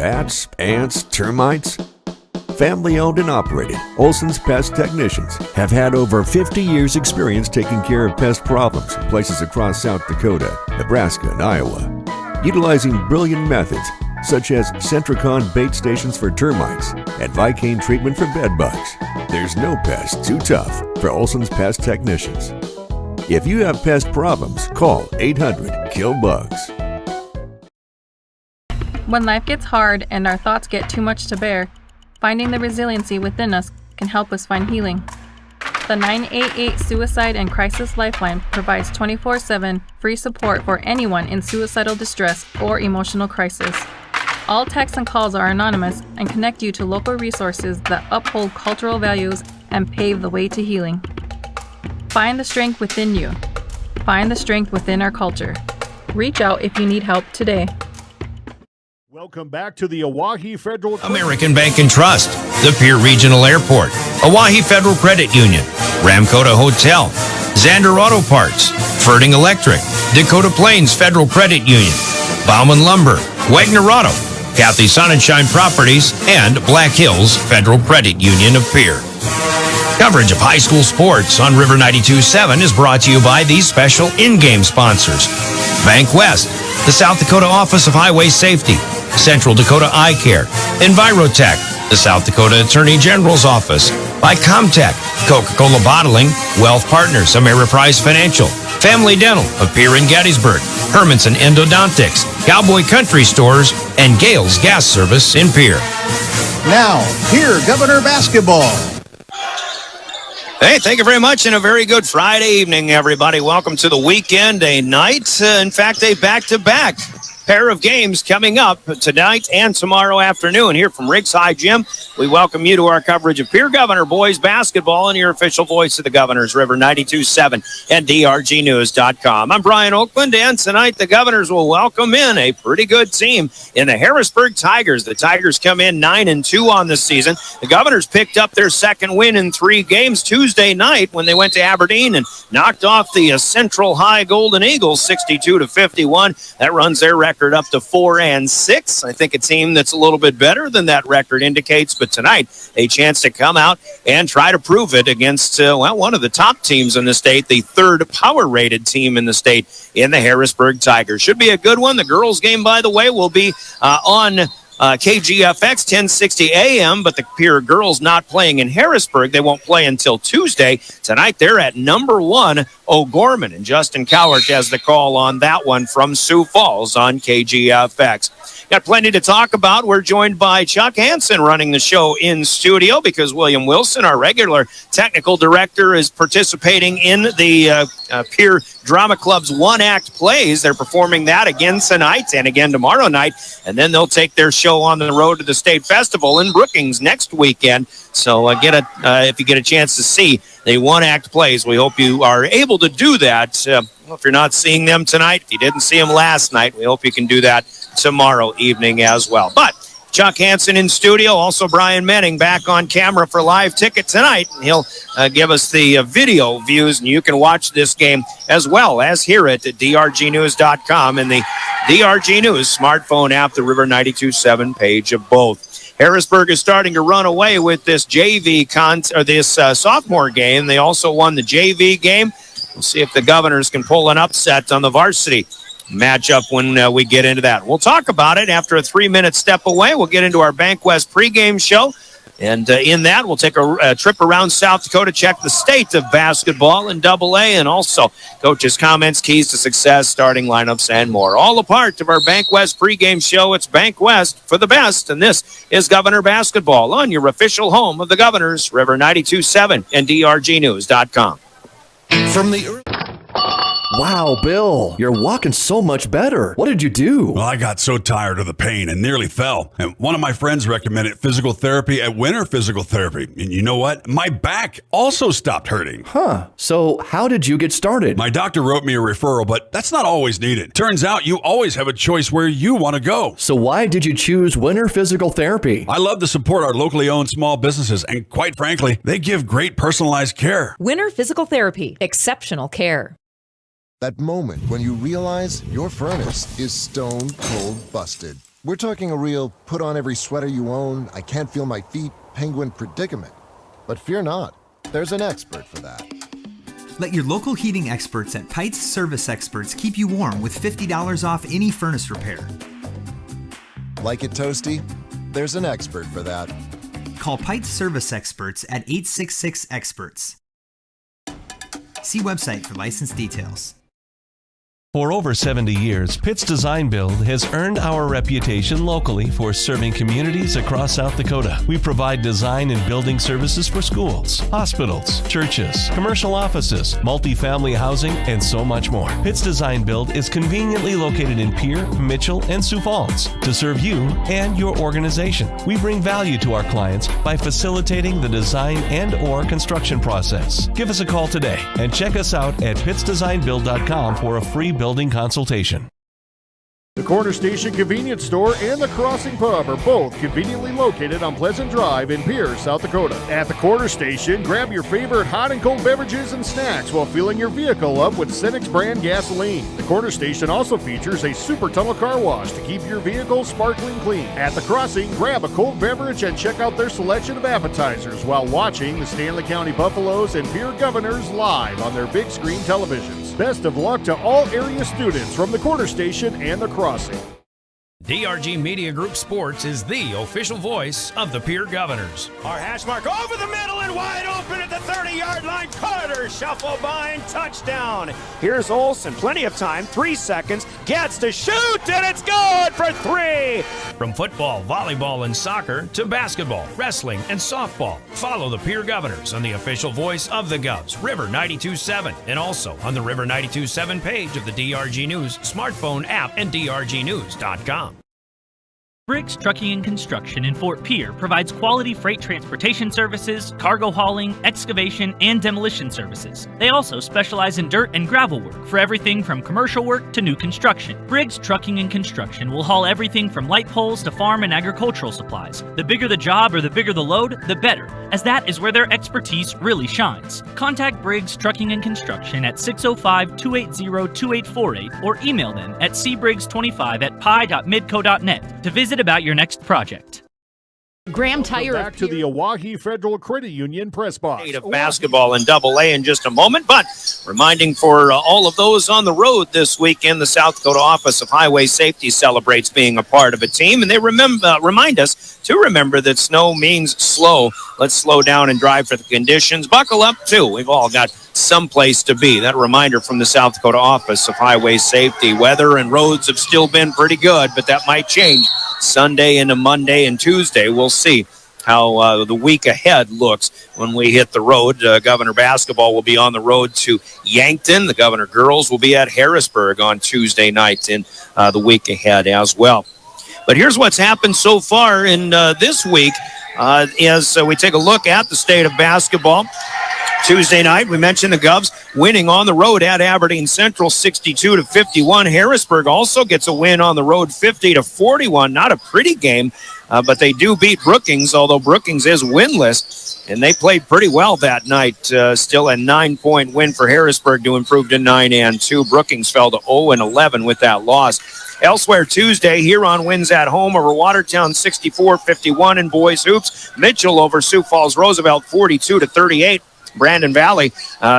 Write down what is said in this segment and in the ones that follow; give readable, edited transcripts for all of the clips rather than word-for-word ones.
Bats, ants, termites? Family owned and operated, Olson's Pest Technicians have had over 50 years experience taking care of pest problems in places across South Dakota, Nebraska, and Iowa. Utilizing brilliant methods such as Centricon bait stations for termites and Vicane treatment for bed bugs, there's no pest too tough for Olson's Pest Technicians. If you have pest problems, call 800-KILL-BUGS. When life gets hard and our thoughts get too much to bear, finding the resiliency within us can help us find healing. The 988 Suicide and Crisis Lifeline provides 24/7 free support for anyone in suicidal distress or emotional crisis. All texts and calls are anonymous and connect you to local resources that uphold cultural values and pave the way to healing. Find the strength within you. Find the strength within our culture. Reach out if you need help today. Welcome back to the Oahe Federal American Bank and Trust, the Pierre Regional Airport, Oahe Federal Credit Union, Ramkota Hotel, Zander Auto Parts, Ferding Electric, Dakota Plains Federal Credit Union, Bauman Lumber, Wagner Auto, Kathy Sonnenschein Properties, and Black Hills Federal Credit Union of Pierre. Coverage of high school sports on River 92.7 is brought to you by these special in-game sponsors: Bank West, the South Dakota Office of Highway Safety, Central Dakota Eye Care, Envirotech, the South Dakota Attorney General's Office, by Comtech, Coca-Cola Bottling, Wealth Partners, Ameriprise Financial, Family Dental of Pierre and Gettysburg, Hermanson Endodontics, Cowboy Country Stores, and Gale's Gas Service in Pierre. Now, Pierre Governor basketball. Hey, thank you very much, and a very good Friday evening, everybody. Welcome to the weekend, a night, in fact, a back-to-back pair of games coming up tonight and tomorrow afternoon here from Riggs High Gym. We welcome you to our coverage of Pierre Governor boys basketball and your official voice of the Governors, River 92.7 and drgnews.com. I'm Brian Oakland, and tonight the Governors will welcome in a pretty good team in the Harrisburg Tigers. The Tigers come in 9-2 on the season. The Governors picked up their second win in 3 games Tuesday night when they went to Aberdeen and knocked off the Central High Golden Eagles 62-51. That runs their record up to 4-6. I think a team that's a little bit better than that record indicates, but tonight a chance to come out and try to prove it against one of the top teams in the state, the third power-rated team in the state in the Harrisburg Tigers. Should be a good one. The girls' game, by the way, will be on KGFX 1060 AM, but the Pierre girls not playing in Harrisburg. They won't play until Tuesday. Tonight they're at number 1 O'Gorman, and Justin Cowart has the call on that one from Sioux Falls on KGFX. Got plenty to talk about. We're joined by Chuck Hansen running the show in studio because William Wilson, our regular technical director, is participating in the Pierre Drama Club's one-act plays. They're performing that again tonight and again tomorrow night, and then they'll take their show on the road to the State Festival in Brookings next weekend. So if you get a chance to see the one-act plays, we hope you are able to do that. If you're not seeing them tonight, if you didn't see them last night, we hope you can do that tomorrow evening as well. But Chuck Hansen in studio, also Brian Menning back on camera for live ticket tonight. He'll give us the video views, and you can watch this game as well as hear it at drgnews.com and the DRG News smartphone app, the River 92.7 page of both. Harrisburg is starting to run away with this sophomore game. They also won the JV game. We'll see if the Governors can pull an upset on the varsity matchup when we get into that. We'll talk about it after a 3-minute step away. We'll get into our Bank West pregame show. And in that, we'll take a trip around South Dakota, check the state of basketball in AA, and also coaches' comments, keys to success, starting lineups, and more. All a part of our Bank West pregame show. It's Bank West for the best, and this is Governor Basketball on your official home of the Governors, River 92.7 and drgnews.com. From the Wow, Bill, you're walking so much better. What did you do? Well, I got so tired of the pain and nearly fell. And one of my friends recommended physical therapy at Winter Physical Therapy. And you know what? My back also stopped hurting. Huh. So how did you get started? My doctor wrote me a referral, but that's not always needed. Turns out you always have a choice where you want to go. So why did you choose Winter Physical Therapy? I love to support our locally owned small businesses, and quite frankly, they give great personalized care. Winter Physical Therapy. Exceptional care. That moment when you realize your furnace is stone cold busted. We're talking a real put on every sweater you own, I can't feel my feet, penguin predicament. But fear not, there's an expert for that. Let your local heating experts at Pites Service Experts keep you warm with $50 off any furnace repair. Like it toasty? There's an expert for that. Call Pites Service Experts at 866-EXPERTS. See website for license details. For over 70 years, Pitt's Design Build has earned our reputation locally for serving communities across South Dakota. We provide design and building services for schools, hospitals, churches, commercial offices, multifamily housing, and so much more. Pitt's Design Build is conveniently located in Pierre, Mitchell, and Sioux Falls to serve you and your organization. We bring value to our clients by facilitating the design and/or construction process. Give us a call today and check us out at pittsdesignbuild.com for a free building consultation. The Corner Station Convenience Store and the Crossing Pub are both conveniently located on Pleasant Drive in Pierre, South Dakota. At the Corner Station, grab your favorite hot and cold beverages and snacks while filling your vehicle up with Cenex brand gasoline. The Corner Station also features a super tunnel car wash to keep your vehicle sparkling clean. At the Crossing, grab a cold beverage and check out their selection of appetizers while watching the Stanley County Buffaloes and Pierre Governors live on their big screen televisions. Best of luck to all area students from the Corner Station and the Crossing. DRG Media Group Sports is the official voice of the Pierre Governors. Our hash mark over the middle and wide open at the 30-yard line. Carter shuffle by and touchdown. Here's Olsen, plenty of time, 3 seconds, gets to shoot, and it's good for 3. From football, volleyball, and soccer to basketball, wrestling, and softball, follow the Pierre Governors on the official voice of the Govs, River 92.7, and also on the River 92.7 page of the DRG News smartphone app and drgnews.com. Briggs Trucking and Construction in Fort Pierre provides quality freight transportation services, cargo hauling, excavation, and demolition services. They also specialize in dirt and gravel work for everything from commercial work to new construction. Briggs Trucking and Construction will haul everything from light poles to farm and agricultural supplies. The bigger the job or the bigger the load, the better, as that is where their expertise really shines. Contact Briggs Trucking and Construction at 605-280-2848 or email them at cbriggs25@pi.midco.net to visit about your next project. Graham Tire. Back to the Oahe Federal Credit Union press box. Of basketball in Double-A in just a moment, but reminding for all of those on the road this weekend, the South Dakota Office of Highway Safety celebrates being a part of a team, and they remind us to remember that snow means slow. Let's slow down and drive for the conditions. Buckle up, too. We've all got someplace to be. That reminder from the South Dakota Office of Highway Safety. Weather and roads have still been pretty good, but that might change Sunday into Monday and Tuesday. We'll see how the week ahead looks when we hit the road. Governor basketball will be on the road to Yankton. The Governor girls will be at Harrisburg on Tuesday night in the week ahead as well. But here's what's happened so far in this week as we take a look at the state of basketball. Tuesday night, we mentioned the Govs winning on the road at Aberdeen Central 62-51. Harrisburg also gets a win on the road 50-41. Not a pretty game, but they do beat Brookings, although Brookings is winless, and they played pretty well that night. Still a 9-point win for Harrisburg to improve to 9-2. Brookings fell to 0-11 with that loss. Elsewhere Tuesday, Huron wins at home over Watertown 64-51 in boys hoops. Mitchell over Sioux Falls Roosevelt 42-38. Brandon Valley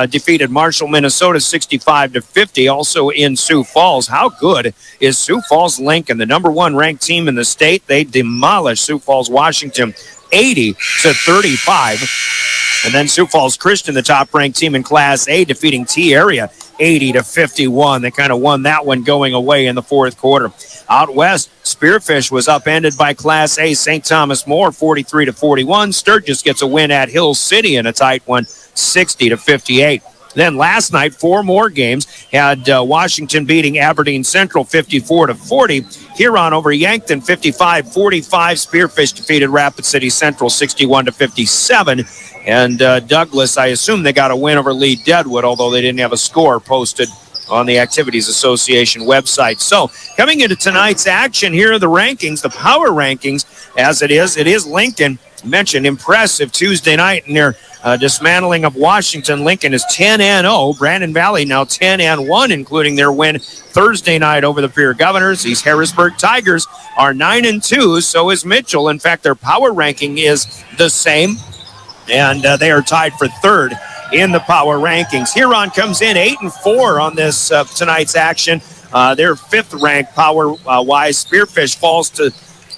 defeated Marshall, Minnesota 65-50. Also in Sioux Falls. How good is Sioux Falls Lincoln, the number 1 ranked team in the state? They demolished Sioux Falls Washington 80-35. And then Sioux Falls Christian, the top-ranked team in Class A, defeating T-Area 80-51. They kind of won that one going away in the fourth quarter. Out west, Spearfish was upended by Class A St. Thomas More 43-41. Sturgis gets a win at Hill City in a tight one, 60-58. Then last night, 4 more games had Washington beating Aberdeen Central 54-40. Huron over Yankton 55-45. Spearfish defeated Rapid City Central 61-57. And Douglas, I assume they got a win over Lee Deadwood, although they didn't have a score posted on the Activities Association website. So coming into tonight's action, here are the rankings, the power rankings as it is. It is Lincoln. Mentioned impressive Tuesday night in their dismantling of Washington. Lincoln is 10-0. Brandon Valley now 10-1, including their win Thursday night over the Pierre Governors. These Harrisburg Tigers are 9-2. So is Mitchell. In fact, their power ranking is the same, and they are tied for third in the power rankings. Huron comes in 8-4 on this tonight's action. Their fifth ranked power-wise. Spearfish falls to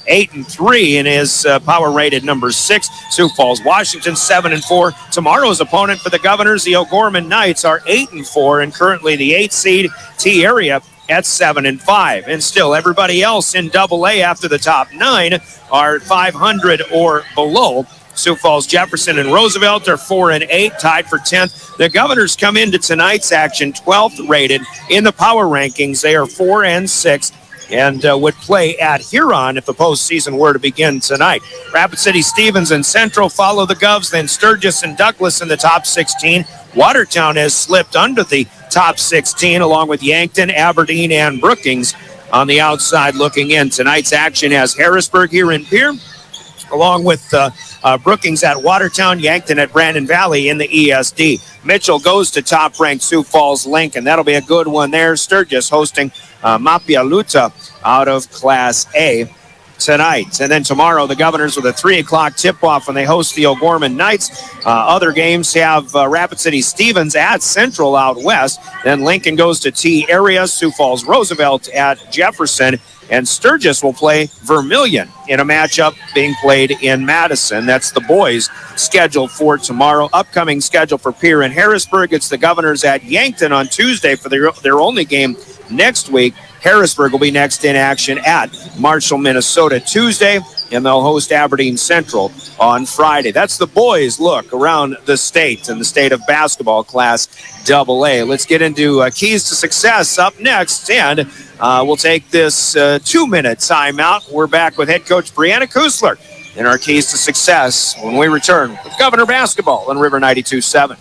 8-3 and is power rated number 6. Sioux Falls, Washington 7-4. Tomorrow's opponent for the Governors, the O'Gorman Knights, are 8-4 and currently the 8th seed T area at 7-5. And still everybody else in AA after the top 9 are 500 or below. Sioux Falls, Jefferson, and Roosevelt are 4-8, tied for 10th. The Governors come into tonight's action 12th rated in the power rankings. They are 4-6 and would play at Huron if the postseason were to begin tonight. Rapid City, Stevens, and Central follow the Govs, then Sturgis and Douglas in the top 16. Watertown has slipped under the top 16, along with Yankton, Aberdeen, and Brookings on the outside looking in. Tonight's action has Harrisburg here in Pierre, along with Brookings at Watertown, Yankton at Brandon Valley in the ESD. Mitchell goes to top-ranked Sioux Falls Lincoln. That'll be a good one there. Sturgis hosting Mapialuta out of Class A tonight. And then tomorrow, the Governors with a 3 o'clock tip-off when they host the O'Gorman Knights. Other games have Rapid City Stevens at Central out west. Then Lincoln goes to T area, Sioux Falls Roosevelt at Jefferson. And Sturgis will play Vermilion in a matchup being played in Madison. That's the boys' schedule for tomorrow. Upcoming schedule for Pierre and Harrisburg. It's the Governors at Yankton on Tuesday for their only game next week. Harrisburg will be next in action at Marshall, Minnesota Tuesday, and they'll host Aberdeen Central on Friday. That's the boys' look around the state and the state of basketball Class AA. Let's get into keys to success up next, and we'll take this 2-minute timeout. We're back with head coach Brianna Kusler in our keys to success when we return with Governor Basketball on River 92.7.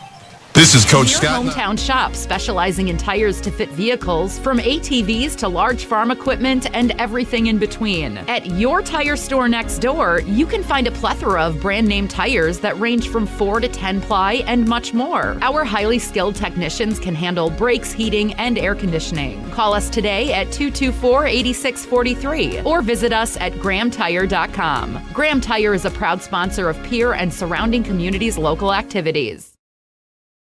This is Coach Your Scott. hometown shop specializing in tires to fit vehicles, from ATVs to large farm equipment and everything in between. At your tire store next door, you can find a plethora of brand name tires that range from 4 to 10 ply and much more. Our highly skilled technicians can handle brakes, heating, and air conditioning. Call us today at 224-8643 or visit us at GrahamTire.com. Graham Tire is a proud sponsor of Pierre and surrounding communities' local activities.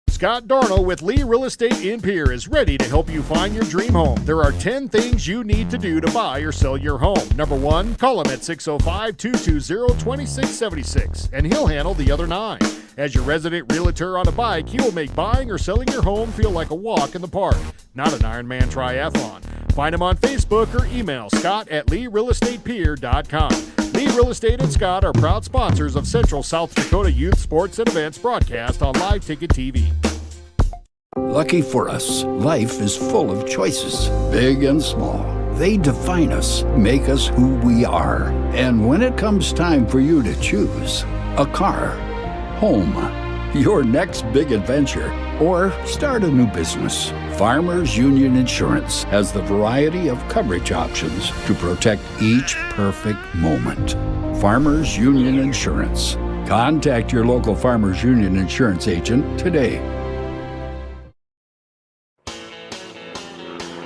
Scott Darnell with Lee Real Estate in Pierre is ready to help you find your dream home. There are 10 things you need to do to buy or sell your home. Number 1, call him at 605-220-2676, and he'll handle the other 9. As your resident realtor on a bike, he will make buying or selling your home feel like a walk in the park, not an Ironman triathlon. Find him on Facebook or email Scott at LeeRealEstatePierre.com. Lee Real Estate and Scott are proud sponsors of Central South Dakota Youth Sports and Events broadcast on Live Ticket TV. Lucky for us, life is full of choices, big and small. They define us, make us who we are. And when it comes time for you to choose, a car, home, your next big adventure, or start a new business, Farmers Union Insurance has the variety of coverage options to protect each perfect moment. Farmers Union Insurance. Contact your local Farmers Union Insurance agent today.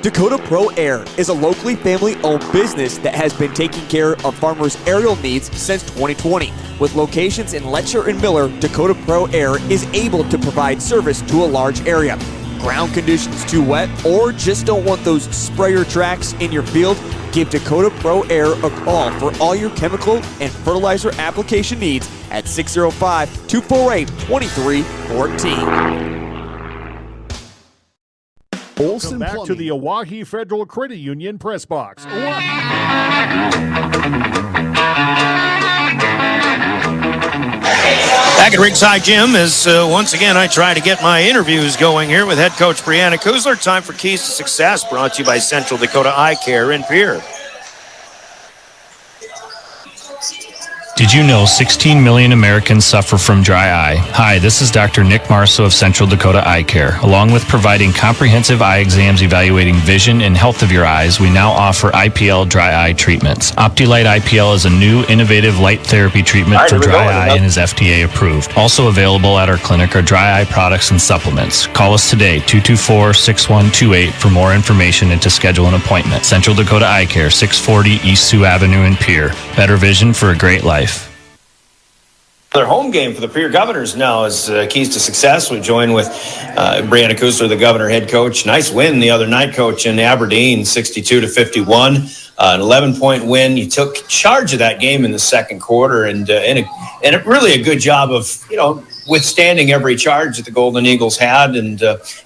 Dakota Pro Air is a locally family-owned business that has been taking care of farmers' aerial needs since 2020. With locations in Letcher and Miller, Dakota Pro Air is able to provide service to a large area. Ground conditions too wet, or just don't want those sprayer tracks in your field? Give Dakota Pro Air a call for all your chemical and fertilizer application needs at 605-248-2314. Welcome back to the Oahe Federal Credit Union Press Box. Back at Ringside Gym as once again I try to get my interviews going here with head coach Brianna Kusler. Time for Keys to Success, brought to you by Central Dakota Eye Care in Pierre. Did you know 16 million Americans suffer from dry eye? Hi, this is Dr. Nick Marso of Central Dakota Eye Care. Along with providing comprehensive eye exams evaluating vision and health of your eyes, we now offer IPL dry eye treatments. OptiLight IPL is a new innovative light therapy treatment for dry eye and is FDA approved. Also available at our clinic are dry eye products and supplements. Call us today, 224-6128 for more information and to schedule an appointment. Central Dakota Eye Care, 640 East Sioux Avenue in Pierre. Better vision for a great life. Their home game for the Pierre Governors now is keys to success. We join with Brianna Kusler, the Governor head coach. Nice win the other night, Coach, in Aberdeen, 62-51. An 11-point win. You took charge of that game in the second quarter, and really a good job of, withstanding every charge that the Golden Eagles had. And,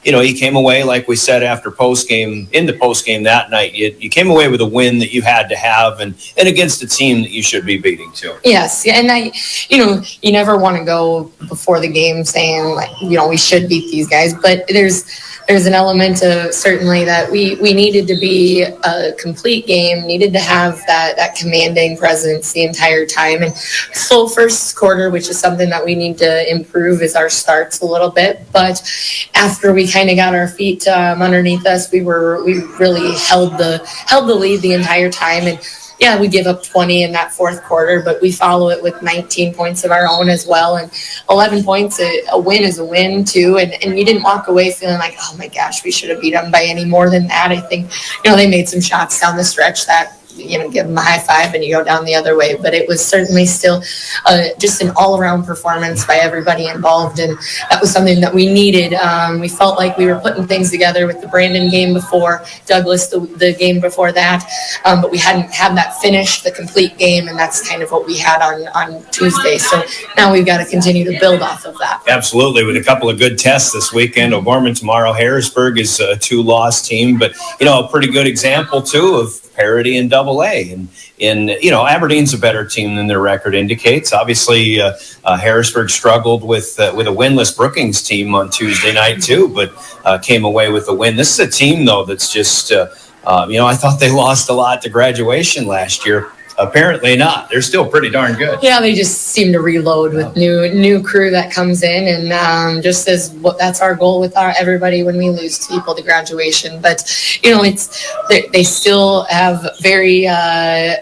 you came away, like we said, after in the postgame that night, you came away with a win that you had to have and against a team that you should be beating too. Yes. And you never want to go before the game saying, we should beat these guys, but there's an element of certainly that we needed to be a complete game, needed to have that commanding presence the entire time. And slow first quarter, which is something that we need to improve, is our starts a little bit. But after we kind of got our feet underneath us, we really held the lead the entire time. And yeah, we give up 20 in that fourth quarter, but we follow it with 19 points of our own as well. And 11 points, a win is a win too. And you didn't walk away feeling like, oh my gosh, we should have beat them by any more than that. I think, they made some shots down the stretch that, give them a high five and you go down the other way. But it was certainly still just an all-around performance by everybody involved. And that was something that we needed. We felt like we were putting things together with the Brandon game before, Douglas the game before that. But we hadn't had that finish, the complete game, and that's kind of what we had on Tuesday. So now we've got to continue to build off of that. Absolutely, with a couple of good tests this weekend. O'Gorman tomorrow. Harrisburg is a 2-loss team, but, a pretty good example, too, of parity in Double-A. And Aberdeen's a better team than their record indicates. Obviously, Harrisburg struggled with a winless Brookings team on Tuesday night too, but came away with a win. This is a team, though, that's just, I thought they lost a lot to Graduation last year. Apparently not. They're still pretty darn good. Yeah, they just seem to reload with new crew that comes in, and that's our goal with everybody when we lose people to Graduation. But they still have very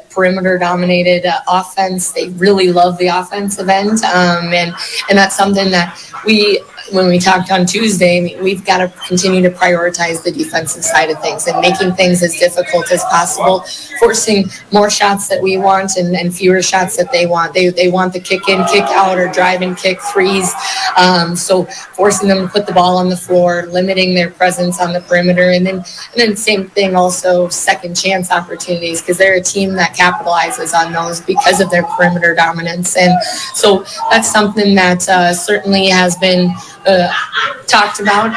perimeter dominated offense. They really love the offensive end, and that's something that when we talked on Tuesday, we've got to continue to prioritize the defensive side of things and making things as difficult as possible, forcing more shots that we want and fewer shots that they want. They want the kick in, kick out, or drive and kick threes. So forcing them to put the ball on the floor, limiting their presence on the perimeter, and then same thing also second chance opportunities, because they're a team that capitalizes on those because of their perimeter dominance. And so that's something that certainly has been talked about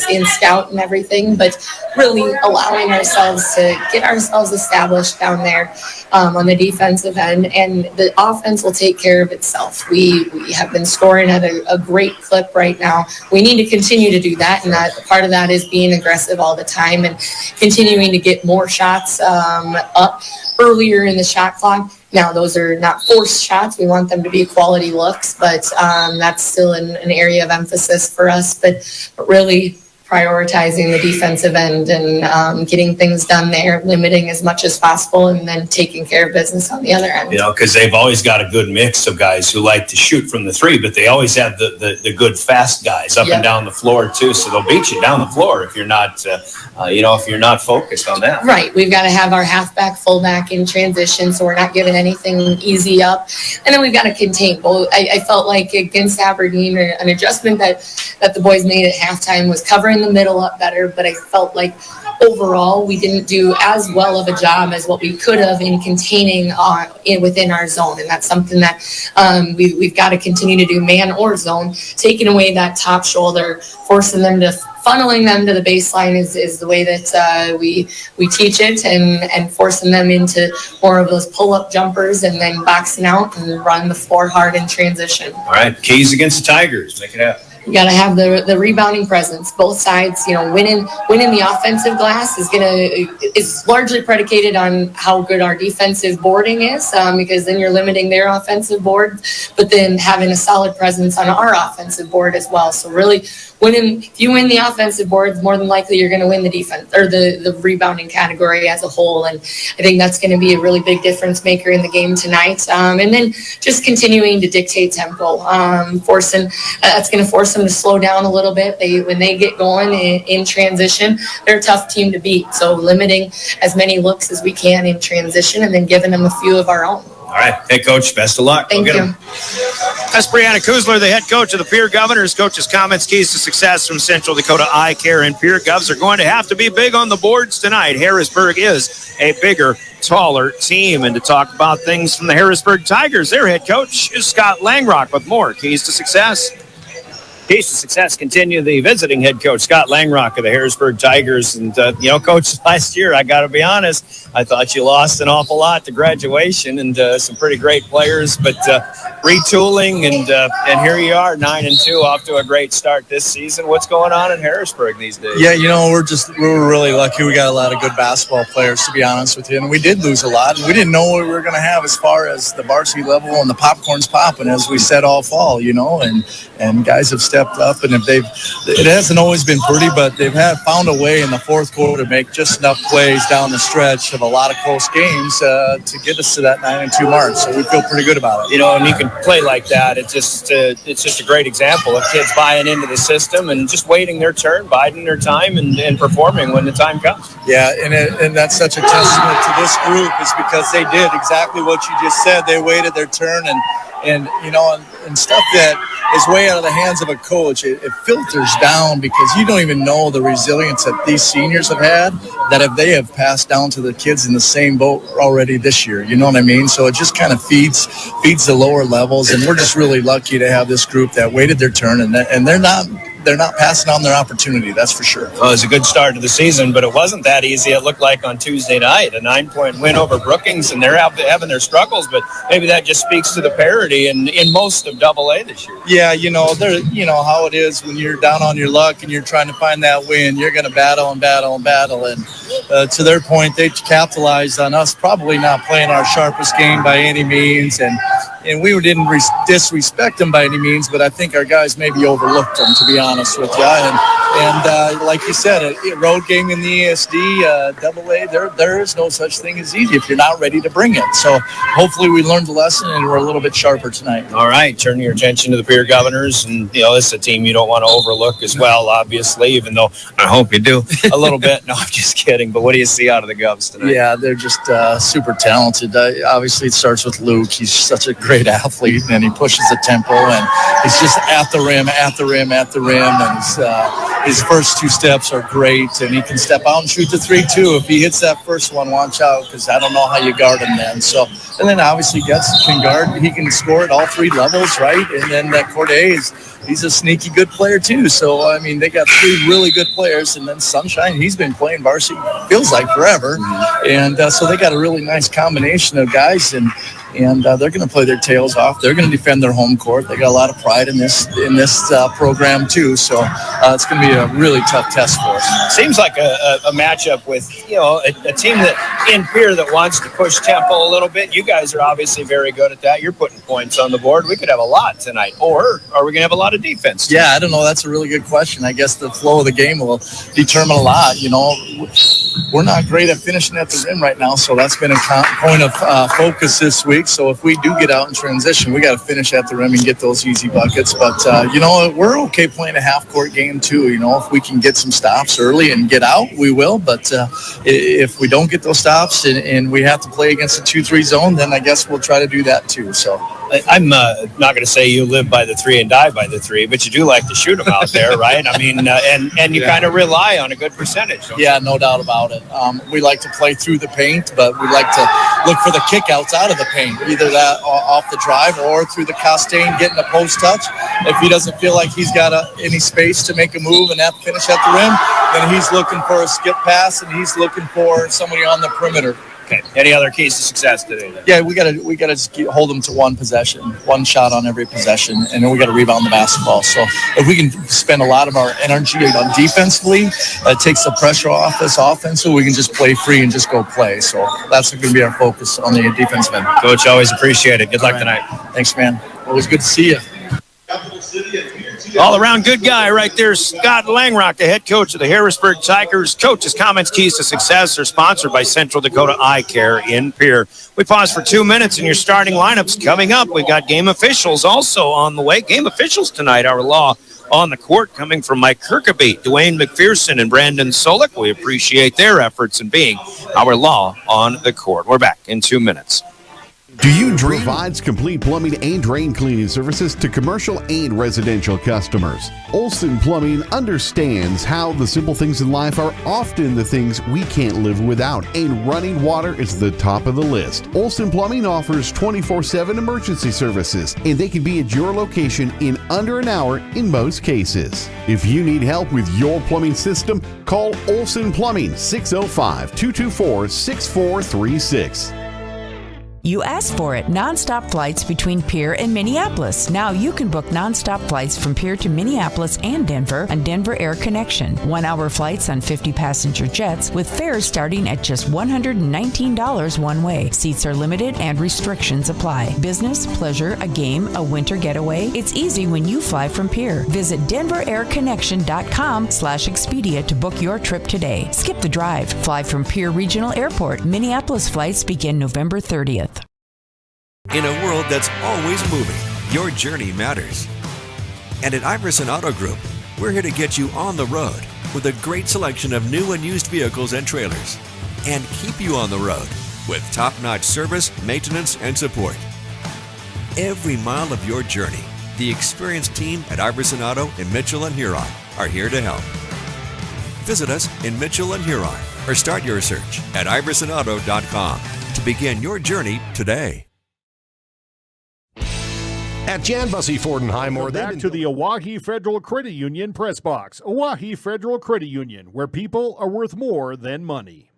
in scout and everything, but really allowing ourselves to get ourselves established down there on the defensive end, and the offense will take care of itself. We have been scoring at a great clip right now. We need to continue to do that, and that part of that is being aggressive all the time and continuing to get more shots up earlier in the shot clock. Now, those are not forced shots. We want them to be quality looks, but that's still an area of emphasis for us. But really prioritizing the defensive end and getting things done there, limiting as much as possible, and then taking care of business on the other end. Because they've always got a good mix of guys who like to shoot from the three, but they always have the good fast guys up and down the floor too. So they'll beat you down the floor if you're not, if you're not focused on that. Right. We've got to have our halfback, fullback in transition, so we're not giving anything easy up, and then we've got to contain. I felt like against Aberdeen, an adjustment that the boys made at halftime was covering the middle up better, but I felt like overall we didn't do as well of a job as what we could have in containing within our zone, and that's something that we've got to continue to do, man or zone, taking away that top shoulder, forcing them to funneling them to the baseline is the way that we teach it, and forcing them into more of those pull-up jumpers and then boxing out and run the floor hard in transition. All right, keys against the Tigers. Make it happen. You got to have the rebounding presence. Both sides, winning the offensive glass is largely predicated on how good our defensive boarding is, because then you're limiting their offensive board, but then having a solid presence on our offensive board as well. So really, if you win the offensive boards, more than likely you're going to win the defense or the rebounding category as a whole. And I think that's going to be a really big difference maker in the game tonight. And then just continuing to dictate tempo, that's going to force them to slow down a little bit. When they get going in transition, they're a tough team to beat. So limiting as many looks as we can in transition and then giving them a few of our own. All right. Hey, Coach, best of luck. Thank you. That's Brianna Kuzler, the head coach of the Pierre Governors. Coach's comments, keys to success from Central Dakota Eye Care and Pierre Govs are going to have to be big on the boards tonight. Harrisburg is a bigger, taller team. And to talk about things from the Harrisburg Tigers, their head coach is Scott Langrock with more keys to success. Keys to success continue. The visiting head coach, Scott Langrock of the Harrisburg Tigers. And, Coach, last year, I got to be honest, I thought you lost an awful lot to graduation and some pretty great players. But retooling, and here you are, 9-2, off to a great start this season. What's going on in Harrisburg these days? Yeah, we're really lucky. We got a lot of good basketball players, to be honest with you. And we did lose a lot. And we didn't know what we were going to have as far as the varsity level and the popcorn's popping, as we said all fall, and guys have stepped up, and it hasn't always been pretty, but they've found a way in the fourth quarter to make just enough plays down the stretch of a lot of close games to get us to that 9-2 mark. So we feel pretty good about it. And you can play like that. It's just a great example of kids buying into the system and just waiting their turn, biding their time, and performing when the time comes. Yeah, and that's such a testament to this group, is because they did exactly what you just said. They waited their turn, and stuff that is way out of the hands of a coach, it filters down, because you don't even know the resilience that these seniors have had, that they have passed down to the kids in the same boat already this year. You know what I mean? So it just kind of feeds the lower levels, and we're just really lucky to have this group that waited their turn, and they're not passing on their opportunity, that's for sure. Well, it was a good start to the season, but it wasn't that easy. It looked like on Tuesday night, a 9-point win over Brookings, and they're having their struggles, but maybe that just speaks to the parity in most of AA this year. Yeah, how it is when you're down on your luck and you're trying to find that win. You're going to battle, and to their point, they capitalized on us probably not playing our sharpest game by any means, and we didn't disrespect them by any means, but I think our guys maybe overlooked them, to be honest with you. And like you said, a road game in the ESD, AA, there is no such thing as easy if you're not ready to bring it. So hopefully we learned the lesson and we're a little bit sharper tonight. All right, turn your attention to the Pierre Governors, and this is a team you don't want to overlook as well, obviously, even though I hope you do a little bit. No, I'm just kidding. But what do you see out of the Govs tonight? Yeah, they're just super talented. Obviously, it starts with Luke. He's such a great athlete, and he pushes the tempo, and he's just at the rim, and his first two steps are great, and he can step out and shoot the 3 too. If he hits that first one, watch out, because I don't know how you guard him then. So, and then obviously he can score at all 3 levels, right? And then that Corday he's a sneaky good player too. So I mean, they got 3 really good players, and then Sunshine, he's been playing varsity feels like forever, and so they got a really nice combination of guys, and they're going to play their tails off. They're going to defend their home court. They got a lot of pride in this program too. So it's going to be a really tough test for us. Seems like a matchup with a team that in Pierre that wants to push tempo a little bit. You guys are obviously very good at that. You're putting points on the board. We could have a lot tonight, or are we going to have a lot of defense tonight? Yeah, I don't know. That's a really good question. I guess the flow of the game will determine a lot. We're not great at finishing at the rim right now, so that's been a point of focus this week. So if we do get out in transition, we got to finish at the rim and get those easy buckets. But, we're okay playing a half-court game too. If we can get some stops early and get out, we will. But if we don't get those stops and we have to play against a 2-3 zone, then I guess we'll try to do that too. So I'm not going to say you live by the 3 and die by the 3, but you do like to shoot them out there, right? I mean, and you kind of rely on a good percentage. Yeah, no doubt about it. We like to play through the paint, but we like to look for the kickouts out of the paint, either that off the drive or through the Costain getting a post touch. If he doesn't feel like he's got any space to make a move and have to finish at the rim, then he's looking for a skip pass, and he's looking for somebody on the perimeter Okay. Any other keys to success today, then? Yeah, we gotta just hold them to one possession, one shot on every possession, and then we gotta rebound the basketball. So if we can spend a lot of our energy on defensively, it takes the pressure off us offensively. We can just play free and just go play. So that's going to be our focus on the defensive end. Coach, always appreciate it. Good luck tonight. Thanks, man. Always good to see you. All-around good guy right there, Scott Langrock, the head coach of the Harrisburg Tigers. Coach's comments, keys to success, are sponsored by Central Dakota Eye Care in Pierre. We pause for 2 minutes, and your starting lineups coming up. We've got game officials also on the way. Game officials tonight, our law on the court, coming from Mike Kirkaby, Dwayne McPherson, and Brandon Solik. We appreciate their efforts in being our law on the court. We're back in 2 minutes. Do you dream? Provides complete plumbing and drain cleaning services to commercial and residential customers. Olson Plumbing understands how the simple things in life are often the things we can't live without, and running water is the top of the list. Olson Plumbing offers 24/7 emergency services, and they can be at your location in under an hour in most cases. If you need help with your plumbing system, call Olson Plumbing 605-224-6436. You asked for it. Nonstop flights between Pierre and Minneapolis. Now you can book nonstop flights from Pierre to Minneapolis and Denver on Denver Air Connection. 1-hour flights on 50-passenger jets with fares starting at just $119 one way. Seats are limited and restrictions apply. Business, pleasure, a game, a winter getaway. It's easy when you fly from Pierre. Visit DenverAirConnection.com/Expedia to book your trip today. Skip the drive. Fly from Pierre Regional Airport. Minneapolis flights begin November 30th. In a world that's always moving, your journey matters. And at Iverson Auto Group, we're here to get you on the road with a great selection of new and used vehicles and trailers, and keep you on the road with top-notch service, maintenance, and support. Every mile of your journey, the experienced team at Iverson Auto in Mitchell and Huron are here to help. Visit us in Mitchell and Huron or start your search at iversonauto.com to begin your journey today. At Jan Bussey Ford and Highmore, back to the Oahe Federal Credit Union press box. Oahe Federal Credit Union, where people are worth more than money.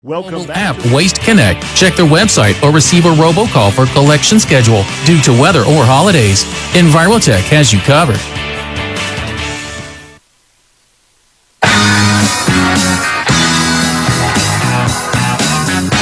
Welcome back. App Waste Connect. Check their website or receive a robocall for collection schedule due to weather or holidays. Envirotech has you covered.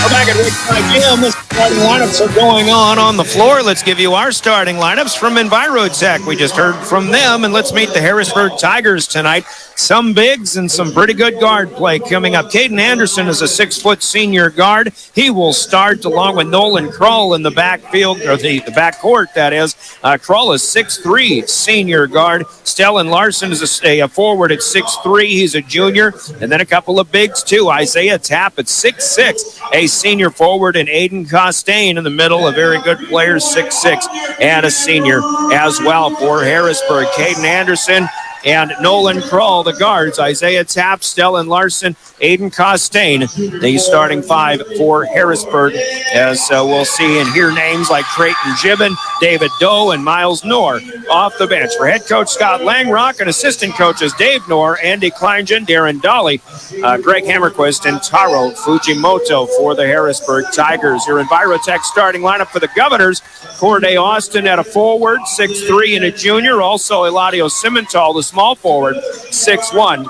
We're back at Rickside Gym. The starting lineups are going on the floor. Let's give you our starting lineups from Envirotech. We just heard from them, and let's meet the Harrisburg Tigers tonight. Some bigs and some pretty good guard play coming up. Caden Anderson is a 6-foot senior guard. He will start along with Nolan Krull in the backfield, or the backcourt, that is. Krull is 6'3", senior guard. Stellan Larson is a forward at 6'3". He's a junior. And then a couple of bigs, too. Isaiah Tapp at 6'6", a senior forward, and Aiden Costain in the middle, a very good player, 6'6", and a senior as well for Harrisburg. Caden Anderson and Nolan Krull, the guards. Isaiah Tapp, Stellan Larson, Aiden Costain, the starting five for Harrisburg, as we'll see and hear names like Creighton Gibbon, David Doe, and Miles Knorr off the bench. For head coach Scott Langrock and assistant coaches Dave Knorr, Andy Kleingen, Darren Dolly, Greg Hammerquist, and Taro Fujimoto for the Harrisburg Tigers. Your Envirotech starting lineup for the Governors: Corday Austin at a forward, 6'3", and a junior. Also Eladio Simmental, the small forward, 6'1",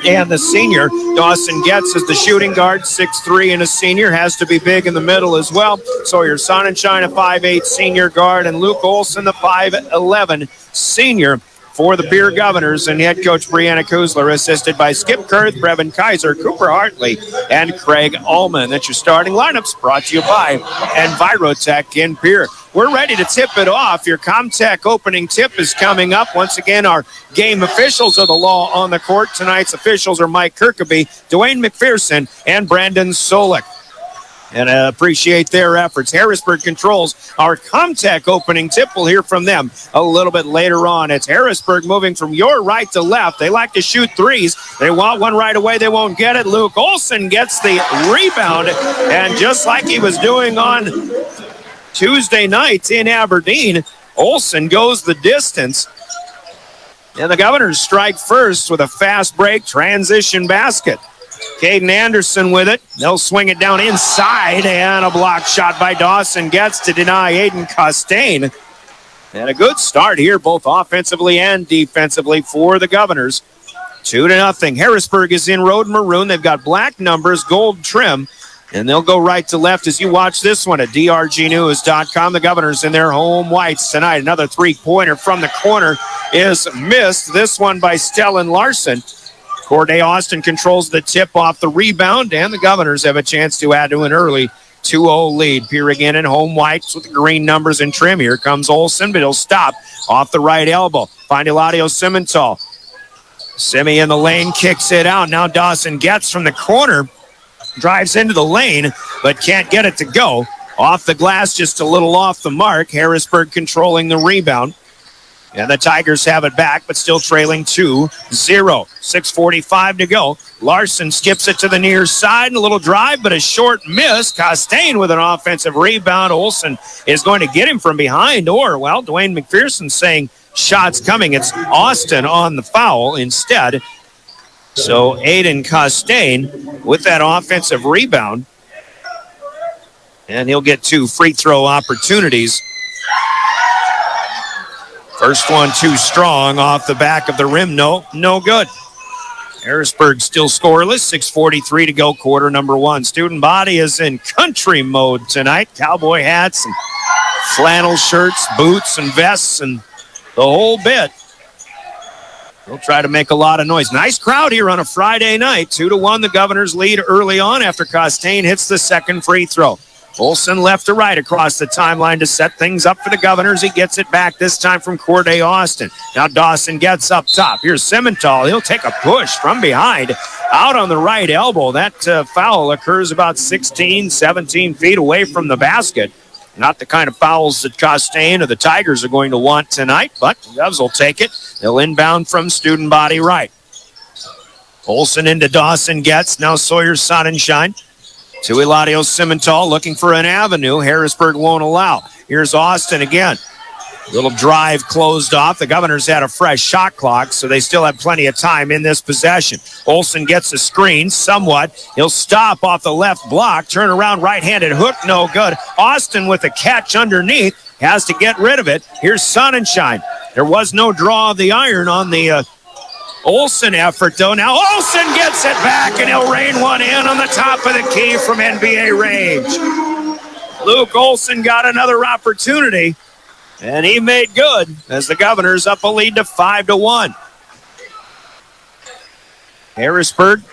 and the senior Dawson Getz is the shooting guard, 6'3", and a senior. Has to be big in the middle as well. Sawyer Sonnenschein, a 5'8", senior guard, and Luke Olson, the 5'11", senior for the Pierre Governors, and head coach Brianna Kuzler, assisted by Skip Kurth, Brevin Kaiser, Cooper Hartley, and Craig Ullman. That's your starting lineups, brought to you by Envirotech in Pierre. We're ready to tip it off. Your Comtech opening tip is coming up. Once again, our game officials are the law on the court. Tonight's officials are Mike Kirkaby, Dwayne McPherson, and Brandon Solik. And I appreciate their efforts. Harrisburg controls our Comtech opening tip. We'll hear from them a little bit later on. It's Harrisburg moving from your right to left. They like to shoot threes. They want one right away. They won't get it. Luke Olson gets the rebound. And just like he was doing on Tuesday night in Aberdeen, Olsen goes the distance. And the Governors strike first with a fast break transition basket. Caden Anderson with it. They'll swing it down inside, and a block shot by Dawson gets to deny Aiden Costain. And a good start here, both offensively and defensively for the Governors. 2-0. Harrisburg is in road maroon. They've got black numbers, gold trim, and they'll go right to left as you watch this one at drgnews.com. The Governors in their home whites tonight. Another three-pointer from the corner is missed. This one by Stellan Larson. Corday Austin controls the tip off the rebound, and the Governors have a chance to add to an early 2-0 lead. Pierre again in home whites with the green numbers and trim. Here comes Olsen, but he'll stop off the right elbow. Find Eladio Simmental. Simi in the lane, kicks it out. Now Dawson gets from the corner, drives into the lane, but can't get it to go. Off the glass, just a little off the mark. Harrisburg controlling the rebound. And the Tigers have it back, but still trailing 2-0. 6:45 to go. Larson skips it to the near side. A little drive, but a short miss. Costain with an offensive rebound. Olsen is going to get him from behind. Or, well, Dwayne McPherson saying shots coming. It's Austin on the foul instead. So Aiden Costain with that offensive rebound. And he'll get 2 free throw opportunities. First one too strong off the back of the rim. No good. Harrisburg still scoreless. 6:43 to go, quarter number 1. Student body is in country mode tonight. Cowboy hats and flannel shirts, boots and vests and the whole bit. They'll try to make a lot of noise. Nice crowd here on a Friday night. 2-1, the Governors lead early on after Costain hits the second free throw. Olsen left to right across the timeline to set things up for the Governors. He gets it back this time from Corday Austin. Now Dawson gets up top. Here's Simmental. He'll take a push from behind out on the right elbow. That foul occurs about 16, 17 feet away from the basket. Not the kind of fouls that Costain or the Tigers are going to want tonight, but the Govs will take it. They'll inbound from student body right. Olsen into Dawson gets. Now Sawyer Sonnenschein. To Eladio Simmental looking for an avenue. Harrisburg won't allow. Here's Austin again. Little drive closed off. The Governors had a fresh shot clock, so they still have plenty of time in this possession. Olsen gets a screen somewhat. He'll stop off the left block. Turn around, right-handed hook, no good. Austin with a catch underneath. Has to get rid of it. Here's Sonnenschein. There was no draw of the iron on the Olsen effort, though. Now Olsen gets it back, and he'll rain one in on the top of the key from NBA range. Luke Olsen got another opportunity, and he made good as the Governors up a lead to 5-1. Harrisburg.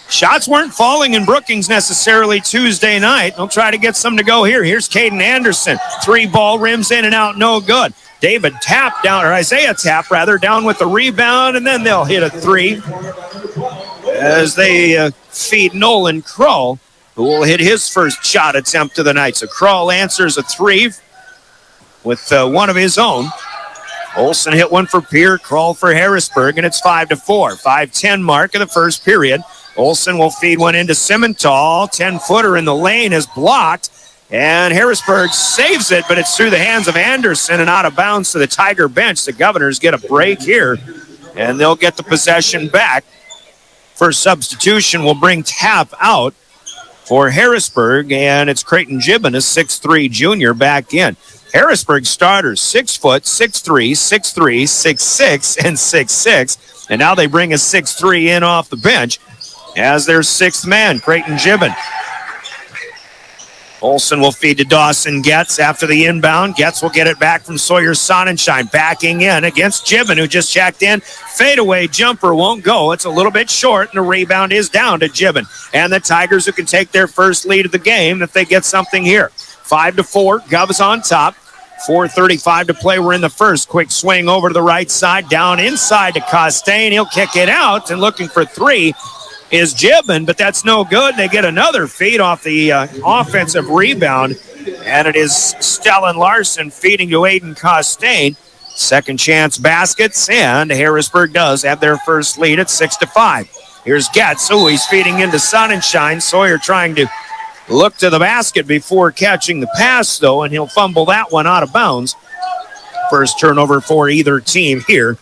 Shots weren't falling in Brookings necessarily Tuesday night. They'll try to get some to go here. Here's Caden Anderson. 3-ball rims in and out, no good. David Tapp down, or Isaiah Tapp rather, down with the rebound, and then they'll hit a 3 as they feed Nolan Krull, who will hit his first shot attempt of the night. So Krull answers a 3 with one of his own. Olsen hit one for Pierre, Krull for Harrisburg, and it's 5-4. 5:10 mark of the first period. Olsen will feed one into Simmental. 10-footer in the lane is blocked. And Harrisburg saves it, but it's through the hands of Anderson and out of bounds to the Tiger bench. The Governors get a break here, and they'll get the possession back. First substitution will bring Tapp out for Harrisburg, and it's Creighton Gibbon, a 6'3 junior, back in. Harrisburg starters, 6 foot, 6'3", 6'3", 6'6", and 6'6", and now they bring a 6'3 in off the bench as their sixth man, Creighton Gibbon. Olsen will feed to Dawson Getz after the inbound. Getz will get it back from Sawyer Sonnenschein. Backing in against Gibbon, who just checked in. Fadeaway jumper won't go. It's a little bit short, and the rebound is down to Gibbon. And the Tigers, who can take their first lead of the game if they get something here. 5-4, Govs on top. 4:35 to play. We're in the first. Quick swing over to the right side. Down inside to Costain. He'll kick it out, and looking for 3 is Gibbon, but that's no good. They get another feed off the offensive rebound, and it is Stellan Larson feeding to Aiden Costain. Second chance baskets, and Harrisburg does have their first lead at 6-5. Here's Getz. Oh, he's feeding into Sonnenschein. Sawyer trying to look to the basket before catching the pass, though, and he'll fumble that one out of bounds. First turnover for either team here.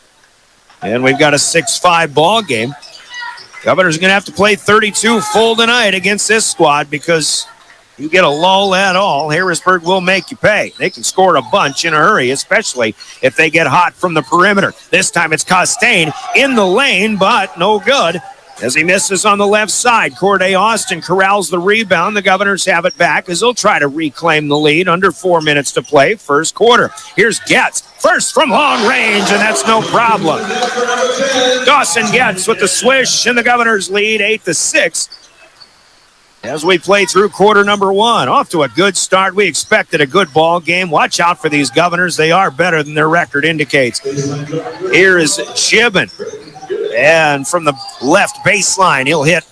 And we've got a 6-5 ball game. Governors are going to have to play 32 full tonight against this squad because you get a lull at all, Harrisburg will make you pay. They can score a bunch in a hurry, especially if they get hot from the perimeter. This time it's Costain in the lane, but no good as he misses on the left side. Corday Austin corrals the rebound. The Governors have it back as they'll try to reclaim the lead. Under 4 minutes to play, first quarter. Here's Getz, first from long range, and that's no problem. Dawson Getz with the swish, and the Governors lead 8-6. As we play through quarter number one, off to a good start. We expected a good ball game. Watch out for these Governors. They are better than their record indicates. Here is Gibbon. And from the left baseline, he'll hit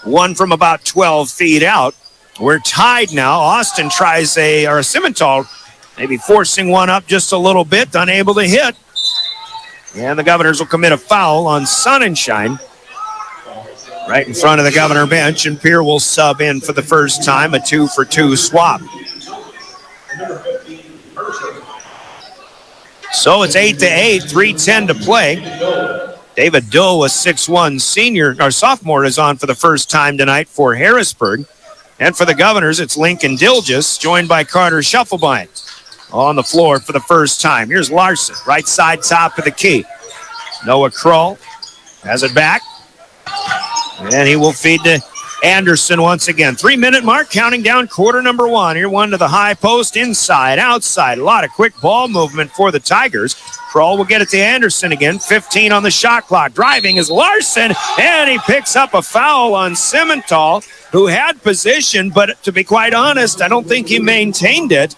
one from about 12 feet out. We're tied now. Austin tries Simmental, maybe forcing one up just a little bit, unable to hit. And the Governors will commit a foul on Sonnenschein right in front of the Governor bench, and Pierre will sub in for the first time, a 2-for-2 swap. So it's 8-8, 3:10 to play. David Doe, a 6'1" sophomore, is on for the first time tonight for Harrisburg. And for the Governors, it's Lincoln Dilgis, joined by Carter Shufflebein on the floor for the first time. Here's Larson, right side top of the key. Noah Kroll has it back. And he will feed to Anderson once again. 3-minute mark, counting down quarter number one. Here one to the high post, inside, outside. A lot of quick ball movement for the Tigers. Kroll will get it to Anderson again. 15 on the shot clock. Driving is Larson, and he picks up a foul on Simmental, who had position, but to be quite honest, I don't think he maintained it.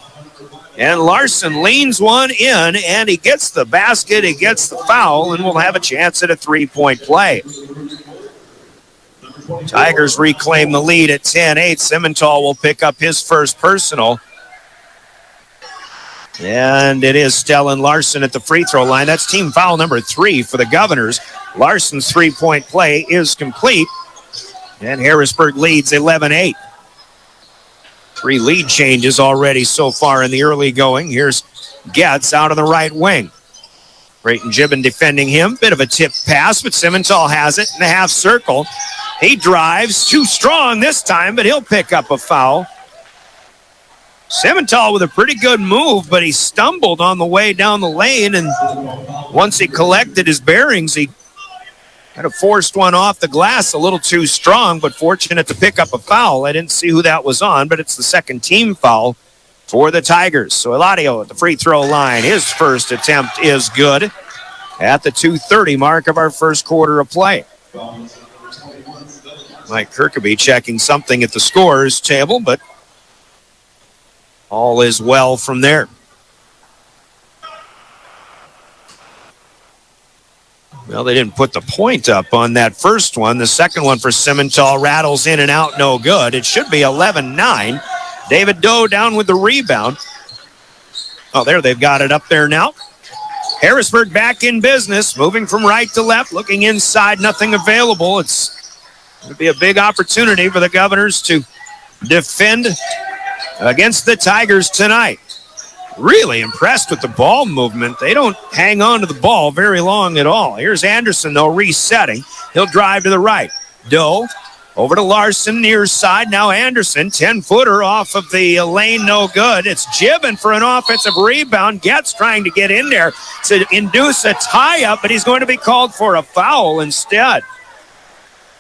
And Larson leans one in, and he gets the basket, he gets the foul, and will have a chance at a three-point play. Tigers reclaim the lead at 10-8. Simmental will pick up his first personal. And it is Stellan Larson at the free throw line. That's team foul number 3 for the Governors. Larson's three-point play is complete. And Harrisburg leads 11-8. 3 lead changes already so far in the early going. Here's Getz out on the right wing. Brayton Gibbon defending him. Bit of a tip pass, but Simmental has it in the half circle. He drives, too strong this time, but he'll pick up a foul. Simmental with a pretty good move, but he stumbled on the way down the lane, and once he collected his bearings, he kind of forced one off the glass a little too strong, but fortunate to pick up a foul. I didn't see who that was on, but it's the second team foul for the Tigers. So Eladio at the free throw line. His first attempt is good at the 2:30 mark of our first quarter of play. Mike Kirkaby checking something at the scorer's table, but all is well from there. Well, they didn't put the point up on that first one. The second one for Simmental rattles in and out, no good. It should be 11-9. David Doe down with the rebound. Oh, there, they've got it up there now. Harrisburg back in business, moving from right to left, looking inside, nothing available. It's going to be a big opportunity for the Governors to defend against the Tigers tonight. Really impressed with the ball movement. They don't hang on to the ball very long at all. Here's Anderson, though, resetting. He'll drive to the right. Doe over to Larson, near side. Now Anderson, 10-footer off of the lane, no good. It's Gibbon for an offensive rebound. Getz trying to get in there to induce a tie-up, but he's going to be called for a foul instead.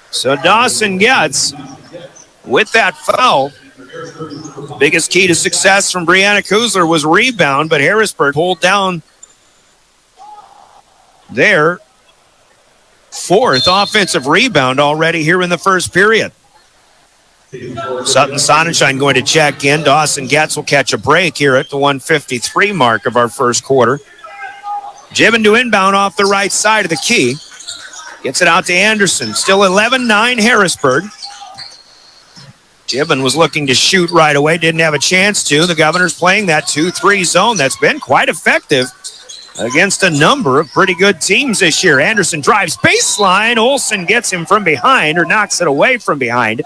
So Dawson Getz with that foul. Biggest key to success from Brianna Kuzler was rebound, but Harrisburg pulled down their 4th offensive rebound already here in the first period. Sutton Sonnenschein going to check in. Dawson Getz will catch a break here at the 1:53 mark of our first quarter. Gibbon to inbound off the right side of the key. Gets it out to Anderson. Still 11-9 Harrisburg. Gibbon was looking to shoot right away, didn't have a chance to. The Governors playing that 2-3 zone. That's been quite effective against a number of pretty good teams this year. Anderson drives baseline. Olsen gets him from behind, or knocks it away from behind.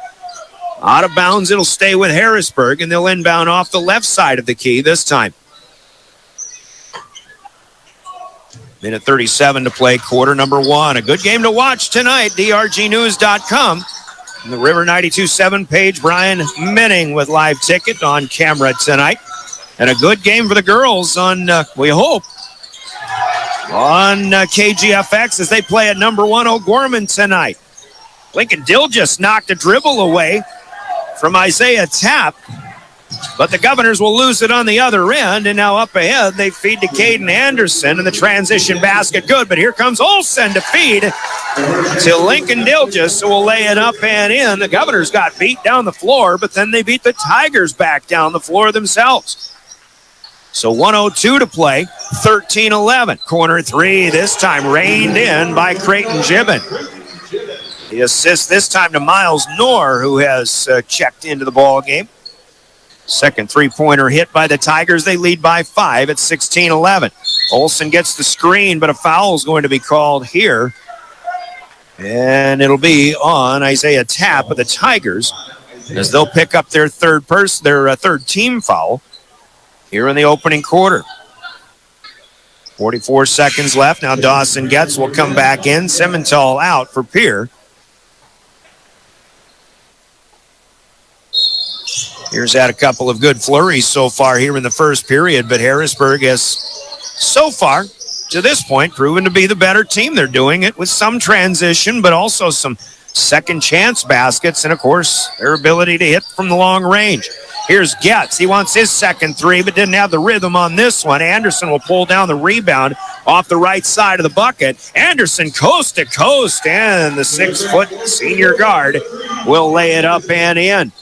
Out of bounds, it'll stay with Harrisburg, and they'll inbound off the left side of the key this time. Minute 37 to play, quarter number 1. A good game to watch tonight, drgnews.com. The River 92.7 page, Brian Menning with live ticket on camera tonight. And a good game for the girls on, we hope, on KGFX as they play at number 1 O'Gorman tonight. Lincoln Dill just knocked a dribble away from Isaiah Tapp, but the Governors will lose it on the other end, and now up ahead they feed to Caden Anderson, and the transition basket good, but here comes Olsen to feed to Lincoln Dilgis, who will lay it up and in. The Governors got beat down the floor, but then they beat the Tigers back down the floor themselves. So 1:02 to play, 13-11. Corner 3 this time reined in by Creighton Gibbon. The assist this time to Miles Knorr, who has checked into the ball game. Second three-pointer hit by the Tigers. They lead by 5 at 16-11. Olsen gets the screen, but a foul is going to be called here. And it'll be on Isaiah Tapp of the Tigers as they'll pick up their third team foul here in the opening quarter. 44 seconds left. Now Dawson Getz will come back in. Simmental out for Pierre. Here's had a couple of good flurries so far here in the first period, but Harrisburg has so far to this point proven to be the better team. They're doing it with some transition, but also some second chance baskets, and of course their ability to hit from the long range. Here's Getz. He wants his second three, but didn't have the rhythm on this one. Anderson will pull down the rebound off the right side of the bucket. Anderson coast to coast, and the 6-foot senior guard will lay it up and in.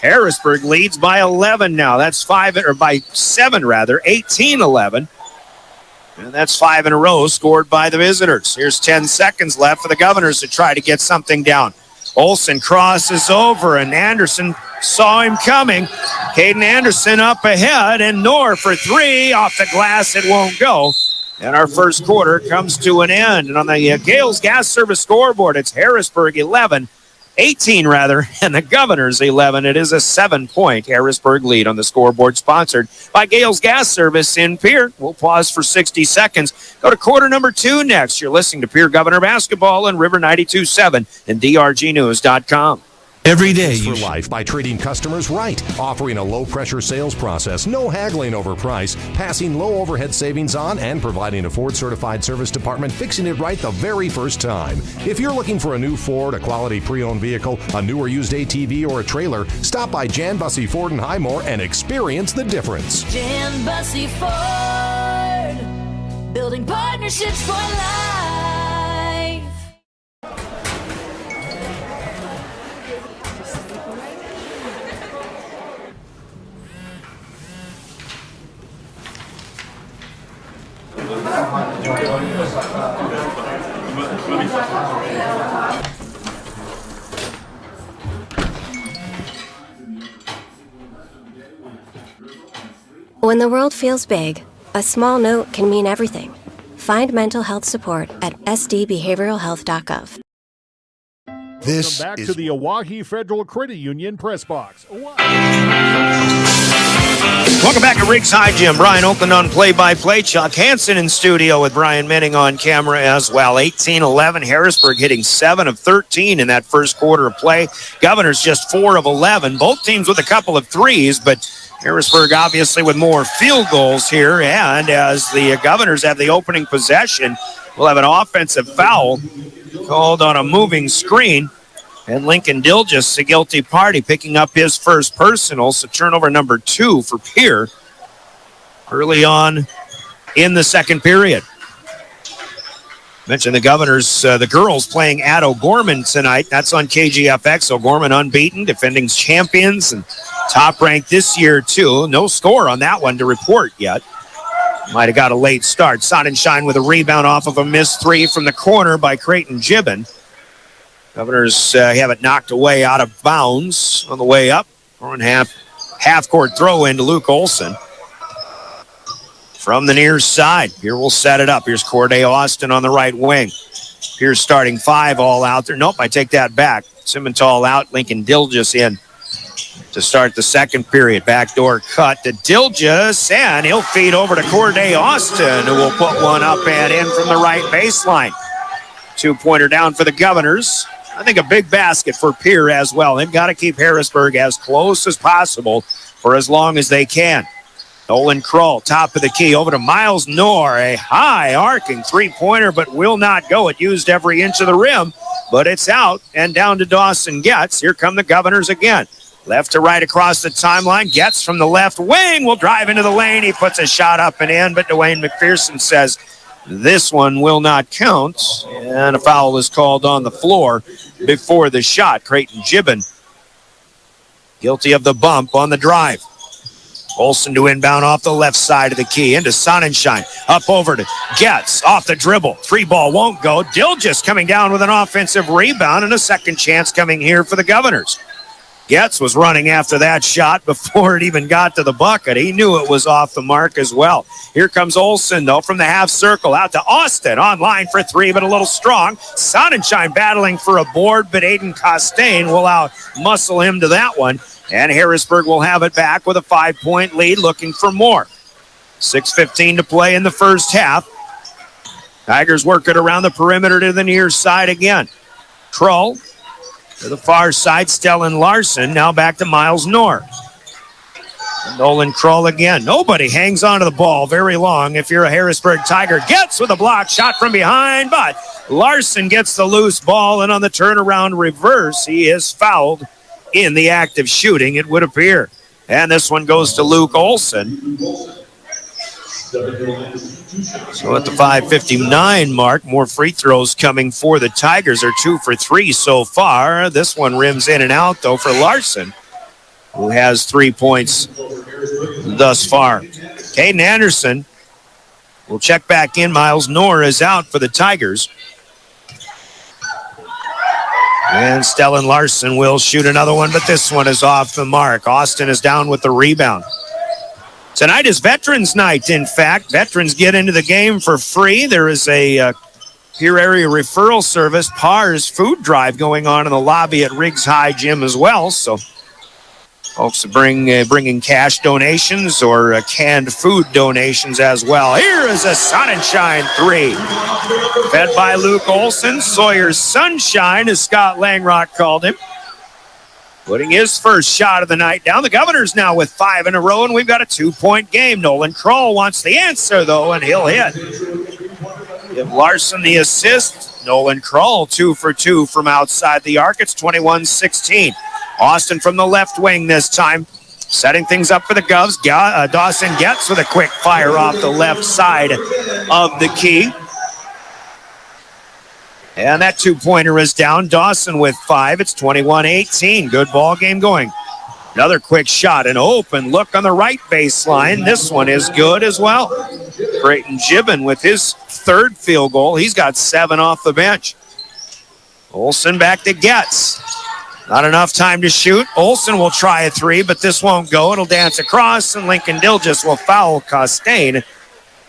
Harrisburg leads by 11 now. That's by 7 rather, 18-11. And that's 5 in a row scored by the visitors. Here's 10 seconds left for the Governors to try to get something down. Olsen crosses over, and Anderson saw him coming. Caden Anderson up ahead, and Knorr for 3. Off the glass, it won't go. And our first quarter comes to an end. And on the Gales Gas Service scoreboard, it's Harrisburg 18 and the Governors 11. It is a 7-point Harrisburg lead on the scoreboard, sponsored by Gales Gas Service in Pierre. We'll pause for 60 seconds. Go to quarter number 2 next. You're listening to Pierre Governor Basketball on River 92.7 and drgnews.com. Every day for life by treating customers right, offering a low-pressure sales process, no haggling over price, passing low overhead savings on, and providing a Ford-certified service department fixing it right the very first time. If you're looking for a new Ford, a quality pre-owned vehicle, a new or used ATV, or a trailer, stop by Jan Bussey Ford in Highmore and experience the difference. Jan Bussey Ford, building partnerships for life. When the world feels big, a small note can mean everything. Find mental health support at sdbehavioralhealth.gov. Welcome back to the Oahe Federal Credit Union Press Box. Welcome back to Riggs High Gym. Brian Oakland on play-by-play. Chuck Hansen in studio with Brian Menning on camera as well. 18-11. Harrisburg hitting 7 of 13 in that first quarter of play. Governors just 4 of 11. Both teams with a couple of threes, but Harrisburg obviously with more field goals here. And as the Governors have the opening possession, we'll have an offensive foul called on a moving screen. And Lincoln Dilgis, the guilty party, picking up his first personal. So turnover number 2 for Pierre early on in the second period. Mentioned the Governors, the girls playing at O'Gorman tonight. That's on KGFX. O'Gorman unbeaten, defending champions and top ranked this year too. No score on that one to report yet. Might have got a late start. Sonnenschein with a rebound off of a missed 3 from the corner by Creighton Gibbon. Governors have it knocked away out of bounds on the way up. Half-court throw in to Luke Olsen. From the near side, here we'll set it up. Here's Corday Austin on the right wing. Here's starting 5 all out there. Nope, I take that back. Simmental out, Lincoln Dilgis in to to start the second period. Backdoor cut to Dilges, and he'll feed over to Corday Austin, who will put one up and in from the right baseline. 2-pointer down for the Governors. I think a big basket for Pierre as well. They've got to keep Harrisburg as close as possible for as long as they can. Nolan Kroll, top of the key, over to Miles Knorr. A high arcing three-pointer, but will not go. It used every inch of the rim, but it's out and down to Dawson Getz. Here come the Governors again. Left to right across the timeline. Getz from the left wing will drive into the lane. He puts a shot up and in, but Dwayne McPherson says this one will not count, and a foul is called on the floor before the shot. Creighton Gibbon guilty of the bump on the drive. Olsen to inbound off the left side of the key into Sonnenschein. Up over to Getz off the dribble. Three ball won't go. Dilges coming down with an offensive rebound and a second chance coming here for the Governors. Getz was running after that shot before it even got to the bucket. He knew it was off the mark as well. Here comes Olsen, though, from the half circle. Out to Austin. On line for three, but a little strong. Sonnenschein battling for a board, but Aiden Costain will out-muscle him to that one. And Harrisburg will have it back with a 5-point lead, looking for more. 6:15 to play in the first half. Tigers work it around the perimeter to the near side again. Kroll to the far side, Stellan Larson. Now back to Miles Knorr. Nolan Kroll again. Nobody hangs onto the ball very long if you're a Harrisburg Tiger. Getz with a block shot from behind, but Larson gets the loose ball, and on the turnaround reverse, he is fouled in the act of shooting, it would appear. And this one goes to Luke Olsen. So at the 5:59 mark, more free throws coming for the Tigers. Are 2 for 3 so far. This one rims in and out, though, for Larson, who has 3 points thus far. Caden Anderson will check back in. Miles Knorr is out for the Tigers. And Stellan Larson will shoot another one, but this one is off the mark. Austin is down with the rebound. Tonight is Veterans Night, in fact. Veterans get into the game for free. There is a peer area referral service, PARS food drive going on in the lobby at Riggs High Gym as well. So folks bringing cash donations or canned food donations as well. Here is a Sonnenschein three. Fed by Luke Olsen. Sawyer's Sunshine, as Scott Langrock called him. Putting his first shot of the night down. The Governors now with 5 in a row, and we've got a 2-point game. Nolan Kroll wants the answer, though, and he'll hit. Give Larson the assist. Nolan Kroll 2 for 2 from outside the arc. It's 21-16. Austin from the left wing this time. Setting things up for the Govs. Dawson Getz with a quick fire off the left side of the key. And that 2-pointer is down. Dawson with 5. It's 21-18. Good ball game going. Another quick shot. An open look on the right baseline. This one is good as well. Creighton Gibbon with his third field goal. He's got 7 off the bench. Olsen back to Getz. Not enough time to shoot. Olsen will try a 3, but this won't go. It'll dance across, and Lincoln Dilges will foul Costain,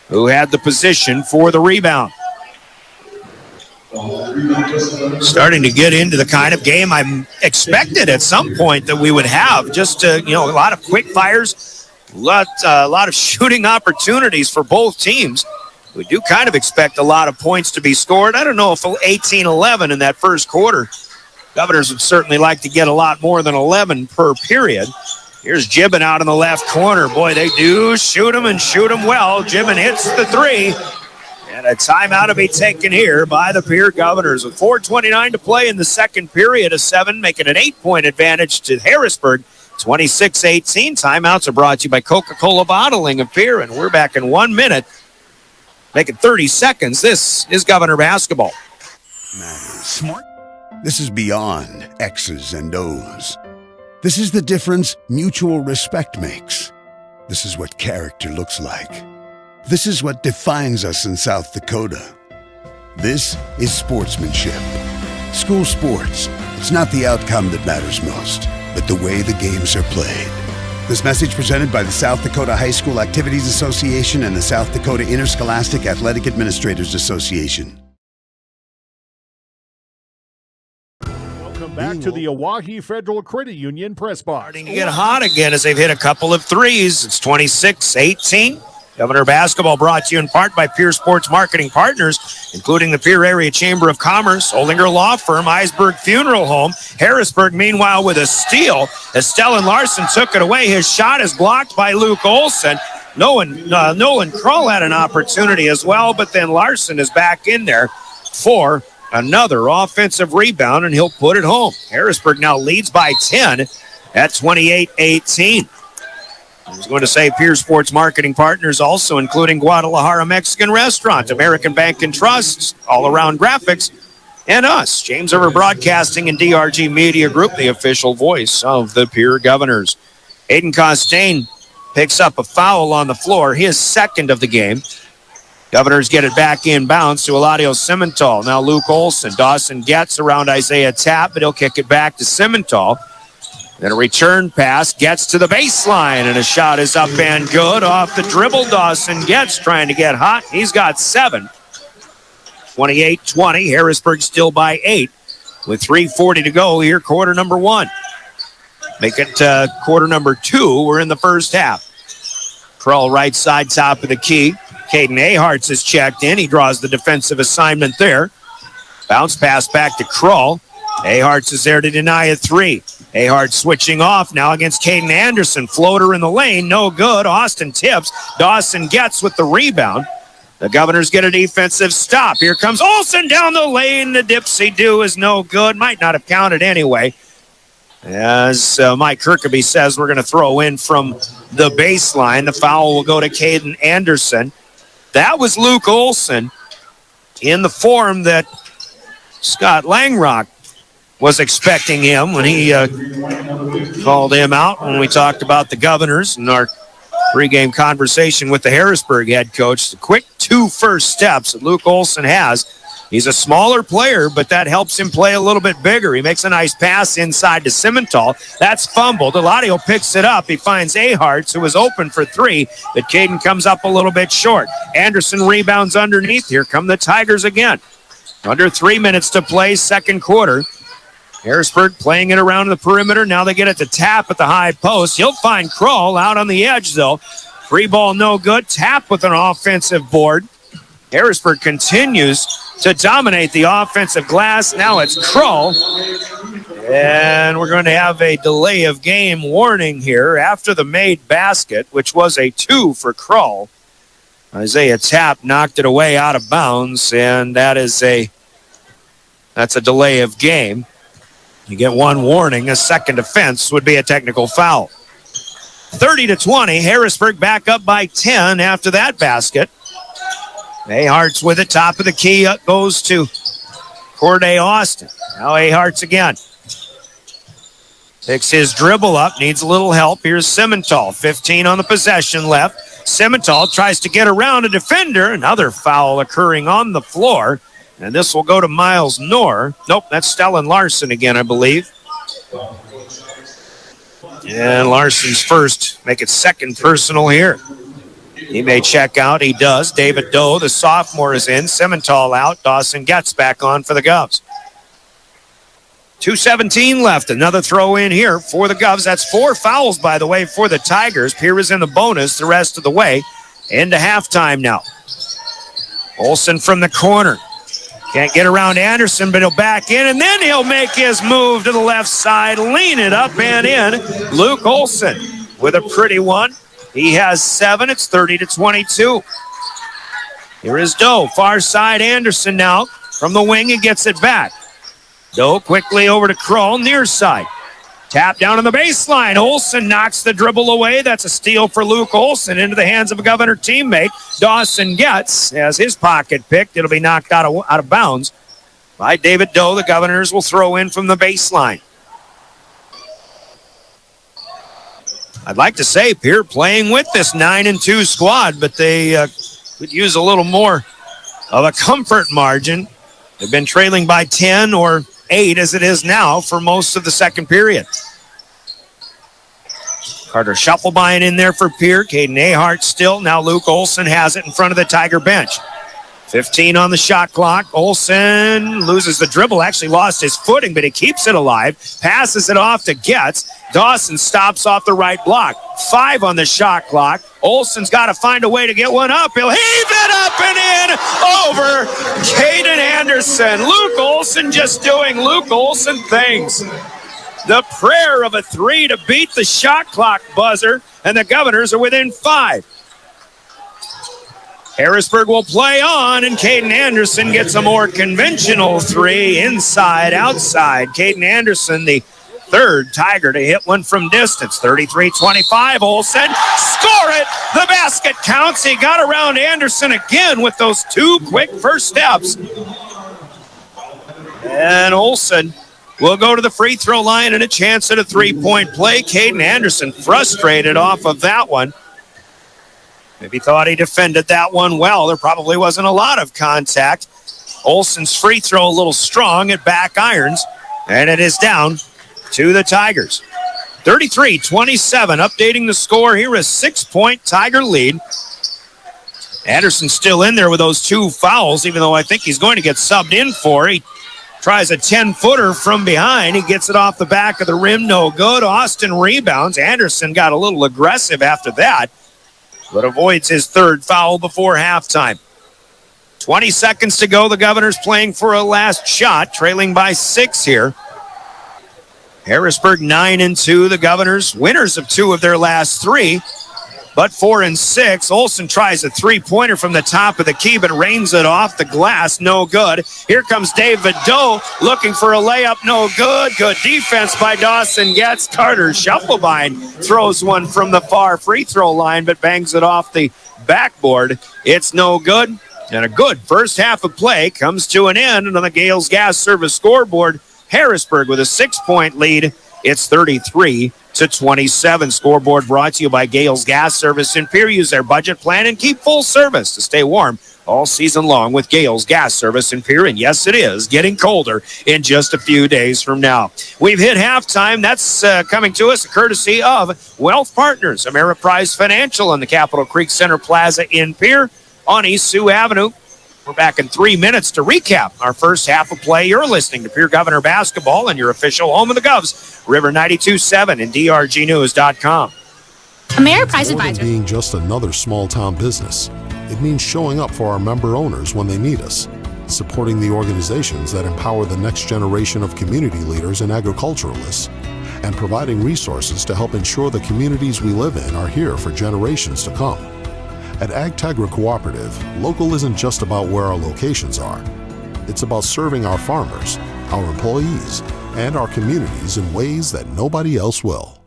who had the position for the rebound. Starting to get into the kind of game I expected at some point that we would have. Just, a lot of quick fires, a lot of shooting opportunities for both teams. We do kind of expect a lot of points to be scored. I don't know if 18-11 in that first quarter. Governors would certainly like to get a lot more than 11 per period. Here's Gibbon out in the left corner. Boy, they do shoot him and shoot him well. Gibbon hits the 3. And a timeout to be taken here by the Pierre Governors. With 4:29 to play in the second period, a 7, making an 8-point advantage to Harrisburg. 26-18. Timeouts are brought to you by Coca-Cola Bottling of Pierre, and we're back in 1 minute. Making 30 seconds. This is Governor basketball. Smart. This is beyond X's and O's. This is the difference mutual respect makes. This is what character looks like. This is what defines us in South Dakota. This is sportsmanship. School sports. It's not the outcome that matters most, but the way the games are played. This message presented by the South Dakota High School Activities Association and the South Dakota Interscholastic Athletic Administrators Association. Back to the Oahe Federal Credit Union press box. Starting to get hot again as they've hit a couple of threes. It's 26-18. Governor Basketball brought to you in part by Pierre Sports Marketing Partners, including the Pierre Area Chamber of Commerce, Oldinger Law Firm, Eisberg Funeral Home. Harrisburg, meanwhile, with a steal. Stellan Larson took it away. His shot is blocked by Luke Olson. Nolan Krull had an opportunity as well, but then Larson is back in there for another offensive rebound, and he'll put it home. Harrisburg now leads by 10 at 28-18. I was going to say Pierre Sports Marketing Partners, also including Guadalajara Mexican Restaurant, American Bank and Trust, All Around Graphics, and us, James River Broadcasting and DRG Media Group, the official voice of the Pierre Governors. Aiden Costain picks up a foul on the floor, his second of the game. Governors get it back inbounds to Eladio Simmental. Now Luke Olson. Dawson gets around Isaiah Tapp, but he'll kick it back to Simmental. Then a return pass gets to the baseline, and a shot is up and good off the dribble. Dawson gets trying to get hot. He's got 7. 28-20. Harrisburg still by 8 with 3:40 to go here, quarter number 1. Make it quarter number 2. We're in the first half. Krull right side, top of the key. Caden Aharts is checked in. He draws the defensive assignment there. Bounce pass back to Krull. Aharts is there to deny a 3. Ahart switching off now against Caden Anderson. Floater in the lane, no good. Austin tips. Dawson gets with the rebound. The Governors get a defensive stop. Here comes Olson down the lane. The dipsy-do is no good. Might not have counted anyway. As Mike Kirkaby says, we're going to throw in from the baseline. The foul will go to Caden Anderson. That was Luke Olson in the form that Scott Langrock was expecting him when he called him out when we talked about the Governors in our pregame conversation with the Harrisburg head coach. The quick 2 first steps that Luke Olson has. He's a smaller player, but that helps him play a little bit bigger. He makes a nice pass inside to Simmental. That's fumbled. Eladio picks it up. He finds Aharts, who was open for 3, but Caden comes up a little bit short. Anderson rebounds underneath. Here come the Tigers again. Under 3 minutes to play, second quarter. Harrisburg playing it around the perimeter. Now they get it to Tapp at the high post. He'll find Krull out on the edge, though. Free ball no good. Tapp with an offensive board. Harrisburg continues to dominate the offensive glass. Now it's Krull. And we're going to have a delay of game warning here after the made basket, which was a 2 for Krull. Isaiah Tapp knocked it away out of bounds, and that's a delay of game. You get 1 warning. A second offense would be a technical foul. 30-20. Harrisburg back up by 10 after that basket. Aharts with it, top of the key, goes to Corday Austin. Now Aharts again. Picks his dribble up, needs a little help. Here's Simmental, 15 on the possession left. Simmental tries to get around a defender. Another foul occurring on the floor. And this will go to Miles Knorr. Nope, that's Stellan Larson again, I believe. And Larson's first, make it second personal here. He may check out. He does. David Doe, the sophomore, is in. Simmental out. Dawson gets back on for the Govs. 2:17 left. Another throw in here for the Govs. That's 4 fouls, by the way, for the Tigers. Pierre is in the bonus the rest of the way. Into halftime now. Olson from the corner. Can't get around Anderson, but he'll back in, and then he'll make his move to the left side, lean it up and in. Luke Olson with a pretty one. He has 7. It's 30-22. Here is Doe. Far side, Anderson now from the wing. He gets it back. Doe quickly over to Krull, near side. Tap down on the baseline. Olson knocks the dribble away. That's a steal for Luke Olson into the hands of a Governor teammate. Dawson gets, as his pocket picked. It'll be knocked out of bounds by David Doe. The Governors will throw in from the baseline. I'd like to say Pierre playing with this 9-2 squad, but they could use a little more of a comfort margin. They've been trailing by 10 or 8 as it is now for most of the second period. Carter Shufflebein in there for Pierre. Caden Ahart still. Now Luke Olson has it in front of the Tiger bench. 15 on the shot clock. Olsen loses the dribble, actually lost his footing, but he keeps it alive. Passes it off to Getz. Dawson stops off the right block. 5 on the shot clock. Olsen's got to find a way to get one up. He'll heave it up and in over Caden Anderson. Luke Olsen just doing Luke Olsen things. The prayer of a 3 to beat the shot clock buzzer, and the Governors are within 5. Harrisburg will play on, and Caden Anderson gets a more conventional 3, inside, outside. Caden Anderson, the third Tiger to hit one from distance. 33-25, Olsen, score it! The basket counts. He got around Anderson again with those 2 quick first steps. And Olsen will go to the free throw line and a chance at a 3-point play. Caden Anderson frustrated off of that one. Maybe thought he defended that one well. There probably wasn't a lot of contact. Olsen's free throw a little strong at back irons, and it is down to the Tigers. 33-27, updating the score here, a 6-point Tiger lead. Anderson's still in there with those 2 fouls, even though I think he's going to get subbed in for. He tries a 10-footer from behind. He gets it off the back of the rim, no good. Austin rebounds. Anderson got a little aggressive after that, but avoids his 3rd foul before halftime. 20 seconds to go. The Governors playing for a last shot, trailing by 6 here. Harrisburg 9-2. The Governors winners of 2 of their last 3, but 4 and 6. Olsen tries a 3-pointer from the top of the key, but rains it off the glass. No good. Here comes David Doe looking for a layup. No good. Good defense by Dawson Getz. Carter Shufflebein throws one from the far free throw line, but bangs it off the backboard. It's no good. And a good first half of play comes to an end. And on the Gales Gas Service scoreboard, Harrisburg with a 6-point lead. It's 33-27. Scoreboard brought to you by Gales Gas Service in Pierre. Use their budget plan and keep full service to stay warm all season long with Gales Gas Service in Pierre. And yes, it is getting colder in just a few days from now. We've hit halftime. That's coming to us courtesy of Wealth Partners, Ameriprise Financial in the Capitol Creek Center Plaza in Pierre on East Sioux Avenue. We're back in 3 minutes to recap our first half of play. You're listening to Pierre Governor Basketball and your official home of the Govs, River 92.7 and DRGnews.com. Ameriprise Advisor. Being just another small-town business, it means showing up for our member owners when they need us, supporting the organizations that empower the next generation of community leaders and agriculturalists, and providing resources to help ensure the communities we live in are here for generations to come. At AgTegra Cooperative, local isn't just about where our locations are. It's about serving our farmers, our employees, and our communities in ways that nobody else will.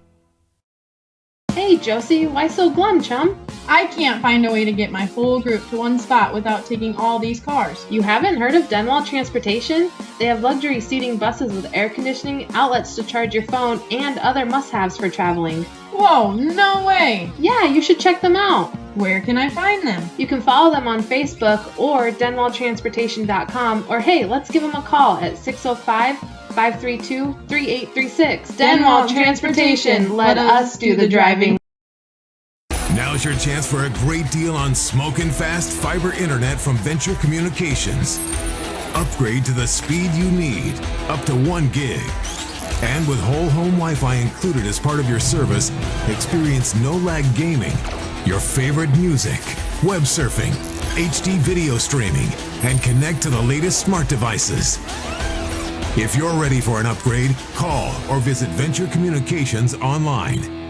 Hey Josie, why so glum, chum? I can't find a way to get my whole group to one spot without taking all these cars. You haven't heard of Denwall Transportation? They have luxury seating buses with air conditioning, outlets to charge your phone, and other must-haves for traveling. Whoa, no way! Yeah, you should check them out. Where can I find them? You can follow them on Facebook or denwalltransportation.com, or hey, let's give them a call at 605-532-3836. Denwall Transportation, let us do the driving. Now's your chance for a great deal on smoking fast fiber internet from Venture Communications. Upgrade to the speed you need, up to 1 gig. And with whole home Wi-Fi included as part of your service, experience no-lag gaming, your favorite music, web surfing, HD video streaming, and connect to the latest smart devices. If you're ready for an upgrade, call or visit Venture Communications online.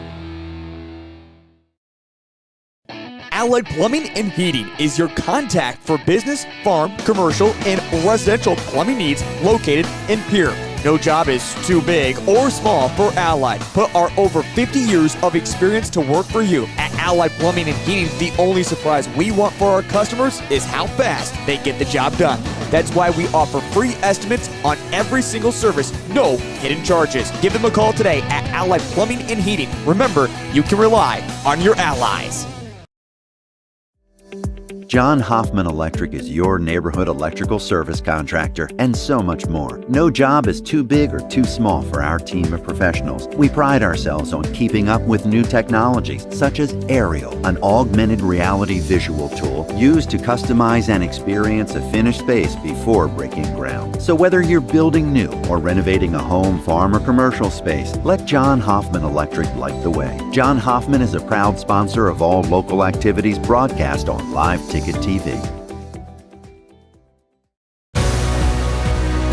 Allied Plumbing and Heating is your contact for business, farm, commercial, and residential plumbing needs located in Pierre. No job is too big or small for Allied. Put our over 50 years of experience to work for you. At Allied Plumbing and Heating, the only surprise we want for our customers is how fast they get the job done. That's why we offer free estimates on every single service, no hidden charges. Give them a call today at Allied Plumbing and Heating. Remember, you can rely on your allies. John Hoffman Electric is your neighborhood electrical service contractor, and so much more. No job is too big or too small for our team of professionals. We pride ourselves on keeping up with new technologies, such as Aerial, an augmented reality visual tool used to customize and experience a finished space before breaking ground. So whether you're building new or renovating a home, farm, or commercial space, let John Hoffman Electric light the way. John Hoffman is a proud sponsor of all local activities broadcast on Live Ticket TV.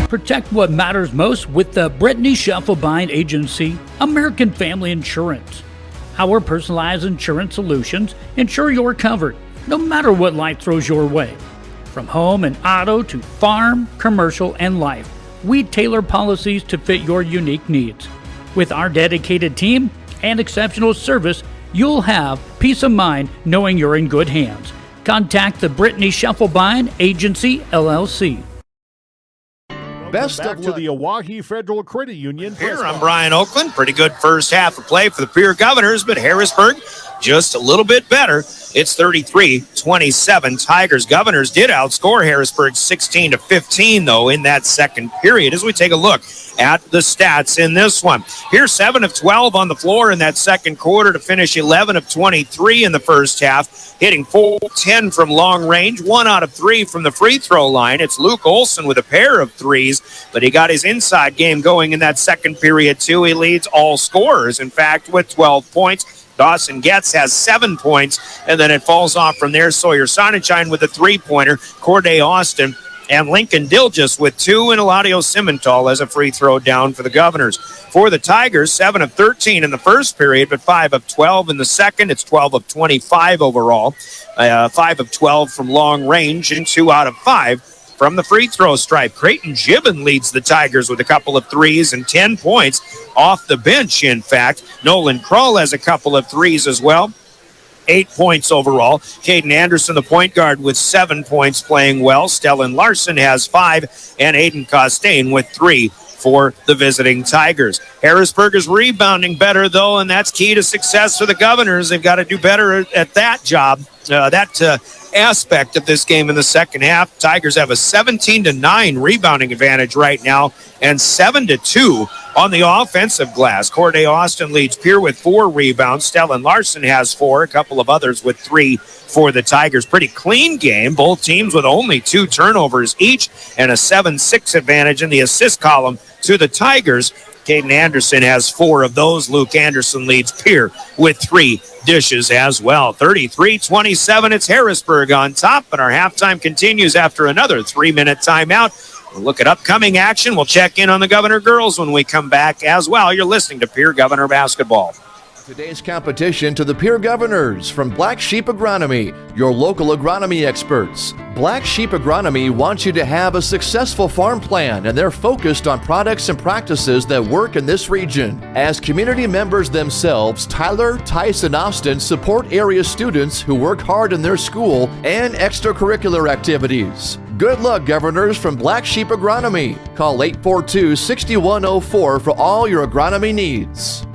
Protect what matters most with the Brittany Scheffelbein Agency, American Family Insurance. Our personalized insurance solutions ensure you're covered, no matter what life throws your way. From home and auto to farm, commercial, and life, we tailor policies to fit your unique needs. With our dedicated team and exceptional service, you'll have peace of mind knowing you're in good hands. Contact the Brittany Scheffelbein Agency, LLC. Best back to the Owyhee Federal Credit Union. Here, I'm Brian Oakland. Pretty good first half of play for the Pierre Governors, but Harrisburg just a little bit better. It's 33-27. Tigers. Governors did outscore Harrisburg 16-15, though, in that second period. As we take a look at the stats in this one. Here's 7 of 12 on the floor in that second quarter to finish 11 of 23 in the first half, hitting 4-10 from long range, 1 out of 3 from the free throw line. It's Luke Olson with a pair of threes, but he got his inside game going in that second period, too. He leads all scorers, in fact, with 12 points. Dawson Getz has 7 points, and then it falls off from there. Sawyer Sonnenschein with a three-pointer, Corday Austin and Lincoln Dilgis with 2, and Eladio Simmental as a free throw down for the Governors. For the Tigers, 7 of 13 in the first period, but 5 of 12 in the second. It's 12 of 25 overall, 5 of 12 from long range, and 2 out of 5 from the free throw stripe. Creighton Gibbon leads the Tigers with a couple of threes and 10 points off the bench, in fact. Nolan Krull has a couple of threes as well. 8 points overall. Caden Anderson, the point guard, with 7 points, playing well. Stellan Larson has 5, and Aiden Costain with 3 for the visiting Tigers. Harrisburg is rebounding better, though, and that's key to success for the Governors. They've got to do better at that job, aspect of this game in the second half. Tigers have a 17-9 rebounding advantage right now, and 7-2 on the offensive glass. Corday Austin leads Pierre with 4 rebounds. Stellan Larson has 4, a couple of others with 3 for the Tigers. Pretty clean game. Both teams with only 2 turnovers each, and a 7-6 advantage in the assist column to the Tigers. Caden Anderson has 4 of those. Luke Anderson leads Pierre with 3 dishes as well. 33-27. It's Harrisburg on top, and our halftime continues after another 3-minute timeout. We'll look at upcoming action. We'll check in on the Governor girls when we come back as well. You're listening to Pierre Governor Basketball. Today's competition to the Pierre Governors from Black Sheep Agronomy, your local agronomy experts. Black Sheep Agronomy wants you to have a successful farm plan, and they're focused on products and practices that work in this region. As community members themselves, Tyler, Tice, and Austin support area students who work hard in their school and extracurricular activities. Good luck, Governors, from Black Sheep Agronomy. Call 842-6104 for all your agronomy needs.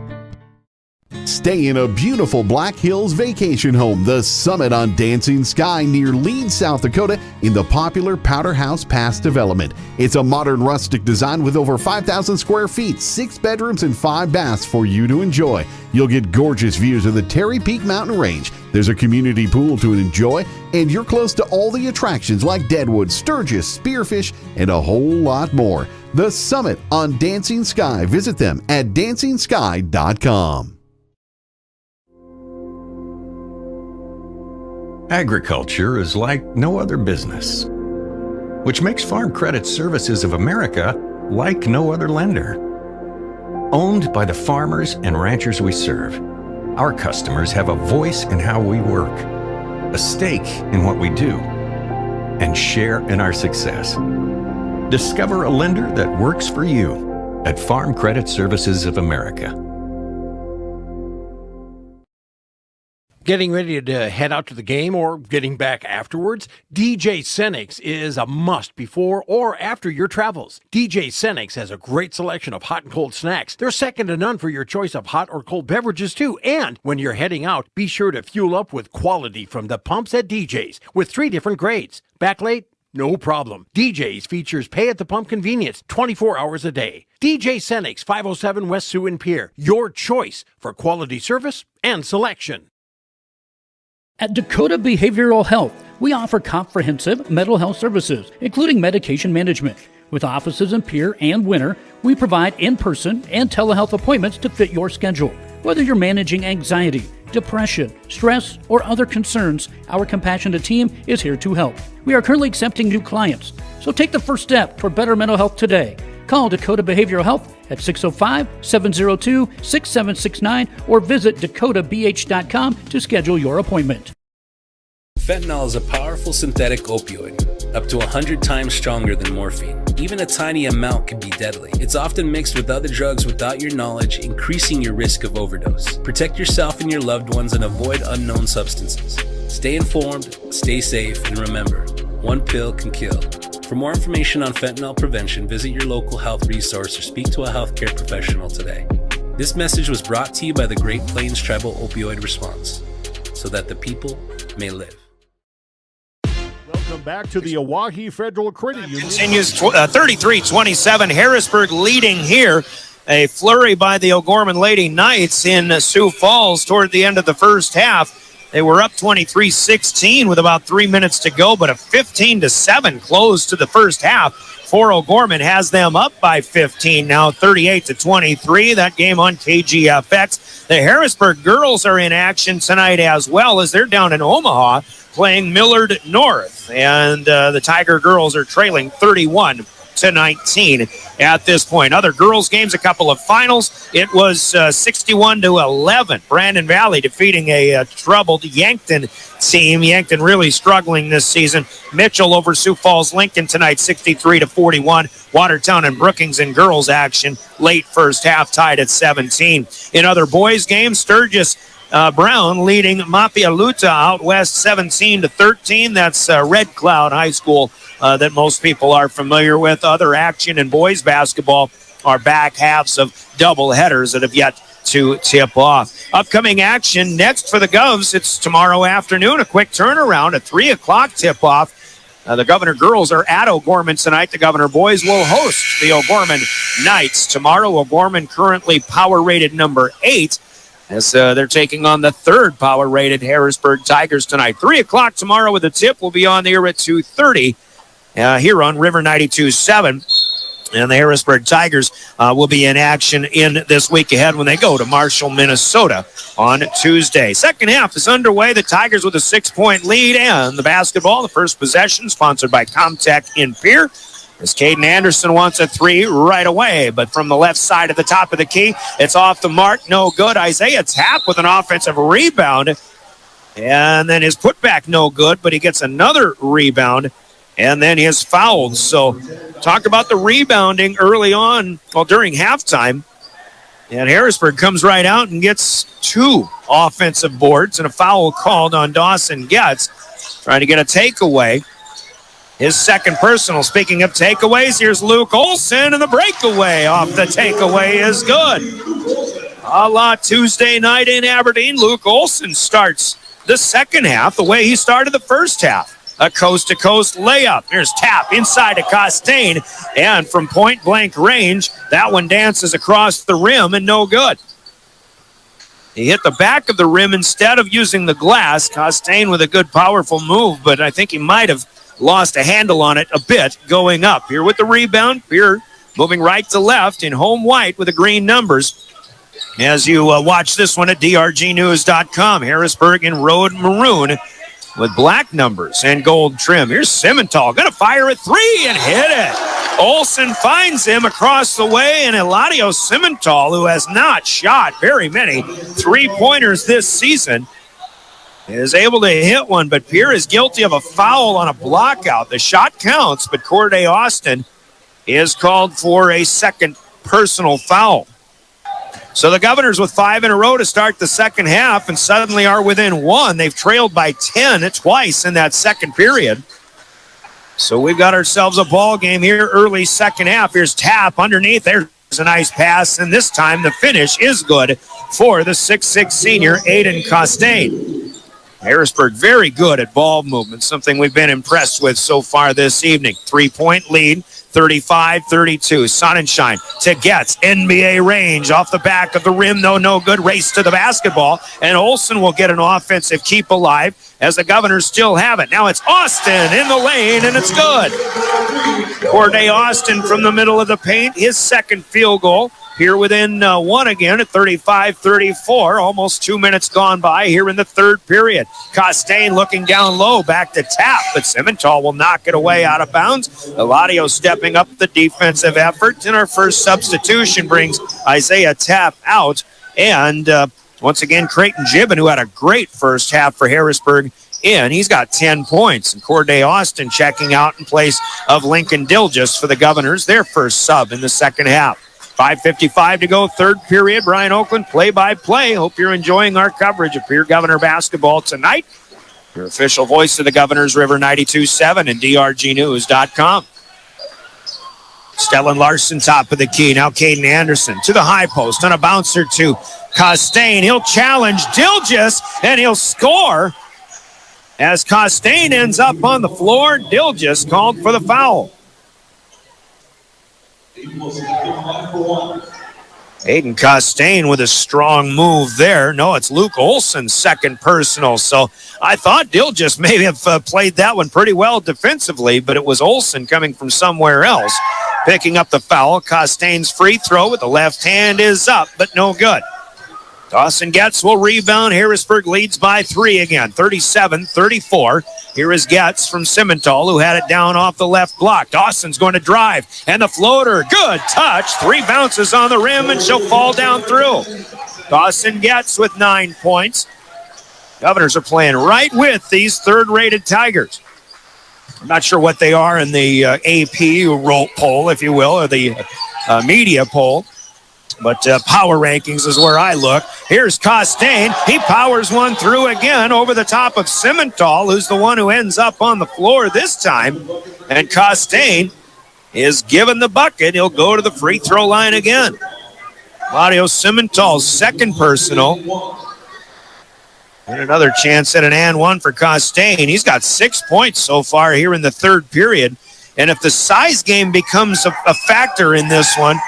Stay in a beautiful Black Hills vacation home, the Summit on Dancing Sky near Leeds, South Dakota, in the popular Powder House Pass development. It's a modern rustic design with over 5,000 square feet, 6 bedrooms, and 5 baths for you to enjoy. You'll get gorgeous views of the Terry Peak Mountain Range. There's a community pool to enjoy, and you're close to all the attractions like Deadwood, Sturgis, Spearfish, and a whole lot more. The Summit on Dancing Sky. Visit them at dancingsky.com. Agriculture is like no other business, which makes Farm Credit Services of America like no other lender. Owned by the farmers and ranchers we serve, our customers have a voice in how we work, a stake in what we do, and share in our success. Discover a lender that works for you at Farm Credit Services of America. Getting ready to head out to the game or getting back afterwards? DJ Senix is a must before or after your travels. DJ Senix has a great selection of hot and cold snacks. They're second to none for your choice of hot or cold beverages too. And when you're heading out, be sure to fuel up with quality from the pumps at DJ's with 3 different grades. Back late? No problem. DJ's features pay at the pump convenience 24 hours a day. DJ Senix, 507 West Sioux and Pierre. Your choice for quality service and selection. At Dakota Behavioral Health, we offer comprehensive mental health services, including medication management. With offices in Pierre and Winter, we provide in-person and telehealth appointments to fit your schedule. Whether you're managing anxiety, depression, stress, or other concerns, our compassionate team is here to help. We are currently accepting new clients, so take the first step toward better mental health today. Call Dakota Behavioral Health at 605-702-6769 or visit dakotabh.com to schedule your appointment. Fentanyl is a powerful synthetic opioid, up to 100 times stronger than morphine. Even a tiny amount can be deadly. It's often mixed with other drugs without your knowledge, increasing your risk of overdose. Protect yourself and your loved ones and avoid unknown substances. Stay informed, stay safe, and remember, one pill can kill. For more information on fentanyl prevention, visit your local health resource or speak to a healthcare professional today. This message was brought to you by the Great Plains Tribal Opioid Response, so that the people may live. Welcome back to the Oahe Federal Credit Union. Continues 33-27. Harrisburg leading here. A flurry by the O'Gorman Lady Knights in Sioux Falls toward the end of the first half. They were up 23-16 with about 3 minutes to go, but a 15-7 close to the first half. For O'Gorman has them up by 15 now, 38-23. That game on KGFX. The Harrisburg girls are in action tonight as well as they're down in Omaha playing Millard North. And the Tiger girls are trailing 31-19 at this point. Other girls games, a couple of finals. It was 61-11. Brandon Valley defeating a troubled Yankton team. Yankton really struggling this season. Mitchell over Sioux Falls Lincoln tonight, 63-41. Watertown and Brookings in girls action late first half, tied at 17. In other boys games, Sturgis Brown leading Mapialuta out west 17-13. That's Red Cloud High School that most people are familiar with. Other action in boys basketball are back halves of double headers that have yet to tip off. Upcoming action next for the Govs. It's tomorrow afternoon, a quick turnaround, a 3 o'clock tip-off. The Governor girls are at O'Gorman tonight. The Governor boys will host the O'Gorman Knights tomorrow. O'Gorman currently power rated number 8. As they're taking on the 3rd power-rated Harrisburg Tigers tonight. 3 o'clock tomorrow with the tip. Will be on the air at 2:30 here on River 92.7. And the Harrisburg Tigers will be in action in this week ahead when they go to Marshall, Minnesota on Tuesday. Second half is underway. The Tigers with a 6-point lead and the basketball. The first possession sponsored by Comtech in Pierre. As Caden Anderson wants a 3 right away, but from the left side of the top of the key, it's off the mark, no good. Isaiah Tapp with an offensive rebound, and then his putback no good, but he gets another rebound, and then his fouls. So talk about the rebounding early on, well, during halftime, and Harrisburg comes right out and gets 2 offensive boards and a foul called on Dawson Getz, trying to get a takeaway. His second personal. Speaking of takeaways, here's Luke Olson, and the breakaway off the takeaway is good. A la Tuesday night in Aberdeen, Luke Olson starts the second half the way he started the first half. A coast-to-coast layup. Here's Tapp inside to Costain, and from point-blank range, that one dances across the rim and no good. He hit the back of the rim instead of using the glass. Costain with a good, powerful move, but I think he might have lost a handle on it a bit going up. Here with the rebound, Pierre moving right to left in home white with the green numbers. As you watch this one at drgnews.com, Harrisburg in road maroon with black numbers and gold trim. Here's Simmental, going to fire a 3 and hit it. Olson finds him across the way, and Eladio Simmental, who has not shot very many 3-pointers this season, is able to hit one, but Pierre is guilty of a foul on a block out. The shot counts, but Corday Austin is called for a second personal foul. So the Governors with 5 in a row to start the second half and suddenly are within 1. They've trailed by 10 twice in that second period. So we've got ourselves a ball game here early second half. Here's Tapp underneath. There's a nice pass, and this time the finish is good for the 6'6 senior, Aiden Costain. Harrisburg very good at ball movement, something we've been impressed with so far this evening. 3-point lead, 35-32. Sonnenschein to Getz. NBA range off the back of the rim, though no good. Race to the basketball, and Olsen will get an offensive keep alive as the Governors still have it. Now it's Austin in the lane, and it's good. Corday Austin from the middle of the paint, his second field goal. Here within 1 again at 35-34. Almost 2 minutes gone by here in the third period. Costain looking down low, back to Tapp, but Simmental will knock it away out of bounds. Eladio stepping up the defensive effort, and our first substitution brings Isaiah Tapp out. And once again, Creighton Gibbon, who had a great first half for Harrisburg, in. He's got 10 points. And Corday Austin checking out in place of Lincoln Dilgis for the Governors, their first sub in the second half. 5:55 to go, third period. Brian Oakland, play-by-play. Hope you're enjoying our coverage of Pierre Governor basketball tonight. Your official voice of the Governors, River 92.7 and drgnews.com. Stellan Larson, top of the key. Now Caden Anderson to the high post on a bouncer to Costain. He'll challenge Dilgis, and he'll score. As Costain ends up on the floor, Dilgis called for the foul. Aiden Costain with a strong move there. No, it's Luke Olsen's second personal. So I thought Dilgis may have played that one pretty well defensively, but it was Olsen coming from somewhere else, picking up the foul. Costain's free throw with the left hand is up, but no good. Dawson Getz will rebound. Harrisburg leads by 3 again, 37-34. Here is Getz from Simmental, who had it down off the left block. Dawson's going to drive, and the floater, good touch. 3 bounces on the rim, and she'll fall down through. Dawson Getz with 9 points. Governors are playing right with these third-rated Tigers. I'm not sure what they are in the AP poll, if you will, or the media poll. But power rankings is where I look. Here's Costain. He powers one through again over the top of Simmental, who's the one who ends up on the floor this time. And Costain is given the bucket. He'll go to the free throw line again. Claudio Simmental's second personal. And another chance at an and one for Costain. He's got 6 points so far here in the third period. And if the size game becomes a factor in this one,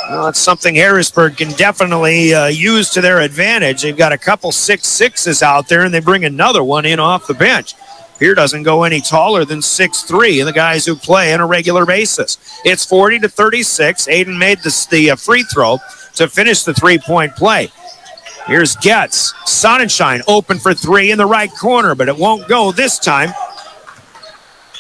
well, it's something Harrisburg can definitely use to their advantage. They've got a couple 6'6" out there, and they bring another one in off the bench. Pierre doesn't go any taller than 6'3", and the guys who play on a regular basis. It's 40-36. Aiden made the free throw to finish the three-point play. Here's Getz. Sonnenschein open for 3 in the right corner, but it won't go this time.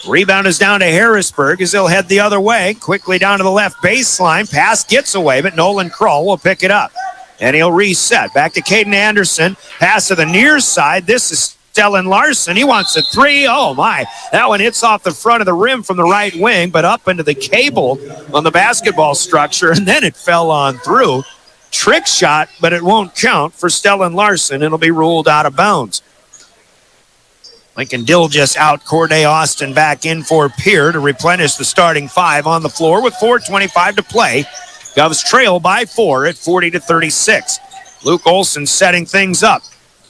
Rebound is down to Harrisburg as they'll head the other way. Quickly down to the left baseline. Pass gets away, but Nolan Kroll will pick it up. And he'll reset. Back to Caden Anderson. Pass to the near side. This is Stellan Larson. He wants a 3. Oh, my. That one hits off the front of the rim from the right wing, but up into the cable on the basketball structure, and then it fell on through. Trick shot, but it won't count for Stellan Larson. It'll be ruled out of bounds. Lincoln Dilgis out, Corday Austin back in for Pierre to replenish the starting 5 on the floor with 4:25 to play. Govs trail by 4 at 40-36. Luke Olsen setting things up.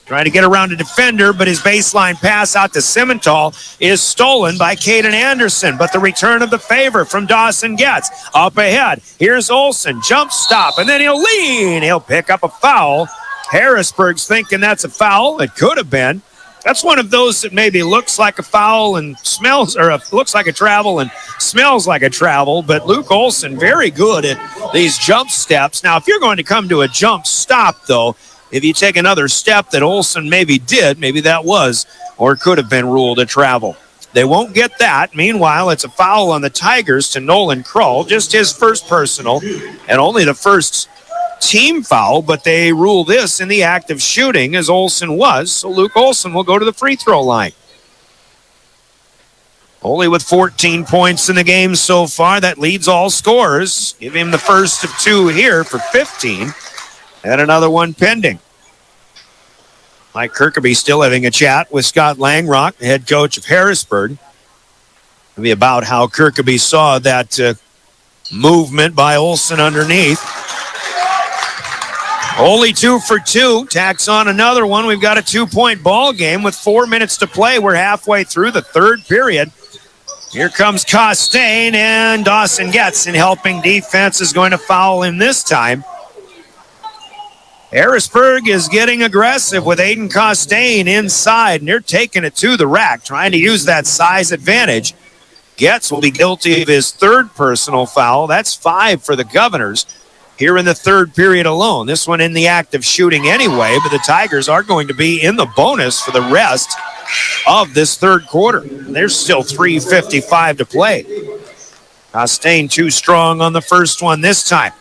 Trying to get around a defender, but his baseline pass out to Simmental is stolen by Caden Anderson. But the return of the favor from Dawson Getz. Up ahead, here's Olsen, jump stop, and then he'll lean. He'll pick up a foul. Harrisburg's thinking that's a foul. It could have been. That's one of those that maybe looks like a foul and smells, or looks like a travel and smells like a travel. But Luke Olsen, very good at these jump steps. Now, if you're going to come to a jump stop, though, if you take another step that Olsen maybe did, maybe that was or could have been ruled a travel. They won't get that. Meanwhile, it's a foul on the Tigers to Nolan Kroll, just his first personal and only the first team foul, but they rule this in the act of shooting as Olsen was, so Luke Olsen will go to the free throw line. Only with 14 points in the game so far, that leads all scorers. Give him the first of 2 here for 15. And another one pending. Mike Kirkaby still having a chat with Scott Langrock, head coach of Harrisburg. It'll be about how Kirkaby saw that movement by Olson underneath. Only 2 for 2. Tacks on another one. We've got a 2-point ball game with 4 minutes to play. We're halfway through the third period. Here comes Costain, and Dawson gets in helping defense, is going to foul him this time. Harrisburg is getting aggressive with Aiden Costain inside, and they're taking it to the rack, trying to use that size advantage. Getz will be guilty of his third personal foul. That's 5 for the Governors here in the third period alone. This one in the act of shooting anyway, but the Tigers are going to be in the bonus for the rest of this third quarter. There's still 3:55 to play. Costain too strong on the first one this time.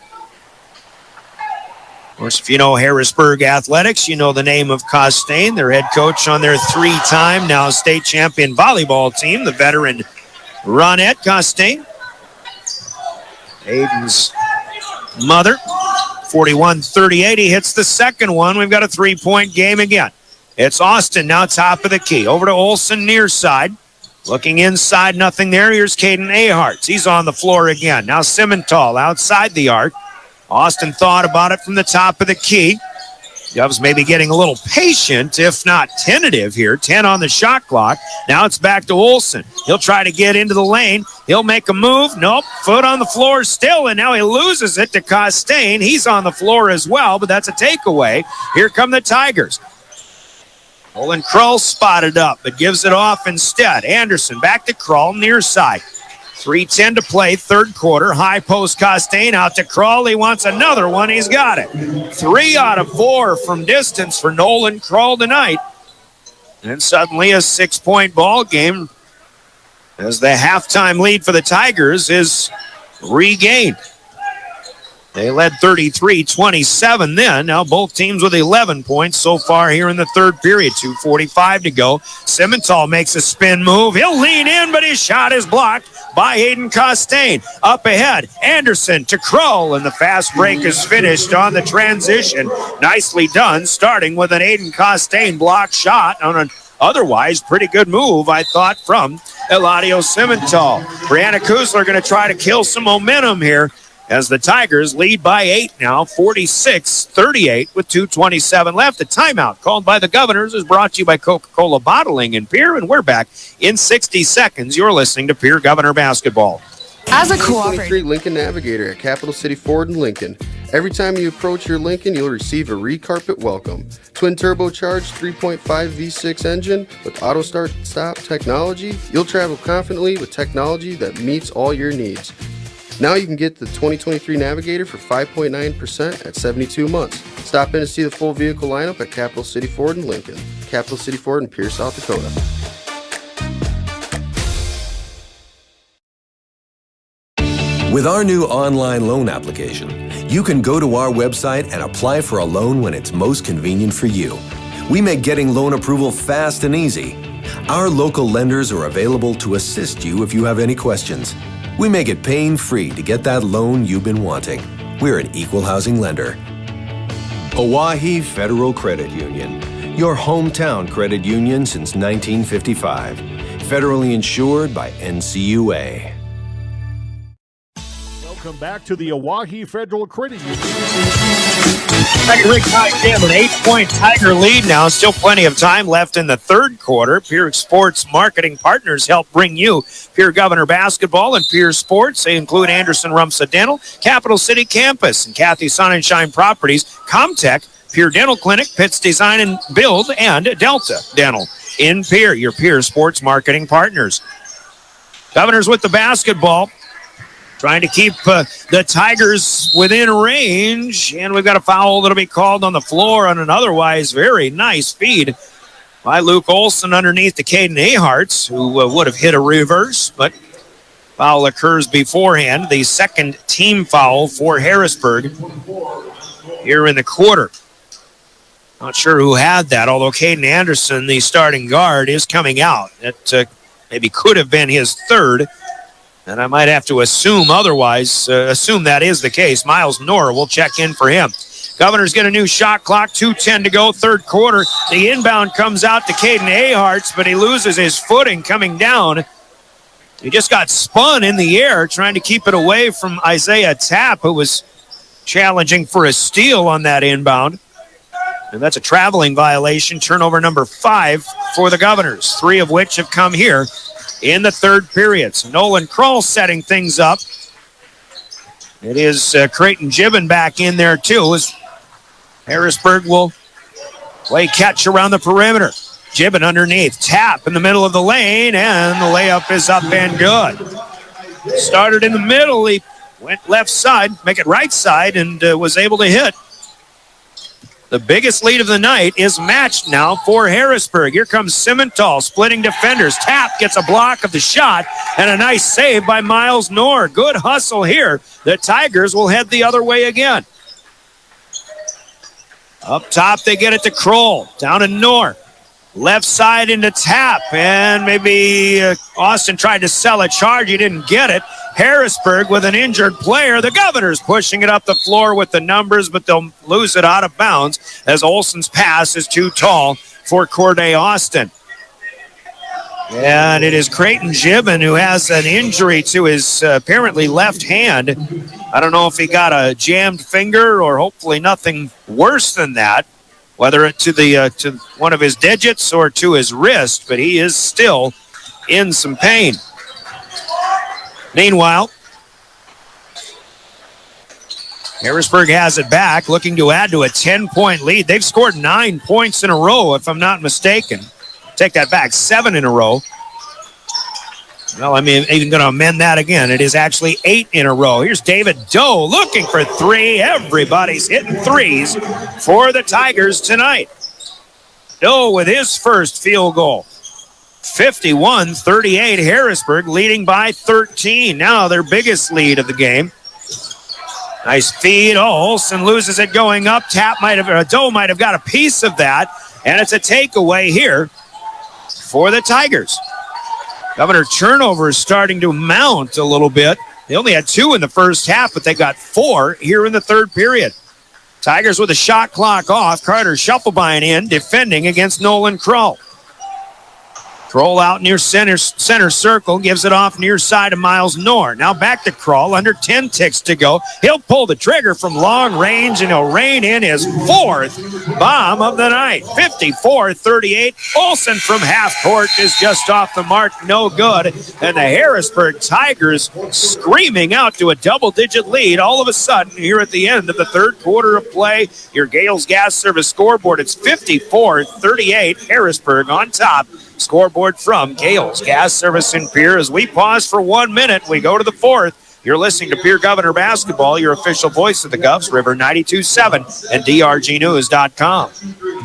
Of course, if you know Harrisburg athletics, you know the name of Costain, their head coach on their 3-time, now state champion volleyball team, the veteran Ronette Costain. Aiden's mother, 41-38. He hits the second one. We've got a 3-point game again. It's Austin now top of the key. Over to Olson near side. Looking inside, nothing there. Here's Caden Aharts. He's on the floor again. Now Simmental outside the arc. Austin thought about it from the top of the key. Doves maybe getting a little patient, if not tentative here. 10 on the shot clock. Now it's back to Olson. He'll try to get into the lane. He'll make a move. Nope. Foot on the floor still, and now he loses it to Costain. He's on the floor as well, but that's a takeaway. Here come the Tigers. Olin Krull spotted up, but gives it off instead. Anderson back to Krull, near side. 3:10 to play, third quarter. High post Costain out to Krull. He wants another one. He's got it. 3 out of 4 from distance for Nolan Krull tonight. And suddenly a 6-point ball game as the halftime lead for the Tigers is regained. They led 33-27 then. Now both teams with 11 points so far here in the third period. 2:45 to go. Simmental makes a spin move. He'll lean in, but his shot is blocked by Aiden Costain. Up ahead, Anderson to Krull, and the fast break is finished on the transition. Nicely done, starting with an Aiden Costain block shot on an otherwise pretty good move, I thought, from Eladio Simmental. Brianna Kuzler going to try to kill some momentum here as the Tigers lead by 8 now, 46-38 with 2:27 left. A timeout called by the Governors is brought to you by Coca-Cola Bottling in Pierre, and we're back in 60 seconds. You're listening to Pierre Governor Basketball. As a cooperative Lincoln Navigator at Capital City Ford in Lincoln. Every time you approach your Lincoln, you'll receive a re-carpet welcome. Twin turbocharged 3.5 V6 engine with auto start stop technology. You'll travel confidently with technology that meets all your needs. Now you can get the 2023 Navigator for 5.9% at 72 months. Stop in to see the full vehicle lineup at Capital City Ford in Lincoln. Capital City Ford in Pierre, South Dakota. With our new online loan application, you can go to our website and apply for a loan when it's most convenient for you. We make getting loan approval fast and easy. Our local lenders are available to assist you if you have any questions. We make it pain-free to get that loan you've been wanting. We're an equal housing lender. Oahe Federal Credit Union, your hometown credit union since 1955. Federally insured by NCUA. Welcome back to the Oahe Federal Credit Union. Rick High an 8-point Tiger lead now. Still plenty of time left in the third quarter. Pierre Sports marketing partners help bring you Pierre Governor Basketball and Pierre Sports. They include Anderson Rumsa Dental, Capital City Campus, and Kathy Sonnenschein Properties, Comtech, Pierre Dental Clinic, Pitts Design and Build, and Delta Dental. In Pierre, your Pierre Sports marketing partners. Governors with the basketball. Trying to keep the Tigers within range. And we've got a foul that'll be called on the floor on an otherwise very nice feed by Luke Olson underneath to Caden Aharts, who would have hit a reverse, but foul occurs beforehand. The second team foul for Harrisburg here in the quarter. Not sure who had that, although Caden Anderson, the starting guard, is coming out. That maybe could have been his third. And I might have to assume otherwise, assume that is the case. Miles Nora will check in for him. Governors get a new shot clock, 2:10 to go, third quarter. The inbound comes out to Caden Aharts, but he loses his footing coming down. He just got spun in the air trying to keep it away from Isaiah Tapp, who was challenging for a steal on that inbound. And that's a traveling violation, turnover number 5 for the Governors, 3 of which have come here in the third period. So Nolan Kroll setting things up. It is Creighton Gibbon back in there too, as Harrisburg will play catch around the perimeter. Gibbon underneath, Tapp in the middle of the lane, and the layup is up and good. Started in the middle, he went left side, make it right side, and was able to hit. The biggest lead of the night is matched now for Harrisburg. Here comes Simmental splitting defenders. Tapp gets a block of the shot and a nice save by Miles Knorr. Good hustle here. The Tigers will head the other way again. Up top, they get it to Kroll. Down to Knorr. Left side into Tapp, and maybe Austin tried to sell a charge. He didn't get it. Harrisburg with an injured player. The Governors pushing it up the floor with the numbers, but they'll lose it out of bounds as Olsen's pass is too tall for Corday Austin. And it is Creighton Gibbon who has an injury to his apparently left hand. I don't know if he got a jammed finger or hopefully nothing worse than that, whether it to one of his digits or to his wrist, but he is still in some pain. Meanwhile, Harrisburg has it back, looking to add to a 10-point lead. They've scored 9 points in a row, if I'm not mistaken. Take that back, 7 in a row. Well, I'm even going to amend that again. It is actually 8 in a row. Here's David Doe looking for 3. Everybody's hitting threes for the Tigers tonight. Doe with his first field goal. 51-38, Harrisburg leading by 13. Now their biggest lead of the game. Nice feed. Oh, Olsen loses it going up. Doe might have got a piece of that, and it's a takeaway here for the Tigers. Governor turnover is starting to mount a little bit. They only had 2 in the first half, but they got 4 here in the third period. Tigers with a shot clock off. Carter Shufflebein in, defending against Nolan Kroll. Kroll out near center circle, gives it off near side of Miles Knorr. Now back to Kroll, under 10 ticks to go. He'll pull the trigger from long range, and he'll rein in his 4th bomb of the night. 54-38. Olsen from half court is just off the mark, no good. And the Harrisburg Tigers screaming out to a double-digit lead all of a sudden here at the end of the third quarter of play. Your Gales Gas Service scoreboard, it's 54-38. Harrisburg on top. Scoreboard from Gales Gas Service in Pierre. As we pause for 1 minute, we go to the fourth. You're listening to Pierre Governor Basketball, your official voice of the Govs, River 92.7 and drgnews.com.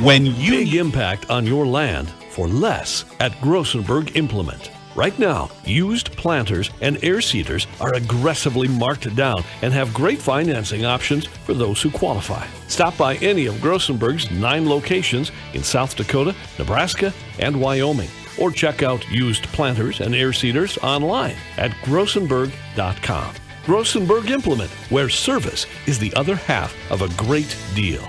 Big impact on your land for less at Grossenberg Implement. Right now, used planters and air seeders are aggressively marked down and have great financing options for those who qualify. Stop by any of Grossenberg's 9 locations in South Dakota, Nebraska, and Wyoming, or check out used planters and air seeders online at grossenberg.com. Grossenberg Implement, where service is the other half of a great deal.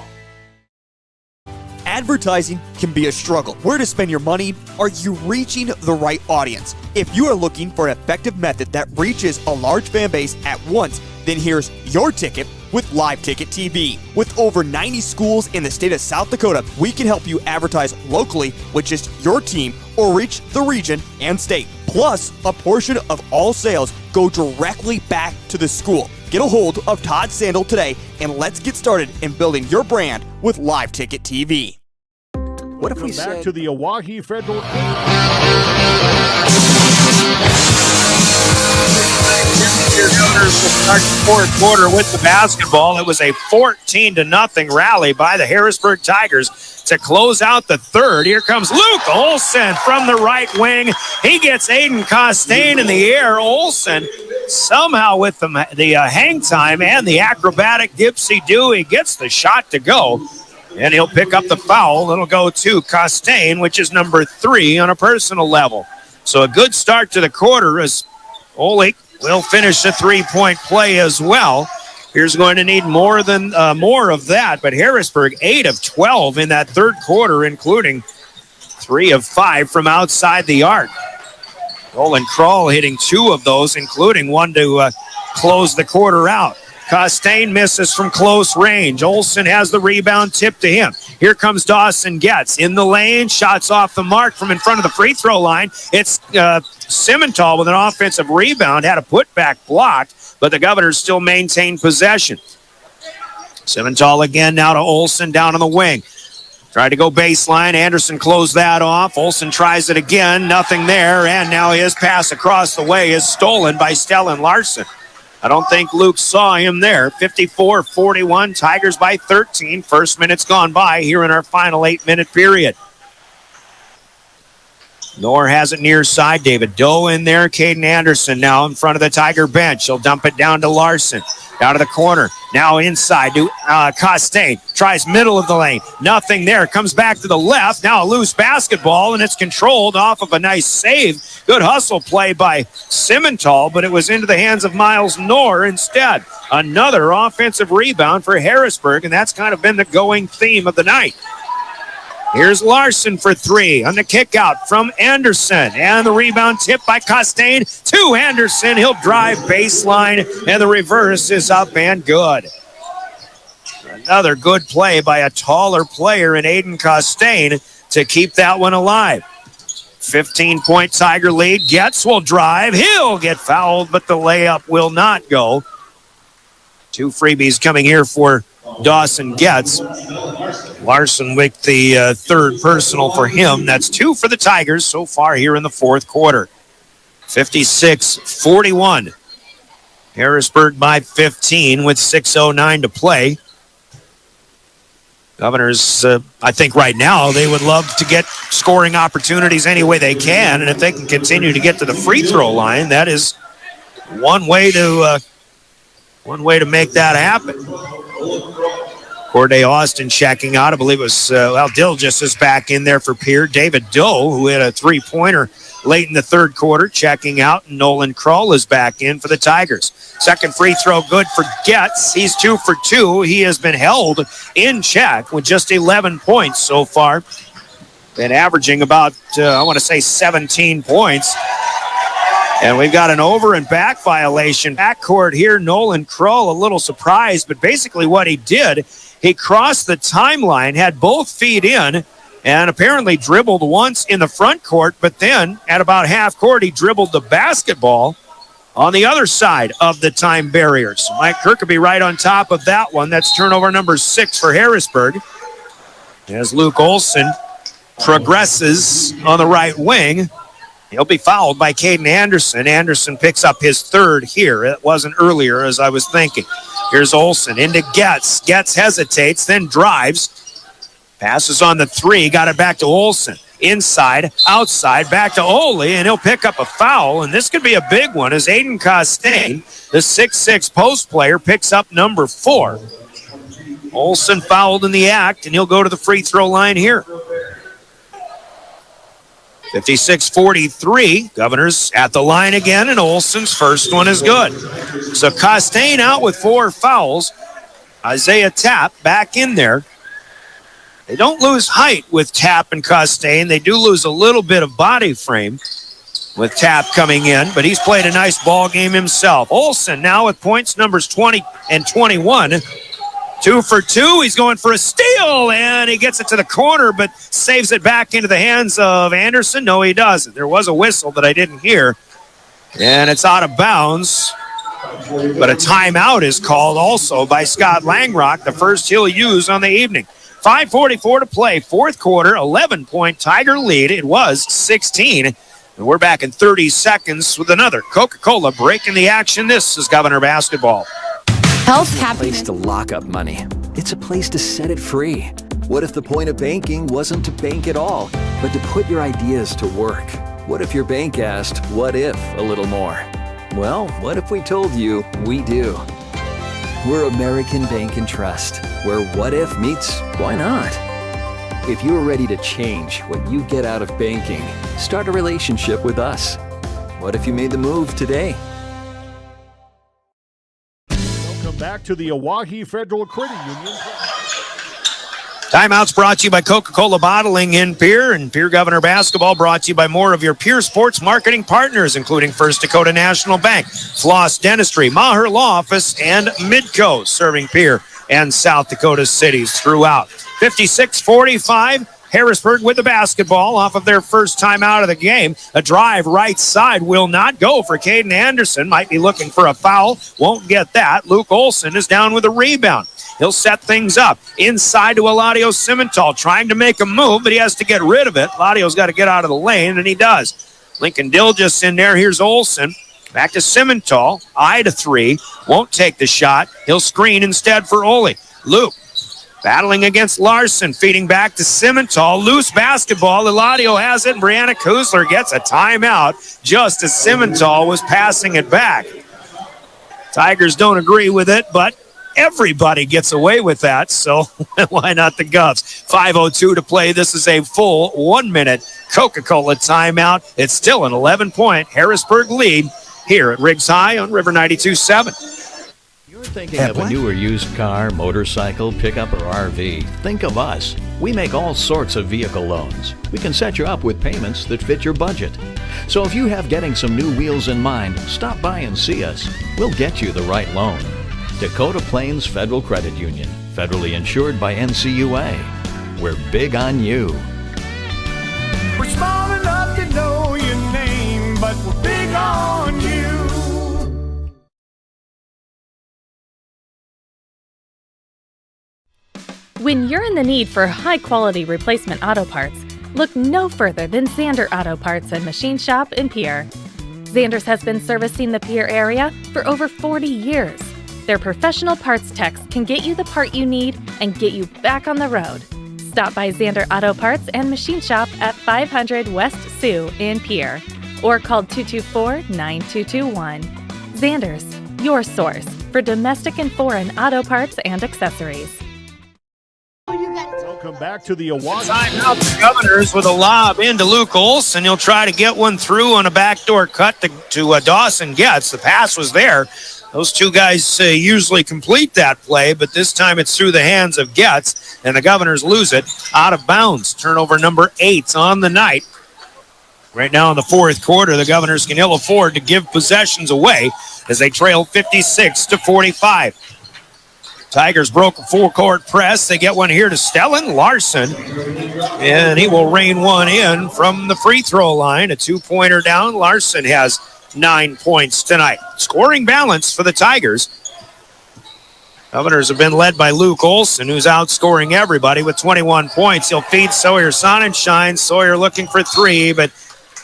Advertising can be a struggle. Where to spend your money? Are you reaching the right audience? If you are looking for an effective method that reaches a large fan base at once, then here's your ticket with Live Ticket TV. With over 90 schools in the state of South Dakota, we can help you advertise locally with just your team or reach the region and state. Plus, a portion of all sales go directly back to the school. Get a hold of Todd Sandel today and let's get started in building your brand with Live Ticket TV. What if we back to the Oahe Federal? Your Governors will start the fourth quarter with the basketball. It was a 14-0 rally by the Harrisburg Tigers to close out the third. Here comes Luke Olsen from the right wing. He gets Aiden Costain in the air. Olsen somehow with the hang time and the acrobatic dipsy-do, he gets the shot to go. And he'll pick up the foul. It'll go to Costain, which is number 3 on a personal level. So a good start to the quarter as Oleg will finish the three-point play as well. Here's going to need more of that, but Harrisburg 8 of 12 in that third quarter, including 3 of 5 from outside the arc. Nolan Kroll hitting 2 of those, including one to close the quarter out. Costain misses from close range. Olsen has the rebound, tipped to him. Here comes Dawson Getz in the lane, shots off the mark from in front of the free throw line. It's Simmental with an offensive rebound, had a putback blocked, but the Governors still maintain possession. Simmental again now to Olsen down on the wing. Tried to go baseline. Anderson closed that off. Olsen tries it again. Nothing there. And now his pass across the way is stolen by Stellan Larson. I don't think Luke saw him there. 54-41. Tigers by 13. First minute's gone by here in our final 8-minute period. Nor has it near side. David Doe in there. Caden Anderson now in front of the Tiger bench. He'll dump it down to Larson. Down to the corner. Now inside to Costain. Tries middle of the lane. Nothing there. Comes back to the left. Now a loose basketball, and it's controlled off of a nice save. Good hustle play by Simmental, but it was into the hands of Miles Knorr instead. Another offensive rebound for Harrisburg, and that's kind of been the going theme of the night. Here's Larson for 3 on the kick out from Anderson. And the rebound tip by Costain to Anderson. He'll drive baseline, and the reverse is up and good. Another good play by a taller player in Aiden Costain to keep that one alive. 15-point Tiger lead. Getz will drive. He'll get fouled, but the layup will not go. 2 freebies coming here for Dawson Getz. Larson with the third personal for him. That's 2 for the Tigers so far here in the fourth quarter. 56-41. Harrisburg by 15 with 6:09 to play. Governors, I think right now they would love to get scoring opportunities any way they can, and if they can continue to get to the free throw line, that is one way to make that happen. Corday Austin checking out. I believe it was, Dilgis is back in there for Pierre. David Doe, who hit a three-pointer late in the third quarter, checking out. And Nolan Kroll is back in for the Tigers. Second free throw good for Getz. He's 2 for 2. He has been held in check with just 11 points so far. Been averaging about, 17 points. And we've got an over and back violation. Backcourt here, Nolan Kroll, a little surprised, but basically what he did, he crossed the timeline, had both feet in, and apparently dribbled once in the front court, but then at about half court, he dribbled the basketball on the other side of the time barrier. So Mike Kirkby right on top of that one. That's turnover number 6 for Harrisburg. As Luke Olsen progresses on the right wing, he'll be fouled by Caden Anderson. Anderson picks up his third here. It wasn't earlier, as I was thinking. Here's Olsen into Getz. Getz hesitates, then drives. Passes on the 3. Got it back to Olsen. Inside, outside, back to Ole, and he'll pick up a foul. And this could be a big one as Aiden Costain, the 6'6 post player, picks up number 4. Olsen fouled in the act, and he'll go to the free throw line here. 56-43. Governors at the line again, and Olsen's first one is good. So Costain out with 4 fouls. Isaiah Tapp back in there. They don't lose height with Tapp and Costain. They do lose a little bit of body frame with Tapp coming in, but he's played a nice ball game himself. Olsen now with points numbers 20 and 21. 2 for 2. He's going for a steal, and he gets it to the corner, but saves it back into the hands of Anderson. No, he doesn't. There was a whistle that I didn't hear, and it's out of bounds. But a timeout is called also by Scott Langrock, the first he'll use on the evening. 5:44 to play, fourth quarter, 11-point Tiger lead. It was 16, and we're back in 30 seconds with another Coca-Cola breaking the action. This is Governor Basketball. Health, happiness. It's a place to lock up money. It's a place to set it free. What if the point of banking wasn't to bank at all, but to put your ideas to work? What if your bank asked, what if, a little more? Well, what if we told you we do? We're American Bank and Trust, where what if meets why not? If you're ready to change what you get out of banking, start a relationship with us. What if you made the move today? Welcome back to the Owyhee Federal Credit Union. Timeouts brought to you by Coca-Cola Bottling in Pierre, and Pierre Governor Basketball brought to you by more of your Pierre sports marketing partners, including First Dakota National Bank, Floss Dentistry, Maher Law Office, and Midco, serving Pierre and South Dakota cities throughout. 56-45, Harrisburg with the basketball off of their first time out of the game. A drive right side will not go for Caden Anderson. Might be looking for a foul. Won't get that. Luke Olson is down with a rebound. He'll set things up inside to Eladio Simmental, trying to make a move, but he has to get rid of it. Eladio's got to get out of the lane, and he does. Lincoln Dilgis in there. Here's Olson. Back to Simmental. Eye to three. Won't take the shot. He'll screen instead for Ole. Luke battling against Larson, feeding back to Simmental. Loose basketball. Eladio has it, and Brianna Kuzler gets a timeout just as Simmental was passing it back. Tigers don't agree with it, but everybody gets away with that, so why not the Govs? 5:02 to play. This is a full 1 minute Coca-Cola timeout. It's still an 11-point Harrisburg lead here at Riggs High on River 92.7. You're thinking of a new or used car, motorcycle, pickup, or RV. Think of us. We make all sorts of vehicle loans. We can set you up with payments that fit your budget. So if you have getting some new wheels in mind, stop by and see us. We'll get you the right loan. Dakota Plains Federal Credit Union, federally insured by NCUA. We're big on you. We're small enough to know your name, but we're big on you. When you're in the need for high-quality replacement auto parts, look no further than Zander Auto Parts and Machine Shop in Pierre. Zander's has been servicing the Pierre area for over 40 years. Their professional parts techs can get you the part you need and get you back on the road. Stop by Zander Auto Parts and Machine Shop at 500 West Sioux in Pierre or call 224-9221. Zander's, your source for domestic and foreign auto parts and accessories. Welcome back to the Owyhee. Timeout, the Governors with a lob into Luke Olson. He'll try to get one through on a backdoor cut to Dawson Getz. The pass was there. Those two guys usually complete that play, but this time it's through the hands of Getz, and the Governors lose it out of bounds. Turnover number 8 on the night. Right now in the fourth quarter, the Governors can ill afford to give possessions away as they trail 56-45. Tigers broke a full-court press. They get one here to Stellan Larson, and he will rain one in from the free throw line. A two-pointer down. Larson has 9 points tonight. Scoring balance for the Tigers. Governors have been led by Luke Olson, who's outscoring everybody with 21 points. He'll feed Sawyer Sonnenschein. Sawyer looking for three, but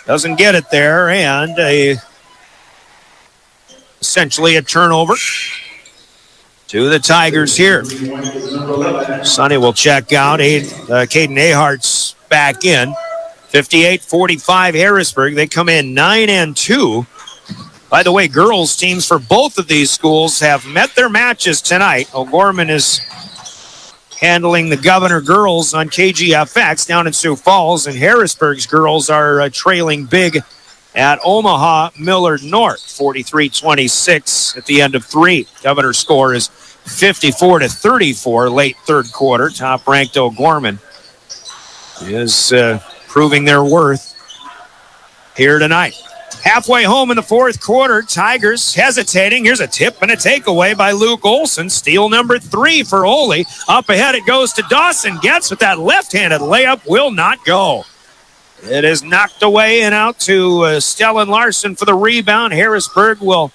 doesn't get it there, and essentially a turnover to the Tigers here. Sonny will check out. Caden Ahart's back in. 58-45 Harrisburg. They come in 9-2. By the way, girls teams for both of these schools have met their matches tonight. O'Gorman is handling the Governor girls on KGFX down in Sioux Falls, and Harrisburg's girls are trailing big at Omaha Millard North, 43-26 at the end of 3. Governor's score is 54-34 late third quarter. Top-ranked O'Gorman is proving their worth here tonight. Halfway home in the fourth quarter, Tigers hesitating. Here's a tip and a takeaway by Luke Olson. Steal number 3 for Ole. Up ahead it goes to Dawson. Gets with that left-handed layup. Will not go. It is knocked away and out to Stellan Larson for the rebound. Harrisburg will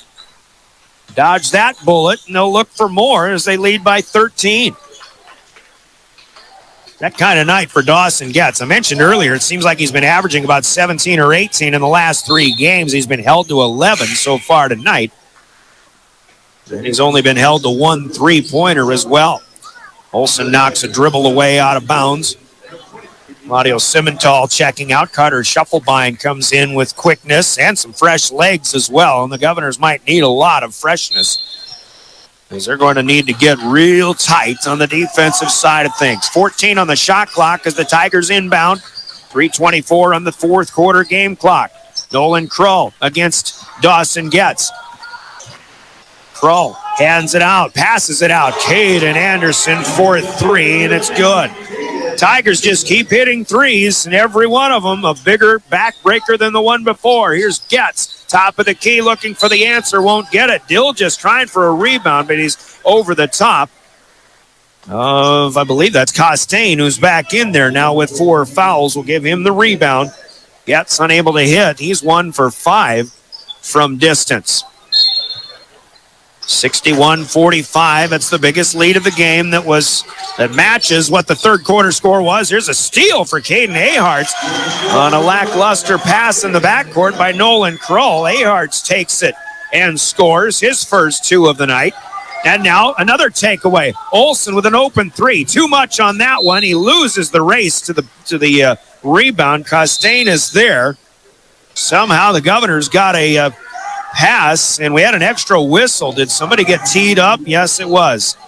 dodge that bullet, and they'll look for more as they lead by 13. That kind of night for Dawson Getz. I mentioned earlier, it seems like he's been averaging about 17 or 18 in the last 3 games. He's been held to 11 so far tonight. And he's only been held to 1 3-pointer as well. Olson knocks a dribble away out of bounds. Claudio Simmental checking out. Carter Shufflebein comes in with quickness and some fresh legs as well. And the Governors might need a lot of freshness, because they're going to need to get real tight on the defensive side of things. 14 on the shot clock as the Tigers inbound. 3:24 on the fourth quarter game clock. Nolan Krull against Dawson Getz. Krull Hands it out, passes it out. Caden Anderson for 3, and it's good. Tigers just keep hitting threes, and every one of them a bigger backbreaker than the one before. Here's Getz, top of the key, looking for the answer, won't get it. Dill just trying for a rebound, but he's over the top of, I believe that's Costain, who's back in there now with 4 fouls. Will give him the rebound. Getz unable to hit. He's 1 for 5 from distance. 61-45. That's the biggest lead of the game that matches what the third quarter score was. Here's a steal for Caden Aharts on a lackluster pass in the backcourt by Nolan Kroll. Aharts takes it and scores his first 2 of the night. And now another takeaway. Olsen with an open 3. Too much on that one. He loses the race to the rebound. Costain is there. Somehow the Governors got a pass, and we had an extra whistle. Did somebody get teed up? Yes, it was.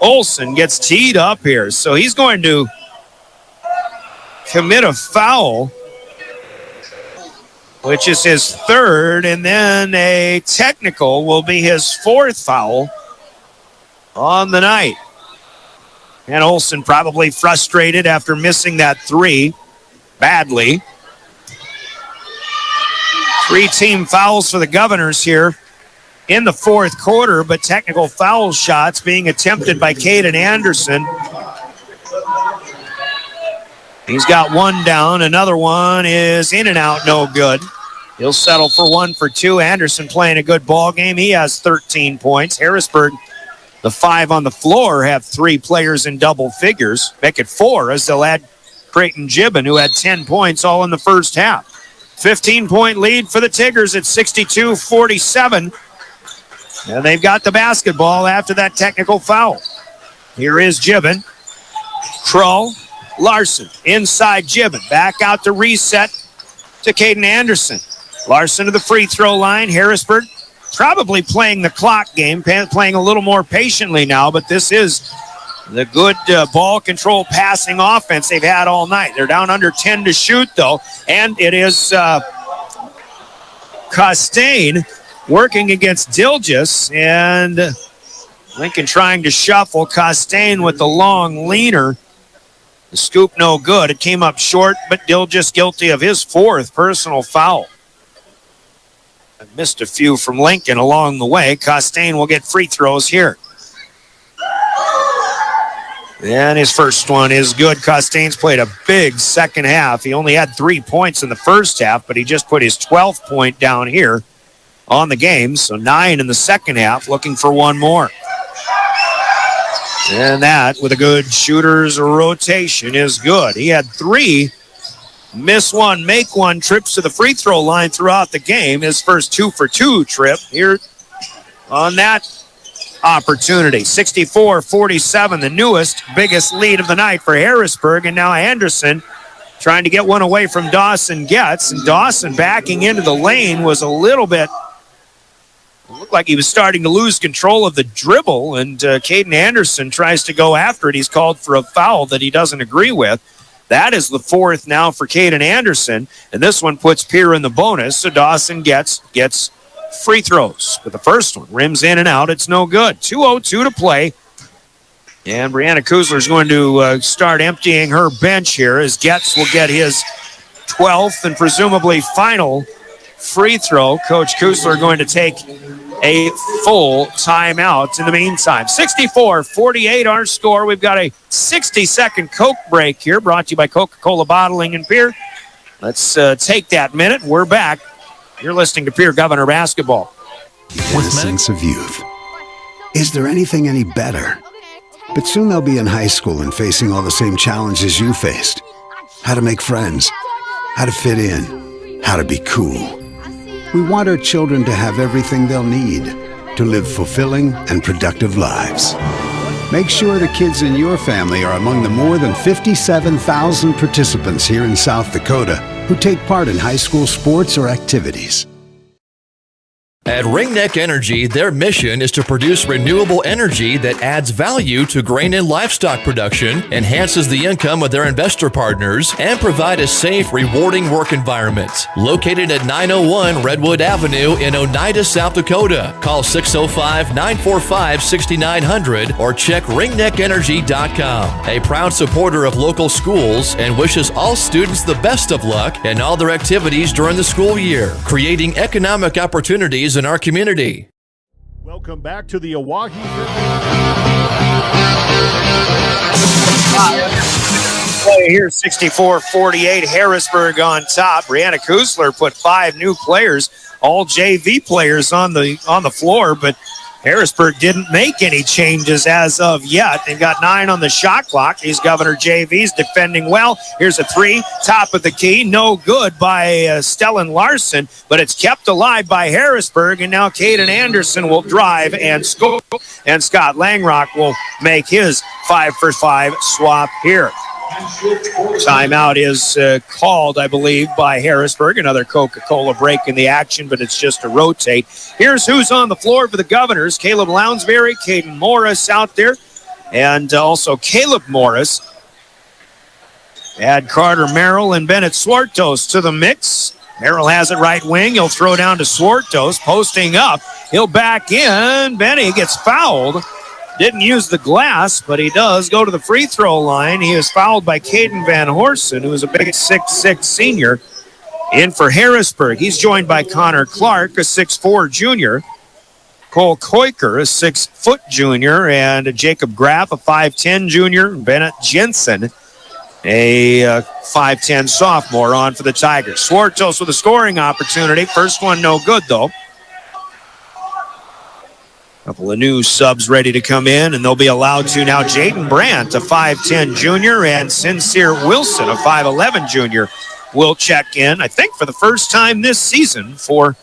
Olsen gets teed up here, so he's going to commit a foul, which is his 3rd, and then a technical will be his 4th foul on the night. And Olsen probably frustrated after missing that 3 badly. 3 team fouls for the Governors here in the 4th quarter, but technical foul shots being attempted by Caden Anderson. He's got 1 down. Another one is in and out, no good. He'll settle for 1 for 2. Anderson playing a good ball game. He has 13 points. Harrisburg, the 5 on the floor, have 3 players in double figures. Make it 4 as they'll add Creighton Gibbon, who had 10 points all in the first half. 15-point lead for the Tigers at 62-47. And they've got the basketball after that technical foul. Here is Gibbon. Kroll, Larson, inside Gibbon. Back out to reset to Caden Anderson. Larson to the free throw line. Harrisburg probably playing the clock game, playing a little more patiently now, but this is the good ball control passing offense they've had all night. They're down under 10 to shoot, though, and it is Costain working against Dilgis, and Lincoln trying to shuffle. Costain with the long leaner. The scoop no good. It came up short, but Dilgis guilty of his 4th personal foul. I missed a few from Lincoln along the way. Costain will get free throws here. And his first one is good. Costain's played a big second half. He only had 3 points in the first half, but he just put his 12th point down here on the game. So 9 in the second half, looking for 1 more. And that, with a good shooter's rotation, is good. He had 3 miss 1, make 1 trips to the free throw line throughout the game. His first 2 for 2 trip here on that opportunity. 64-47, the newest, biggest lead of the night for Harrisburg. And now Anderson trying to get one away from Dawson Getz. And Dawson backing into the lane was a little bit, looked like he was starting to lose control of the dribble. And Caden Anderson tries to go after it. He's called for a foul that he doesn't agree with. That is the 4th now for Caden Anderson. And this one puts Pierre in the bonus. So Dawson gets free throws, but the first one rims in and out. It's no good. 2:02 to play, and Brianna Kuzler is going to start emptying her bench here as Getz will get his 12th and presumably final free throw. Coach Kuzler going to take a full timeout in the meantime. 64-48 our score. We've got a 60-second Coke break here, brought to you by Coca-Cola Bottling and Pierre. Let's take that minute. We're back. You're listening to Pierre Governor Basketball. And a sense of youth. Is there anything any better? But soon they'll be in high school and facing all the same challenges you faced. How to make friends, how to fit in, how to be cool. We want our children to have everything they'll need to live fulfilling and productive lives. Make sure the kids in your family are among the more than 57,000 participants here in South Dakota who take part in high school sports or activities. At Ringneck Energy, their mission is to produce renewable energy that adds value to grain and livestock production, enhances the income of their investor partners, and provide a safe, rewarding work environment. Located at 901 Redwood Avenue in Oneida, South Dakota. Call 605-945-6900 or check ringneckenergy.com. A proud supporter of local schools and wishes all students the best of luck in all their activities during the school year, creating economic opportunities in our community. Welcome back to the Oahe. Here, 64-48, Harrisburg on top. Brianna Kusler put 5 new players, all JV players on the floor, but Harrisburg didn't make any changes as of yet. They've got 9 on the shot clock. These Governor JVs defending well. Here's a 3, top of the key. No good by Stellan Larson, but it's kept alive by Harrisburg. And now Caden Anderson will drive and score. And Scott Langrock will make his 5-for-5 swap here. Timeout is called, I believe, by Harrisburg. Another Coca-Cola break in the action, but it's just a rotate. Here's who's on the floor for the Governors. Caleb Lounsbury, Caden Morris out there, and also Caleb Morris. Add Carter Merrill and Bennett Swartos to the mix. Merrill has it right wing. He'll throw down to Swartos, posting up. He'll back in. Benny gets fouled. Didn't use the glass, but he does go to the free throw line. He is fouled by Caden Van Horsen, who is a big 6'6" senior, in for Harrisburg. He's joined by Connor Clark, a 6'4" junior, Cole Koiker, a 6-foot junior, and Jacob Graff, a 5'10" junior, and Bennett Jensen, a 5'10" sophomore, on for the Tigers. Swartos with a scoring opportunity. First one no good, though. Couple of new subs ready to come in, and they'll be allowed to now. Jaden Brandt, a 5'10" junior, and Sincere Wilson, a 5'11" junior, will check in, I think, for the first time this season for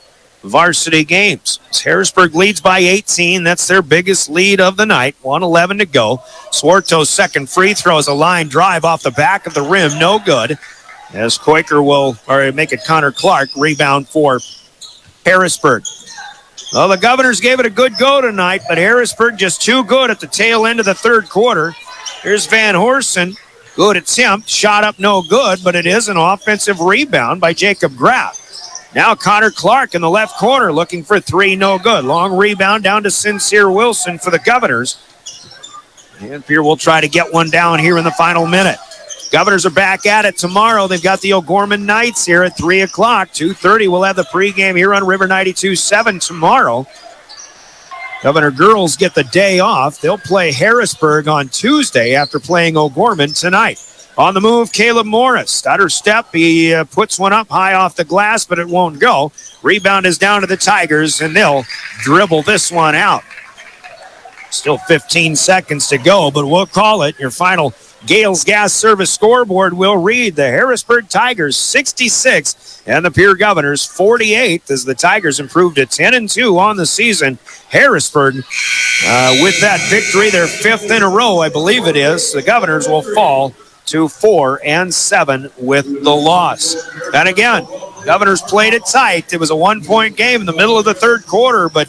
varsity games. As Harrisburg leads by 18. That's their biggest lead of the night. 1:11 to go. Swarto's second free throw is a line drive off the back of the rim. No good. As Koiker will make it Connor Clark. Rebound for Harrisburg. Well, the Governors gave it a good go tonight, but Harrisburg just too good at the tail end of the third quarter. Here's Van Horsen. Good attempt. Shot up no good, but it is an offensive rebound by Jacob Graff. Now Connor Clark in the left corner looking for 3, no good. Long rebound down to Sincere Wilson for the Governors. And Pierre will try to get one down here in the final minute. Governors are back at it tomorrow. They've got the O'Gorman Knights here at 3 o'clock. 2:30, we'll have the pregame here on River 92.7 tomorrow. Governor girls get the day off. They'll play Harrisburg on Tuesday after playing O'Gorman tonight. On the move, Caleb Morris. Stutter step. He puts one up high off the glass, but it won't go. Rebound is down to the Tigers, and they'll dribble this one out. Still 15 seconds to go, but we'll call it. Your final Gales Gas Service scoreboard will read the Harrisburg Tigers 66 and the Pierre Governors 48 as the Tigers improved to 10-2 on the season. Harrisburg, with that victory, their 5th in a row, I believe it is. The Governors will fall to 4-7 with the loss. And again, Governors played it tight. It was a 1-point game in the middle of the third quarter, but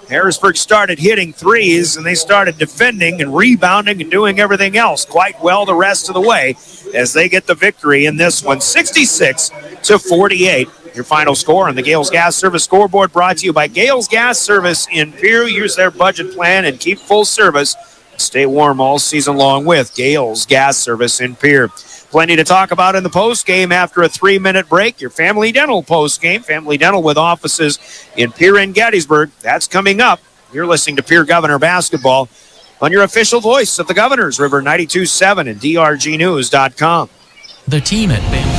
Harrisburg started hitting threes, and they started defending and rebounding and doing everything else quite well the rest of the way as they get the victory in this one, 66-48. Your final score on the Gales Gas Service scoreboard brought to you by Gales Gas Service in Pierre. Use their budget plan and keep full service. Stay warm all season long with Gales Gas Service in Pierre. Plenty to talk about in the postgame after a 3-minute break. Your Family Dental postgame. Family Dental with offices in Pierre and Gettysburg. That's coming up. You're listening to Pierre Governor Basketball on your official voice of the Governors, River 92.7 and drgnews.com. The team at Family.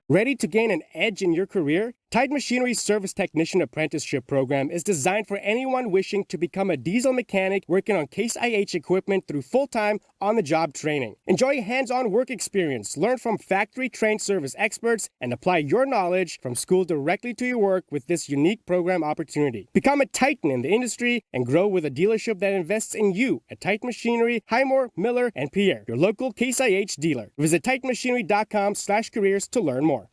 Ready to gain an edge in your career? Tide Machinery's Service Technician Apprenticeship Program is designed for anyone wishing to become a diesel mechanic working on Case IH equipment through full-time, on-the-job training. Enjoy hands-on work experience, learn from factory-trained service experts, and apply your knowledge from school directly to your work with this unique program opportunity. Become a titan in the industry and grow with a dealership that invests in you at Tide Machinery, Highmore, Miller, and Pierre, your local Case IH dealer. Visit TitanMachinery.com/careers to learn more.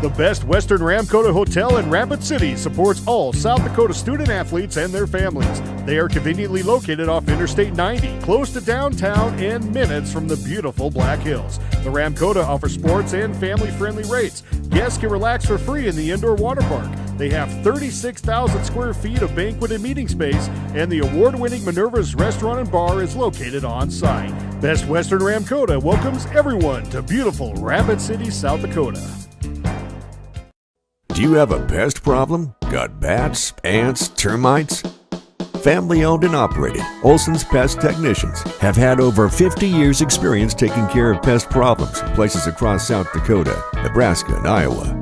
The Best Western Ramkota Hotel in Rapid City supports all South Dakota student athletes and their families. They are conveniently located off Interstate 90, close to downtown and minutes from the beautiful Black Hills. The Ramkota offers sports and family-friendly rates. Guests can relax for free in the indoor water park. They have 36,000 square feet of banquet and meeting space, and the award-winning Minerva's Restaurant and Bar is located on site. Best Western Ramkota welcomes everyone to beautiful Rapid City, South Dakota. Do you have a pest problem? Got bats, ants, termites? Family owned and operated, Olson's Pest Technicians have had over 50 years experience taking care of pest problems in places across South Dakota, Nebraska, and Iowa.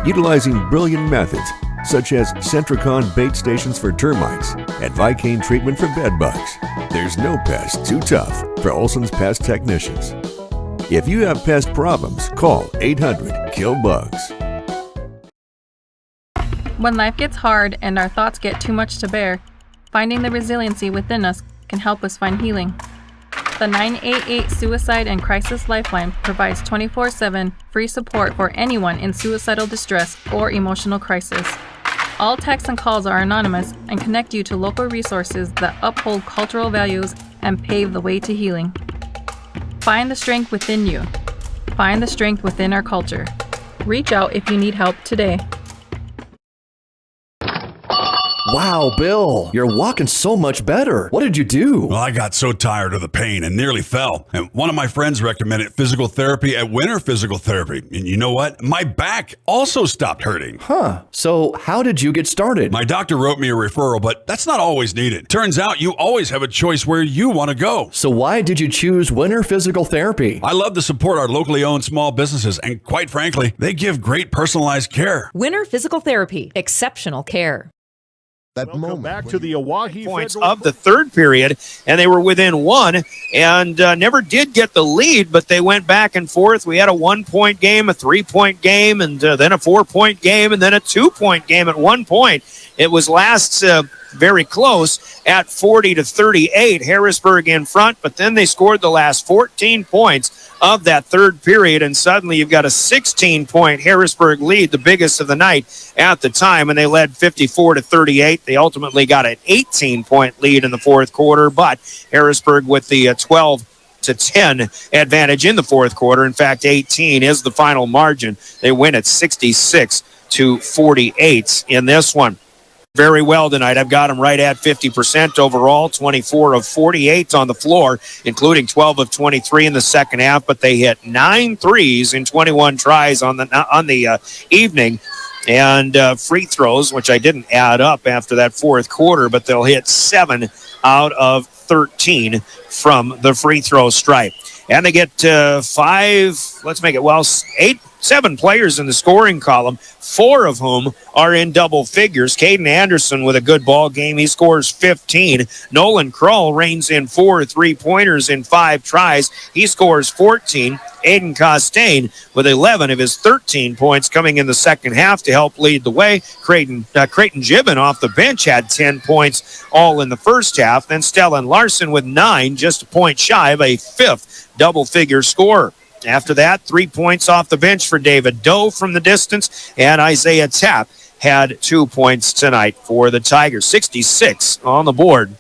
Utilizing brilliant methods such as Centricon bait stations for termites and Vicane treatment for bed bugs. There's no pest too tough for Olson's Pest Technicians. If you have pest problems, call 800-KILL-BUGS. When life gets hard and our thoughts get too much to bear, finding the resiliency within us can help us find healing. The 988 Suicide and Crisis Lifeline provides 24/7 free support for anyone in suicidal distress or emotional crisis. All texts and calls are anonymous and connect you to local resources that uphold cultural values and pave the way to healing. Find the strength within you. Find the strength within our culture. Reach out if you need help today. Wow, Bill, you're walking so much better. What did you do? Well, I got so tired of the pain and nearly fell. And one of my friends recommended physical therapy at Winter Physical Therapy. And you know what? My back also stopped hurting. Huh. So how did you get started? My doctor wrote me a referral, but that's not always needed. Turns out you always have a choice where you want to go. So why did you choose Winter Physical Therapy? I love to support our locally owned small businesses, and quite frankly, they give great personalized care. Winter Physical Therapy. Exceptional care. Welcome back to the Oahe points of the third period, and they were within one and never did get the lead, but they went back and forth. We had a 1-point game, a 3-point game, and then a 4-point game, and then a 2-point game at one point. It was last very close at 40-38, Harrisburg in front, but then they scored the last 14 points of that third period, and suddenly you've got a 16-point Harrisburg lead, the biggest of the night at the time, and they led 54-38. They ultimately got an 18-point lead in the fourth quarter, but Harrisburg with the 12-10 advantage in the fourth quarter. In fact, 18 is the final margin. They win at 66-48 in this one. Very well tonight. I've got them right at 50% overall, 24 of 48 on the floor, including 12 of 23 in the second half, but they hit 9 threes in 21 tries on the evening. And free throws, which I didn't add up after that fourth quarter, but they'll hit 7 out of 13 from the free throw stripe. And they get 7 players in the scoring column, 4 of whom are in double figures. Caden Anderson with a good ball game. He scores 15. Nolan Krull reigns in 4 3-pointers in 5 tries. He scores 14. Aiden Costain with 11 of his 13 points coming in the second half to help lead the way. Creighton Gibbon off the bench had 10 points all in the first half. Then Stellan Larson with 9, just a point shy of a 5th double-figure scorer. After that, 3 points off the bench for David Doe from the distance, and Isaiah Tapp had 2 points tonight for the Tigers. 66 on the board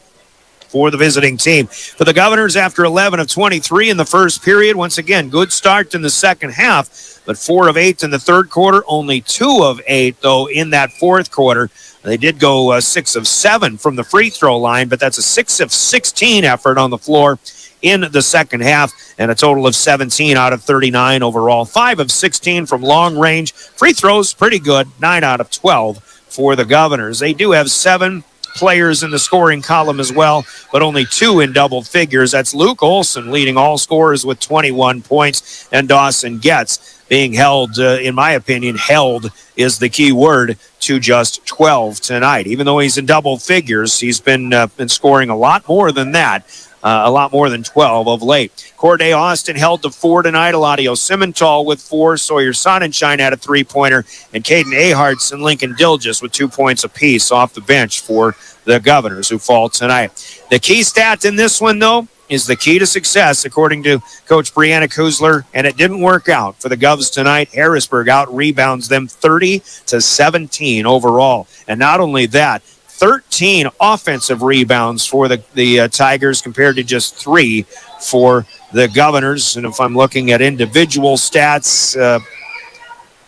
for the visiting team. For the Governors, after 11 of 23 in the first period, once again, good start in the second half, but 4 of 8 in the third quarter, only 2 of 8, though, in that fourth quarter. They did go 6 of 7 from the free throw line, but that's a 6 of 16 effort on the floor in the second half, and a total of 17 out of 39 overall. 5 of 16 from long range. Free throws, pretty good, 9 out of 12 for the Governors. They do have 7 players in the scoring column as well, but only 2 in double figures. That's Luke Olson leading all scorers with 21 points, and Dawson Getz being held, in my opinion, held is the key word, to just 12 tonight. Even though he's in double figures, he's been scoring a lot more than that. A lot more than 12 of late. Corday Austin held to 4 tonight. Eladio Simmental with 4. Sawyer Sonnenschein had a 3-pointer. And Caden Aharts and Lincoln Dilgis with 2 points apiece off the bench for the Governors, who fall tonight. The key stat in this one, though, is the key to success, according to Coach Brianna Kuzler, and it didn't work out for the Govs tonight. Harrisburg out-rebounds them 30-17 overall. And not only that, 13 offensive rebounds for the Tigers compared to just 3 for the Governors. And if I'm looking at individual stats,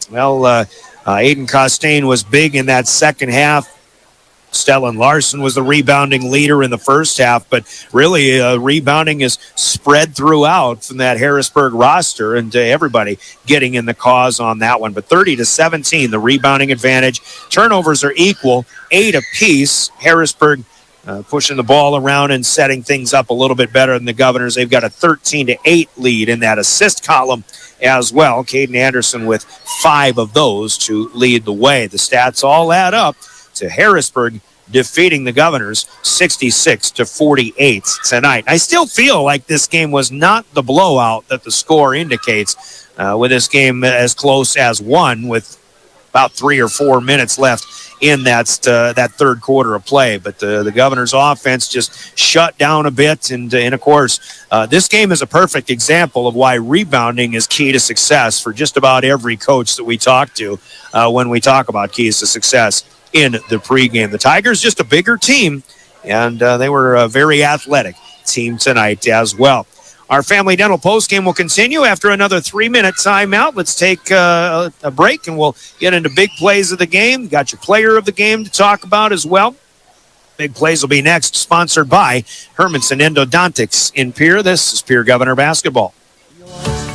Aiden Costain was big in that second half. Stellan Larson was the rebounding leader in the first half, but really rebounding is spread throughout from that Harrisburg roster, and everybody getting in the cause on that one. But 30-17, the rebounding advantage. Turnovers are equal, 8 apiece. Harrisburg pushing the ball around and setting things up a little bit better than the Governors. They've got a 13-8 lead in that assist column as well. Caden Anderson with 5 of those to lead the way. The stats all add up to Harrisburg defeating the Governors 66-48 tonight. I still feel like this game was not the blowout that the score indicates, with this game as close as 1 with about 3 or 4 minutes left in that third quarter of play. But the Governors' offense just shut down a bit, and of course, this game is a perfect example of why rebounding is key to success for just about every coach that we talk to when we talk about keys to success in the pregame. The Tigers just a bigger team, and they were a very athletic team tonight as well. Our Family Dental postgame will continue after another 3-minute timeout. Let's take a break, and we'll get into big plays of the game. Got your player of the game to talk about as well. Big plays will be next, sponsored by Hermanson Endodontics in Pierre. This is Pierre Governor Basketball.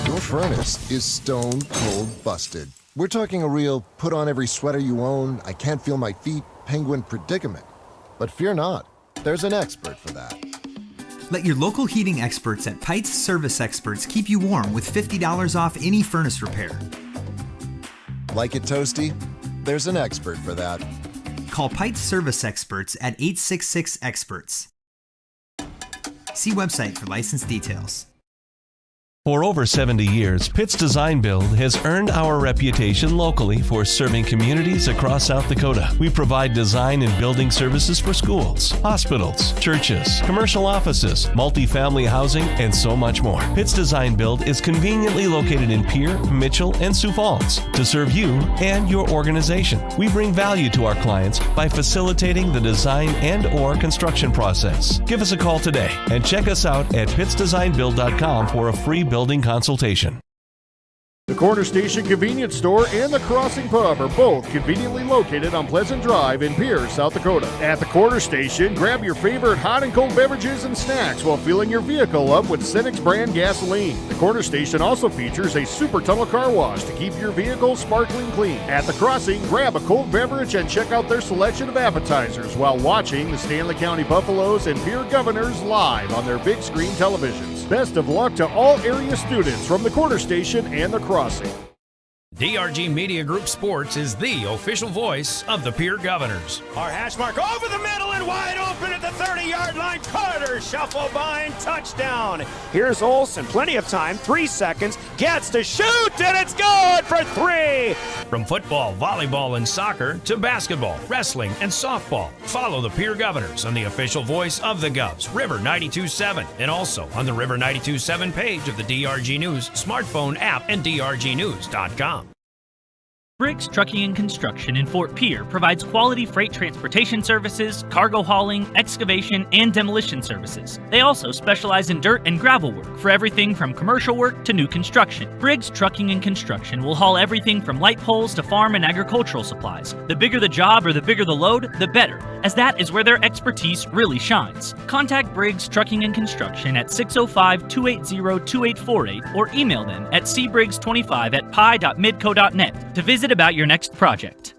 Your furnace is stone cold busted. We're talking a real put on every sweater you own, I can't feel my feet, penguin predicament. But fear not, there's an expert for that. Let your local heating experts at Pites Service Experts keep you warm with $50 off any furnace repair. Like it toasty? There's an expert for that. Call Pites Service Experts at 866-EXPERTS. See website for license details. For over 70 years, Pitt's Design Build has earned our reputation locally for serving communities across South Dakota. We provide design and building services for schools, hospitals, churches, commercial offices, multifamily housing, and so much more. Pitt's Design Build is conveniently located in Pierre, Mitchell, and Sioux Falls to serve you and your organization. We bring value to our clients by facilitating the design and/or construction process. Give us a call today and check us out at pittsdesignbuild.com for a free building consultation. The Corner Station Convenience Store and the Crossing Pub are both conveniently located on Pleasant Drive in Pierce, South Dakota. At the Corner Station, grab your favorite hot and cold beverages and snacks while filling your vehicle up with Cenex brand gasoline. The Corner Station also features a super tunnel car wash to keep your vehicle sparkling clean. At the Crossing, grab a cold beverage and check out their selection of appetizers while watching the Stanley County Buffaloes and Pierre Governors live on their big screen televisions. Best of luck to all area students from the Corner Station and the Crossing. DRG Media Group Sports is the official voice of the Pierre Governors. Our hash mark over the middle and wide open at the 30-yard line. Carter shuffle bind touchdown. Here's Olsen, plenty of time, 3 seconds, gets to shoot, and it's good for 3. From football, volleyball, and soccer to basketball, wrestling, and softball, follow the Pierre Governors on the official voice of the Govs, River 92.7, and also on the River 92.7 page of the DRG News smartphone app and drgnews.com. Briggs Trucking and Construction in Fort Pierre provides quality freight transportation services, cargo hauling, excavation, and demolition services. They also specialize in dirt and gravel work for everything from commercial work to new construction. Briggs Trucking and Construction will haul everything from light poles to farm and agricultural supplies. The bigger the job or the bigger the load, the better, as that is where their expertise really shines. Contact Briggs Trucking and Construction at 605-280-2848 or email them at cbriggs25@pi.midco.net to visit about your next project.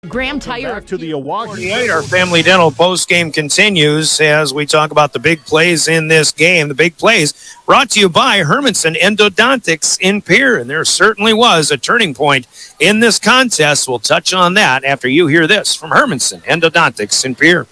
Graham Tire. Back to the Oahu. Our Family Dental postgame continues as we talk about the big plays in this game. The big plays brought to you by Hermanson Endodontics in Pierre. And there certainly was a turning point in this contest. We'll touch on that after you hear this from Hermanson Endodontics in Pierre.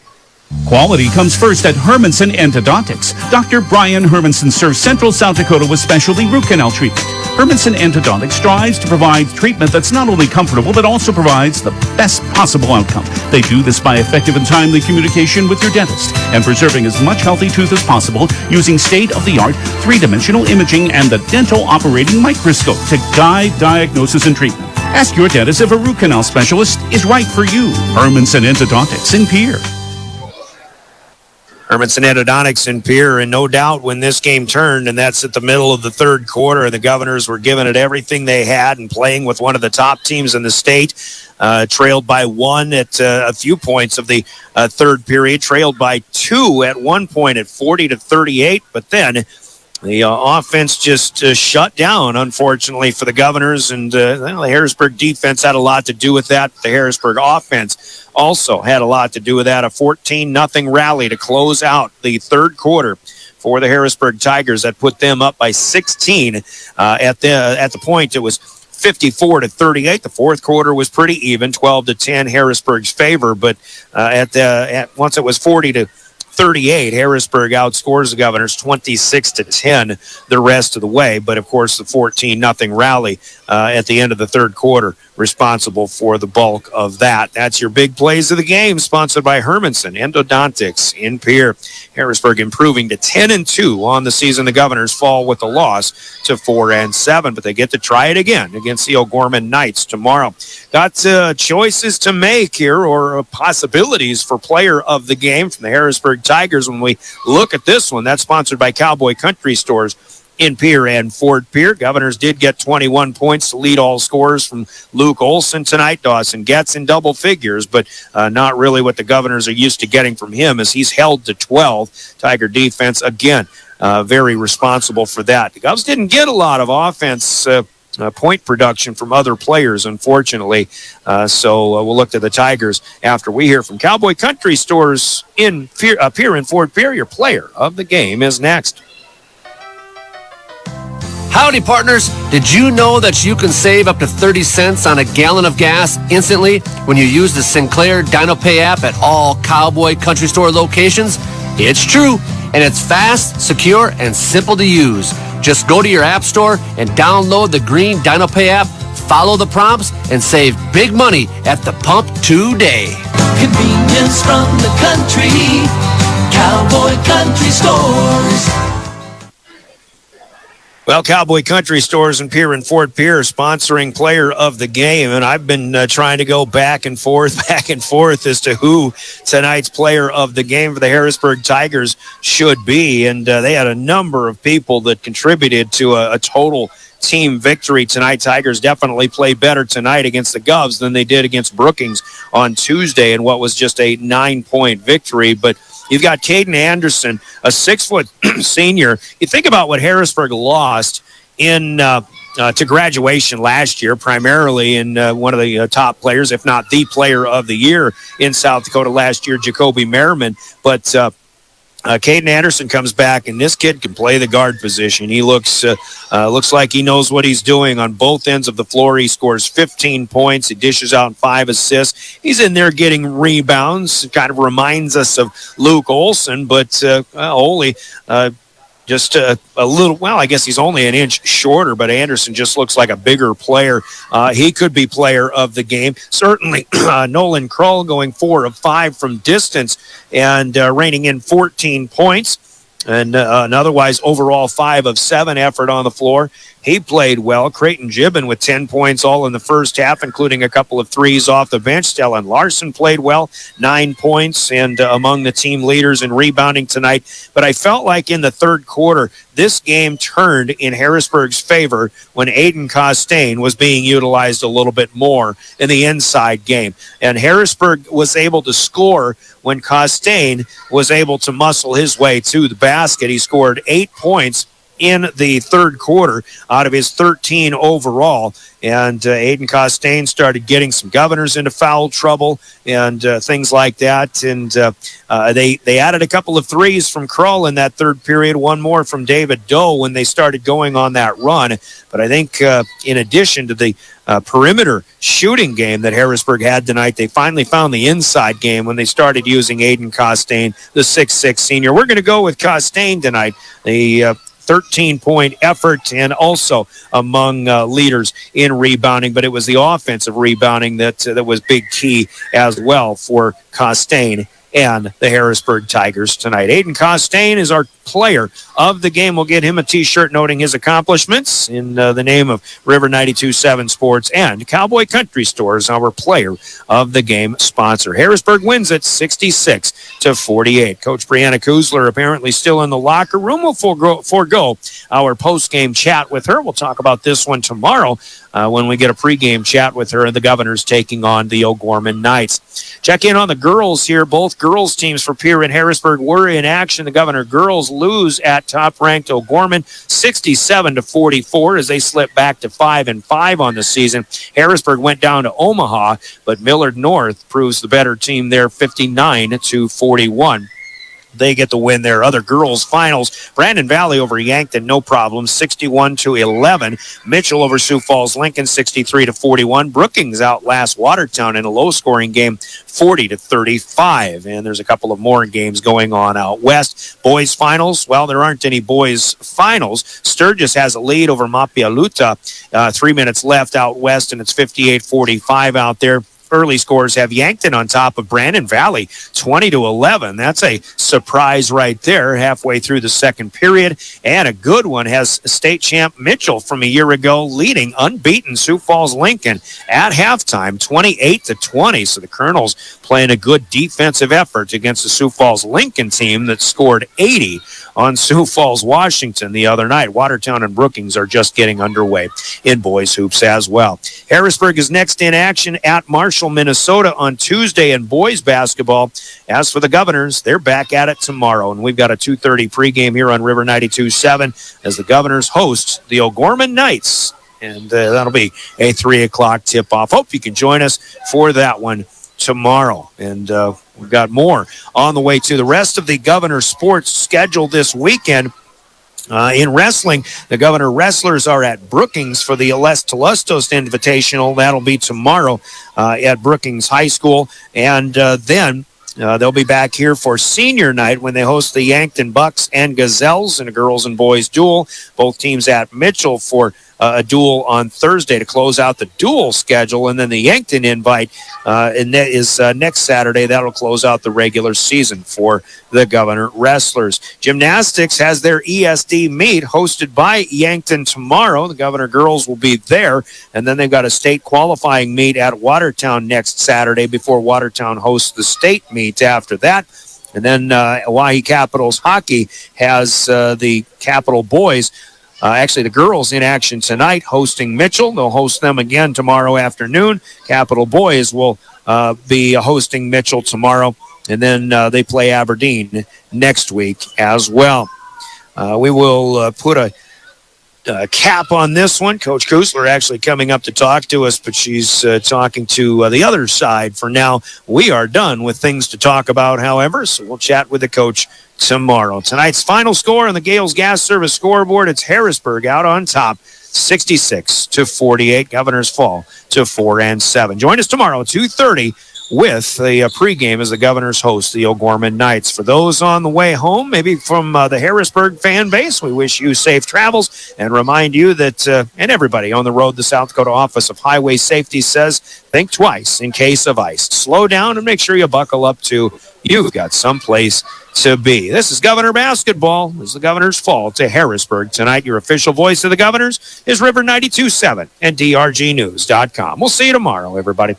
Quality comes first at Hermanson Endodontics. Dr. Brian Hermanson serves Central South Dakota with specialty root canal treatment. Hermanson Endodontics strives to provide treatment that's not only comfortable, but also provides the best possible outcome. They do this by effective and timely communication with your dentist and preserving as much healthy tooth as possible using state-of-the-art three-dimensional imaging and the dental operating microscope to guide diagnosis and treatment. Ask your dentist if a root canal specialist is right for you. Hermanson Endodontics in Pierre. Hermanson Endodontics in Pierre, and no doubt when this game turned, and that's at the middle of the third quarter, the Governors were giving it everything they had and playing with one of the top teams in the state, trailed by one at a few points of the third period, trailed by two at one point at 40-38, but then the offense just shut down, unfortunately, for the Governors, and the Harrisburg defense had a lot to do with that. The Harrisburg offense also had a lot to do with that. A 14-0 rally to close out the third quarter for the Harrisburg Tigers that put them up by 16. At the point, it was 54-38. The fourth quarter was pretty even, 12-10 Harrisburg's favor, but once it was 40-38, Harrisburg outscores the Governors 26-10 the rest of the way. But, of course, the 14-0 rally at the end of the third quarter responsible for the bulk of that. That's your big plays of the game, sponsored by Hermanson Endodontics in Pierre. Harrisburg improving to 10-2 on the season. The Governors fall with a loss to 4-7, but they get to try it again against the O'Gorman Knights tomorrow. Got choices to make here, or possibilities for player of the game from the Harrisburg Tigers. When we look at this one, that's sponsored by Cowboy Country Stores in Pierre and Fort Pierre. Governors did get 21 points to lead all scorers from Luke Olson tonight. Dawson gets in double figures, but not really what the Governors are used to getting from him, as he's held to 12. Tiger defense, again, very responsible for that. The Govs didn't get a lot of offense point production from other players, unfortunately. So we'll look to the Tigers after we hear from Cowboy Country Stores in Pierre and Fort Pierre. Your player of the game is next. Howdy, partners. Did you know that you can save up to 30 cents on a gallon of gas instantly when you use the Sinclair DinoPay app at all Cowboy Country Store locations? It's true, and it's fast, secure, and simple to use. Just go to your app store and download the green DinoPay app, follow the prompts, and save big money at the pump today. Convenience from the country, Cowboy Country Stores. Well, Cowboy Country Stores in Pierre and Fort Pierre sponsoring player of the game, and I've been trying to go back and forth as to who tonight's player of the game for the Harrisburg Tigers should be, and they had a number of people that contributed to a total team victory tonight. Tigers definitely played better tonight against the Govs than they did against Brookings on Tuesday in what was just a 9-point victory, but you've got Caden Anderson, a 6-foot senior. You think about what Harrisburg lost in to graduation last year, primarily in one of the top players, if not the player of the year in South Dakota last year, Jacoby Merriman. But Caden Anderson comes back, and this kid can play the guard position. He looks like he knows what he's doing on both ends of the floor. He scores 15 points. He dishes out 5 assists. He's in there getting rebounds. Kind of reminds us of Luke Olson, but Ole just a little, well, I guess he's only an inch shorter, but Anderson just looks like a bigger player. He could be player of the game. Certainly, Nolan Krull going 4 of 5 from distance and reining in 14 points. And an otherwise overall 5 of 7 effort on the floor. He played well. Creighton Gibbon with 10 points all in the first half, including a couple of threes off the bench. Stellan Larson played well, 9 points, and among the team leaders in rebounding tonight. But I felt like in the third quarter, this game turned in Harrisburg's favor when Aiden Costain was being utilized a little bit more in the inside game. And Harrisburg was able to score when Costain was able to muscle his way to the basket. He scored 8 points in the third quarter out of his 13 overall. And Aiden Costain started getting some Governors into foul trouble and things like that. And they added a couple of threes from Krull in that third period, one more from David Doe when they started going on that run. But I think in addition to the perimeter shooting game that Harrisburg had tonight, they finally found the inside game when they started using Aiden Costain, the 6'6 senior. We're going to go with Costain tonight. The 13-point effort, and also among leaders in rebounding, but it was the offensive rebounding that was big key as well for Costain and the Harrisburg Tigers tonight. Aiden Costain is our player of the game. We'll get him a T-shirt noting his accomplishments in the name of River 92.7 Sports and Cowboy Country Stores, our player of the game sponsor. Harrisburg wins it 66-48. Coach Brianna Kuzler apparently still in the locker room. We'll forego our post-game chat with her. We'll talk about this one tomorrow when we get a pregame chat with her and the Governors taking on the O'Gorman Knights. Check in on the girls here. Both girls teams for Pierre and Harrisburg were in action. The Governor girls lose at top-ranked O'Gorman 67-44 as they slip back to 5-5 on the season. Harrisburg went down to Omaha, but Millard North proves the better team there 59-41. They get the win there. Other girls finals, Brandon Valley over Yankton, no problem, 61-11. Mitchell over Sioux Falls Lincoln, 63-41. Brookings outlast Watertown in a low-scoring game, 40-35. And there's a couple of more games going on out west. Boys finals, well, there aren't any boys finals. Sturgis has a lead over Mapialuta. 3 minutes left out west, and it's 58-45 out there. Early scores have Yankton on top of Brandon Valley, 20-11. That's a surprise right there halfway through the second period. And a good one has state champ Mitchell from a year ago leading unbeaten Sioux Falls Lincoln at halftime, 28-20. So the Colonels playing a good defensive effort against the Sioux Falls Lincoln team that scored 80 on Sioux Falls, Washington the other night. Watertown and Brookings are just getting underway in boys hoops as well. Harrisburg is next in action at Marshall, Minnesota on Tuesday in boys basketball. As for the Governors, they're back at it tomorrow, and we've got a 2:30 pregame here on River 92.7 as the Governors host the O'Gorman Knights, and that'll be a 3 o'clock tip-off. Hope you can join us for that one tomorrow. And we've got more on the way to the rest of the Governor sports schedule this weekend. In wrestling, the Governor Wrestlers are at Brookings for the Les Telustos Invitational. That'll be tomorrow at Brookings High School. And then they'll be back here for senior night when they host the Yankton Bucks and Gazelles in a girls and boys duel. Both teams at Mitchell for a duel on Thursday to close out the dual schedule, and then the Yankton invite is next Saturday. That'll close out the regular season for the Governor Wrestlers. Gymnastics has their ESD meet hosted by Yankton tomorrow. The Governor girls will be there, and then they've got a state qualifying meet at Watertown next Saturday before Watertown hosts the state meet after that. And then Hawaii Capitals hockey has the Capital boys. Actually, the girls in action tonight hosting Mitchell. They'll host them again tomorrow afternoon. Capital boys will be hosting Mitchell tomorrow, and then they play Aberdeen next week as well. We will put a cap on this one. Coach Kuzler actually coming up to talk to us, but she's talking to the other side for now. We are done with things to talk about, however, so we'll chat with the coach tomorrow. Tonight's final score on the Gales Gas Service scoreboard, it's Harrisburg out on top, 66-48. Governors fall to 4-7. Join us tomorrow at 2:30 with a pregame as the Governors host the O'Gorman Knights. For those on the way home, maybe from the Harrisburg fan base, we wish you safe travels and remind you that, and everybody on the road, the South Dakota Office of Highway Safety says, think twice in case of ice. Slow down and make sure you buckle up too. You've got someplace to be. This is Governor Basketball as the Governors fall to Harrisburg tonight. Your official voice of the Governors is River 92.7 and DRGnews.com. We'll see you tomorrow, everybody.